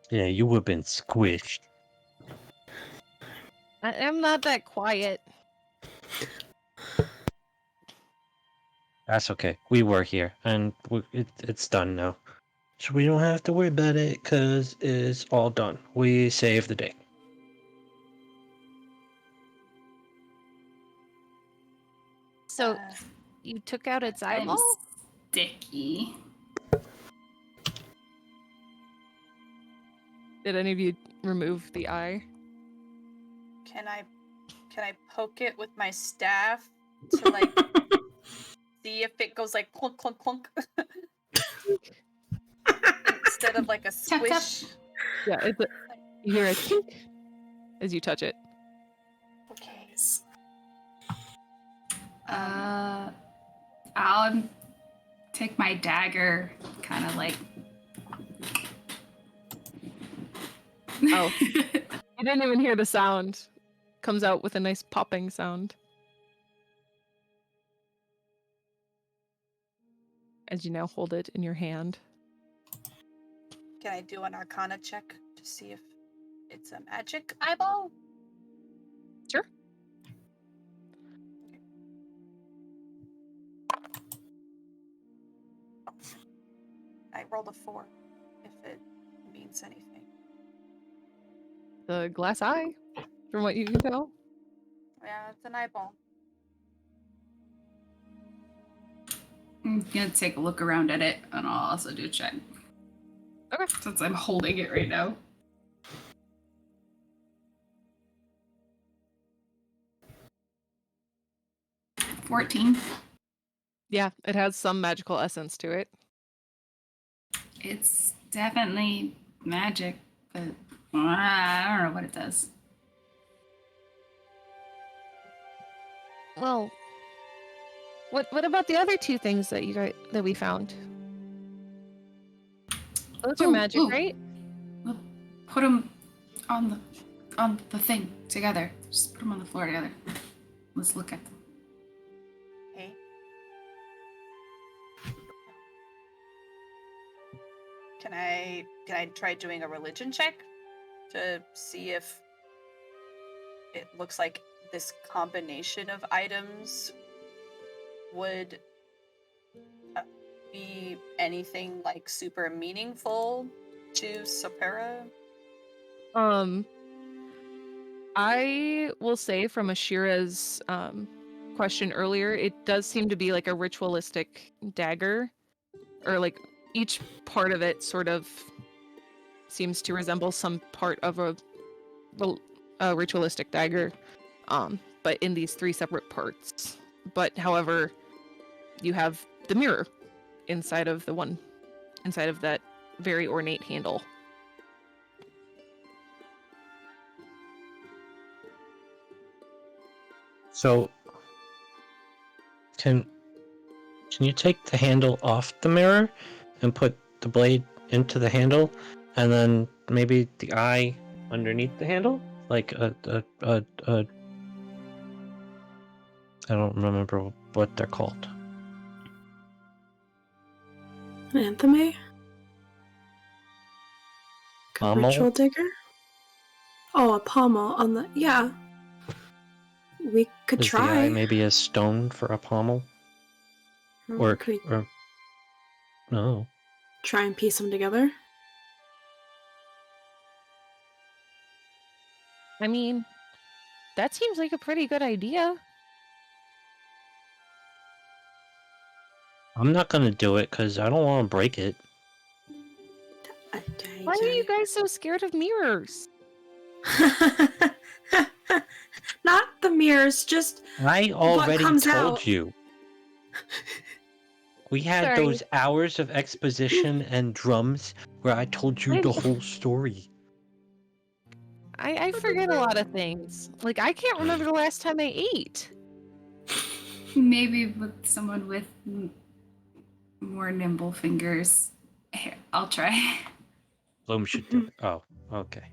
C: yeah, you would have been squished.
A: I'm not that quiet.
C: That's okay. We were here, and it's done now. So we don't have to worry about it, because it's all done. We saved the day.
A: So,
D: Uh,
A: you took out its
E: I'm
A: eyeball?
E: sticky.
A: Did any of you remove the eye?
D: Can I poke it with my staff to like see if it goes like clunk clunk clunk instead of like a
E: Tap, tap.
D: squish?
A: Yeah, you hear a tink as you touch it.
D: Okay.
E: I'll take my dagger, kind of like.
A: Oh. You didn't even hear the sound. Comes out with a nice popping sound. As you now hold it in your hand.
D: Can I do an Arcana check to see if it's a magic eyeball?
A: Sure.
D: I rolled a 4, if it means anything.
A: The glass eye, from what you can tell.
D: Yeah, it's an eyeball.
E: I'm gonna take a look around at it, and I'll also do a check.
A: Okay.
E: Since I'm holding it right now. $14.
A: Yeah, it has some magical essence to it.
E: It's definitely magic, but I don't know what it does.
A: Well, what about the other two things that that we found? Those are
E: Ooh,
A: magic,
E: ooh.
A: right?
E: We'll put them on the thing together. Just put them on the floor together. Let's look at them.
D: Okay. Can I try doing a religion check to see if it looks like this combination of items would be anything like super meaningful to Sapera?
A: I will say from Ashira's question earlier, it does seem to be like a ritualistic dagger, or like each part of it sort of seems to resemble some part of a ritualistic dagger, but in these 3 separate parts. But however, you have the mirror inside of that very ornate handle.
C: So, can you take the handle off the mirror and put the blade into the handle, and then maybe the eye underneath the handle, like I don't remember what they're called.
B: An antheme?
C: Pommel?
B: Ritual digger? Oh, a pommel on the... Yeah. We could
C: Is the
B: try.
C: eye maybe a stone for a pommel? Or
B: Could we
C: no.
B: try and piece them together?
A: I mean, that seems like a pretty good idea.
C: I'm not gonna do it because I don't want to break it.
A: Why are you guys so scared of mirrors?
B: Not the mirrors, just
C: I already
B: comes
C: told
B: out.
C: you. We had
A: Sorry.
C: those hours of exposition and drums where I told you the whole story.
A: I forget a lot of things. Like, I can't remember the last time I ate.
E: Maybe with someone with more nimble fingers. Here, I'll try.
C: Bloom should do it. Oh, okay.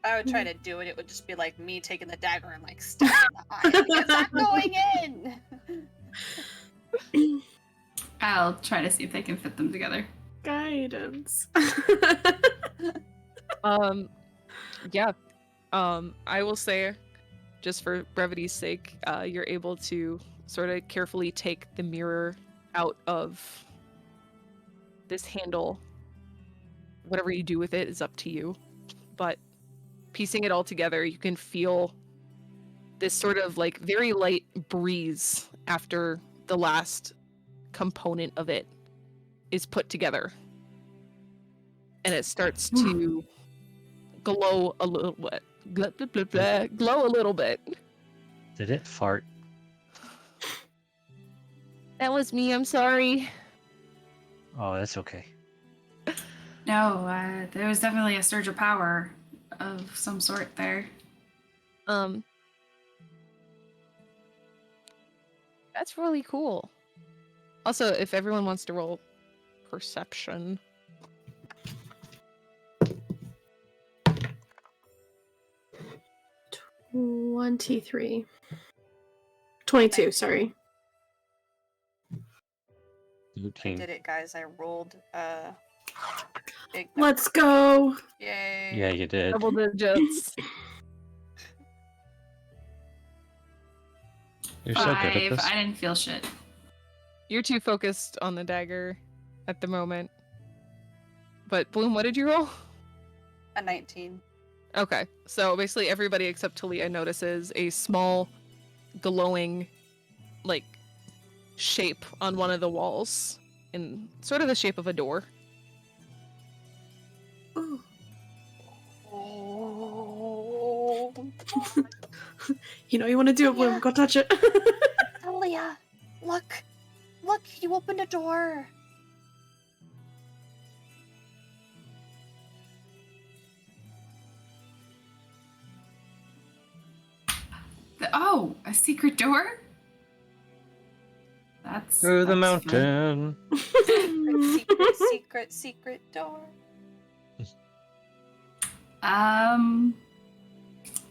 D: I would try to do it. It would just be like me taking the dagger and like stabbing the eye. Like, it's not going in.
E: I'll try to see if they can fit them together.
B: Guidance.
A: Yeah. I will say, just for brevity's sake, you're able to sort of carefully take the mirror out of this handle. Whatever you do with it is up to you. But piecing it all together, you can feel this sort of like very light breeze after the last component of it is put together. And it starts to glow a little bit. Glow a little bit.
C: Did it fart?
A: That was me, I'm sorry.
C: Oh, that's okay.
E: No, there was definitely a surge of power of some sort there.
A: That's really cool. Also, if everyone wants to roll perception.
B: 23. 22, sorry.
D: I
C: 13.
D: did it, guys. I rolled big
B: Let's go.
D: Yay.
C: Yeah, you did.
A: Double digits.
C: You're so good at
E: 5.
C: this.
E: I didn't feel shit.
A: You're too focused on the dagger at the moment. But Bloom, what did you roll?
D: A 19.
A: Okay, so basically everybody except Talia notices a small, glowing, like, shape on one of the walls in sort of the shape of a door.
B: Ooh.
D: Oh.
B: You know you want to do it, Bloom.
D: Yeah.
B: Go touch it.
D: Talia, look. Look, you opened a door.
E: Oh, a secret door? That's
C: Through the
E: that's
C: mountain.
E: fun.
D: Secret door.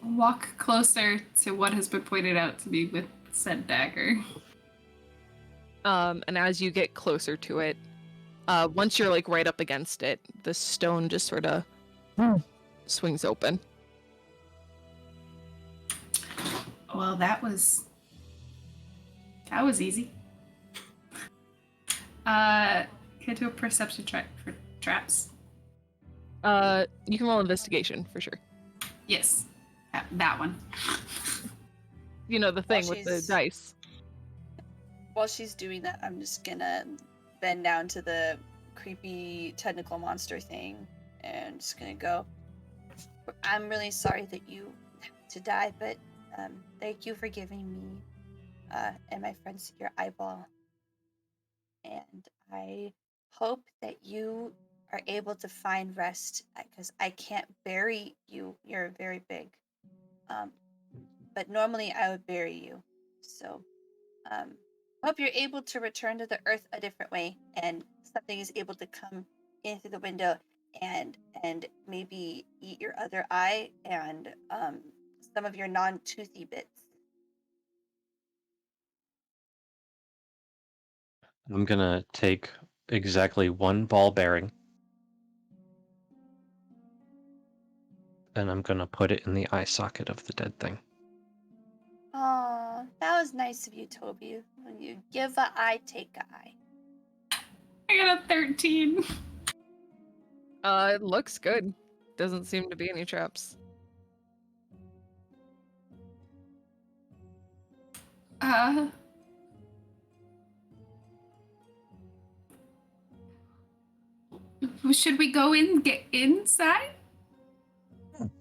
E: Walk closer to what has been pointed out to me with said dagger.
A: And as you get closer to it, once you're like right up against it, the stone just sort of swings open.
E: Well, that was easy. Can I do a perception check for traps?
A: You can roll investigation for sure.
E: Yes, that one.
A: You know, the thing
D: While
A: with the
D: she's-
A: dice.
D: While she's doing that, I'm just gonna bend down to the creepy tentacle monster thing and just gonna go. I'm really sorry that you have to die, but thank you for giving me and my friends your eyeball. And I hope that you are able to find rest because I can't bury you. You're very big. But normally I would bury you. So hope you're able to return to the earth a different way and something is able to come in through the window and maybe eat your other eye and some of your non-toothy bits.
C: I'm gonna take exactly one ball bearing, and I'm gonna put it in the eye socket of the dead thing.
D: Oh, that was nice of you, Toby. When you give a eye, take a eye.
E: I got a 13.
A: It looks good. Doesn't seem to be any traps.
E: Should we go get inside?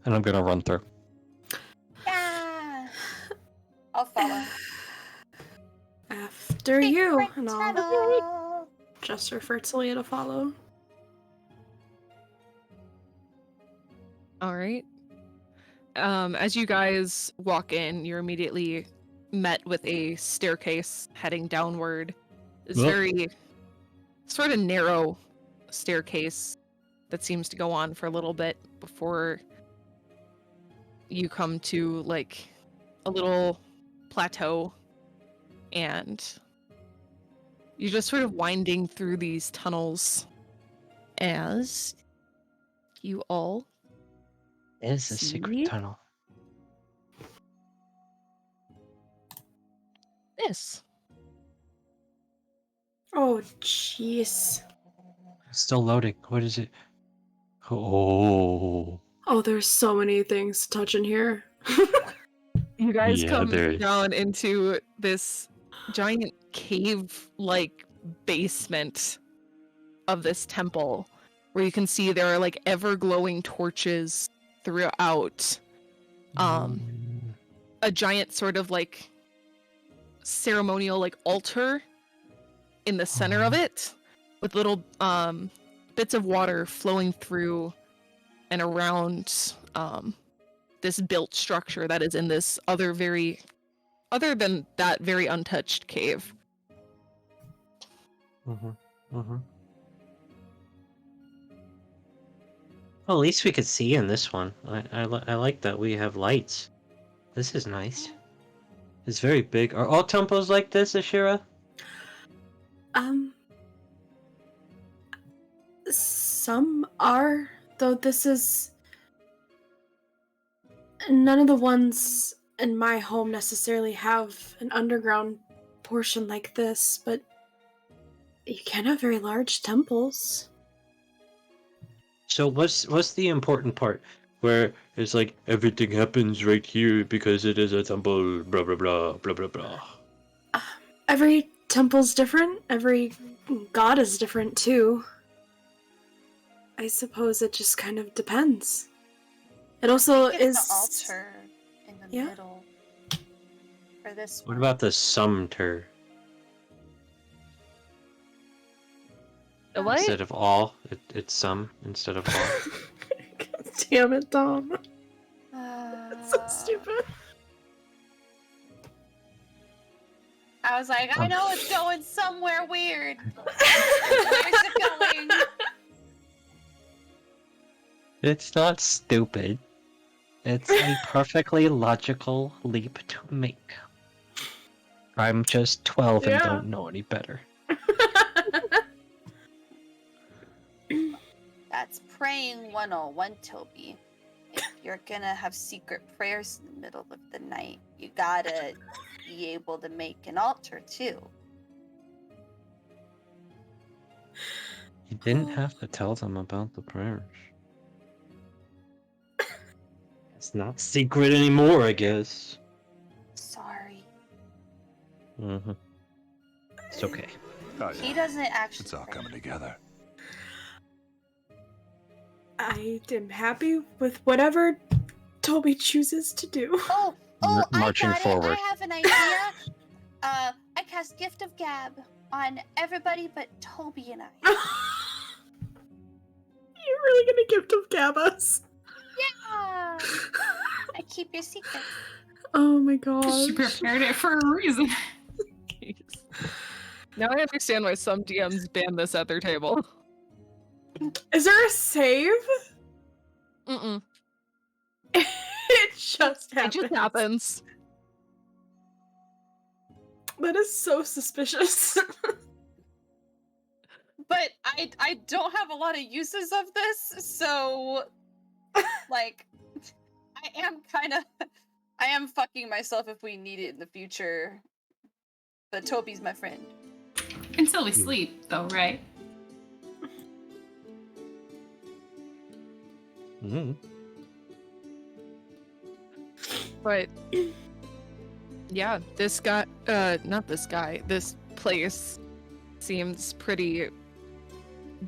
C: And I'm gonna run through.
D: Yeah. I'll follow.
B: After you,
D: Secret
B: and I'll
D: tunnel.
B: gesture for Talia to follow.
A: All right. As you guys walk in, you're immediately met with a staircase heading downward. This
C: Whoop.
A: very sort of narrow staircase that seems to go on for a little bit before you come to like a little plateau, and you're just sort of winding through these tunnels as you all
C: It is a secret
A: See?
C: tunnel.
A: this.
B: Oh, jeez.
C: Still loading. What is it? Oh.
B: Oh, there's so many things to touch in here.
A: You guys
C: Yeah,
A: come
C: there is.
A: down into this giant cave-like basement of this temple, where you can see there are like ever-glowing torches throughout. A giant sort of like ceremonial like altar in the center of it, with little bits of water flowing through and around this built structure that is in this other than that very untouched cave.
C: Well, at least we could see in this one. I like that we have lights. This is nice. It's very big. Are all temples like this, Ashira?
B: Some are, though this is... None of the ones in my home necessarily have an underground portion like this, but you can have very large temples.
C: So what's the important part? Where it's like everything happens right here because it is a temple, blah blah blah blah blah blah.
B: Every temple's different. Every god is different too. I suppose it just kind of depends. It also
D: It's
B: is
D: the altar in the
B: Yeah.
D: middle for this
C: What
D: one.
C: about the sumter?
A: The what?
C: Instead of all, it's some instead of all.
B: God damn it, Dom. That's so stupid.
D: I was like, I know it's going somewhere weird. Where's it going?
C: It's not stupid. It's a perfectly logical leap to make. I'm just 12 and
B: Yeah.
C: don't know any better.
D: That's praying 101, Toby. If you're gonna have secret prayers in the middle of the night, you gotta be able to make an altar too.
C: You didn't have to tell them about the prayers. It's not secret anymore, I guess.
D: Sorry.
C: It's okay.
G: Oh,
D: He
G: yeah.
D: doesn't actually
G: It's all
D: pray.
G: coming together.
B: I am happy with whatever Toby chooses to do.
D: Oh,
C: Marching
D: I got
C: forward.
D: it. I have an idea. I cast Gift of Gab on everybody but Toby and I.
B: You're really gonna gift of gab us?
D: Yeah. I keep your secret.
B: Oh my gosh.
E: She prepared it for a reason.
A: Now I understand why some DMs ban this at their table.
B: Is there a save?
A: Mm-mm.
B: It just
A: It
B: happens.
A: just happens.
B: That is so suspicious.
D: I don't have a lot of uses of this, so like I am fucking myself if we need it in the future. But Toby's my friend.
E: Until we sleep, though, right?
C: Mm-hmm.
A: But yeah, this place seems pretty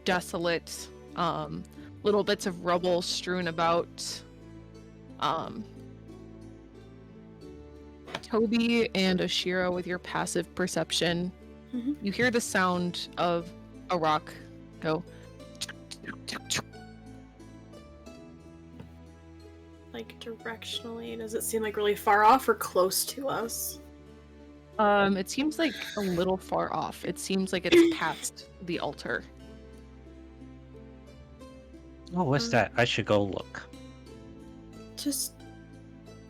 A: desolate. Little bits of rubble strewn about. Toby and Ashira, with your passive perception, you hear the sound of a rock go.
B: Like directionally, does it seem like really far off or close to us?
A: It seems like a little far off. It seems like it's past the altar.
C: Oh, what's that? I should go look.
B: Just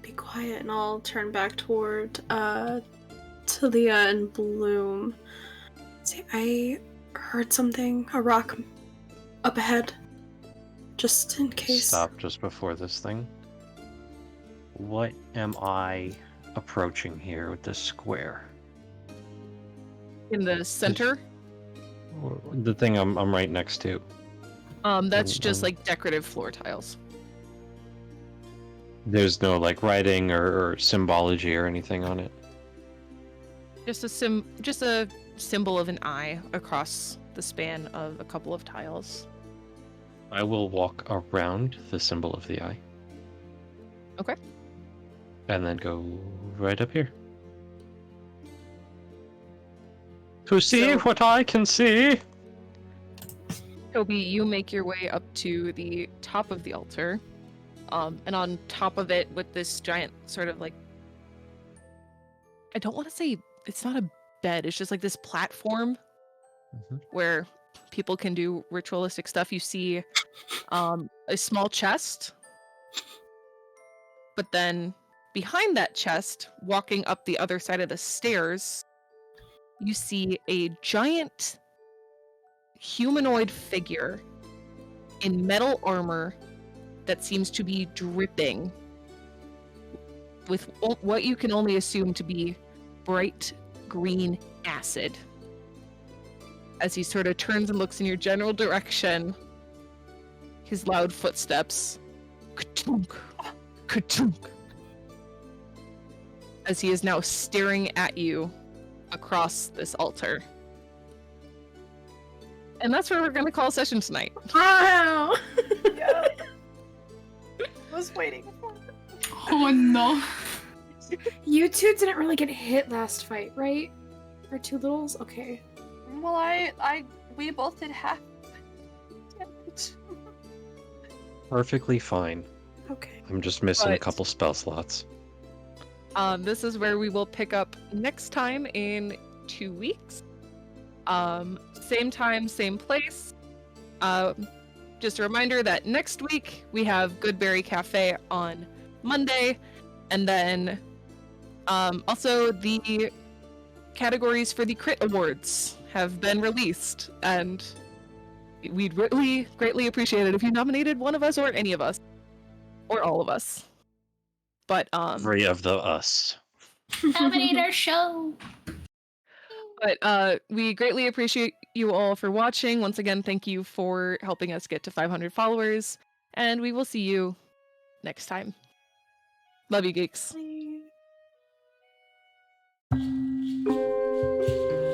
B: be quiet and I'll turn back toward Talia and Bloom. Say, I heard something, a rock up ahead. Just in case.
C: Stop just before this thing. What am I approaching here with this square?
A: In the center,
C: The thing I'm right next to.
A: that's just like decorative floor tiles.
C: There's no like writing or symbology or anything on it.
A: Just a symbol of an eye across the span of a couple of tiles.
C: I will walk around the symbol of the eye.
A: Okay.
C: And then go right up here. To see what I can see!
A: Toby, you make your way up to the top of the altar. And on top of it, with this giant sort of like... I don't want to say... It's not a bed, it's just like this platform where people can do ritualistic stuff. You see a small chest. But then behind that chest, walking up the other side of the stairs, you see a giant humanoid figure in metal armor that seems to be dripping with what you can only assume to be bright green acid. As he sort of turns and looks in your general direction, his loud footsteps, ka-tunk, ka-tunk, as he is now staring at you across this altar. And that's where we're going to call session tonight.
B: Wow!
D: Yeah. I was waiting for it.
E: Oh no.
B: You two didn't really get hit last fight, right? Or two littles? Okay.
D: Well, we both did half damage.
C: Perfectly fine.
B: Okay.
C: I'm just missing a
A: But-
C: couple spell slots.
A: This is where we will pick up next time in 2 weeks. Same time, same place. Just a reminder that next week we have Goodberry Cafe on Monday, and then also the categories for the Crit Awards have been released, and we'd really greatly appreciate it if you nominated one of us or any of us, or all of us. But
C: 3 of the us.
E: Nominate our show.
A: But we greatly appreciate you all for watching. Once again, thank you for helping us get to 500 followers, and we will see you next time. Love you, geeks.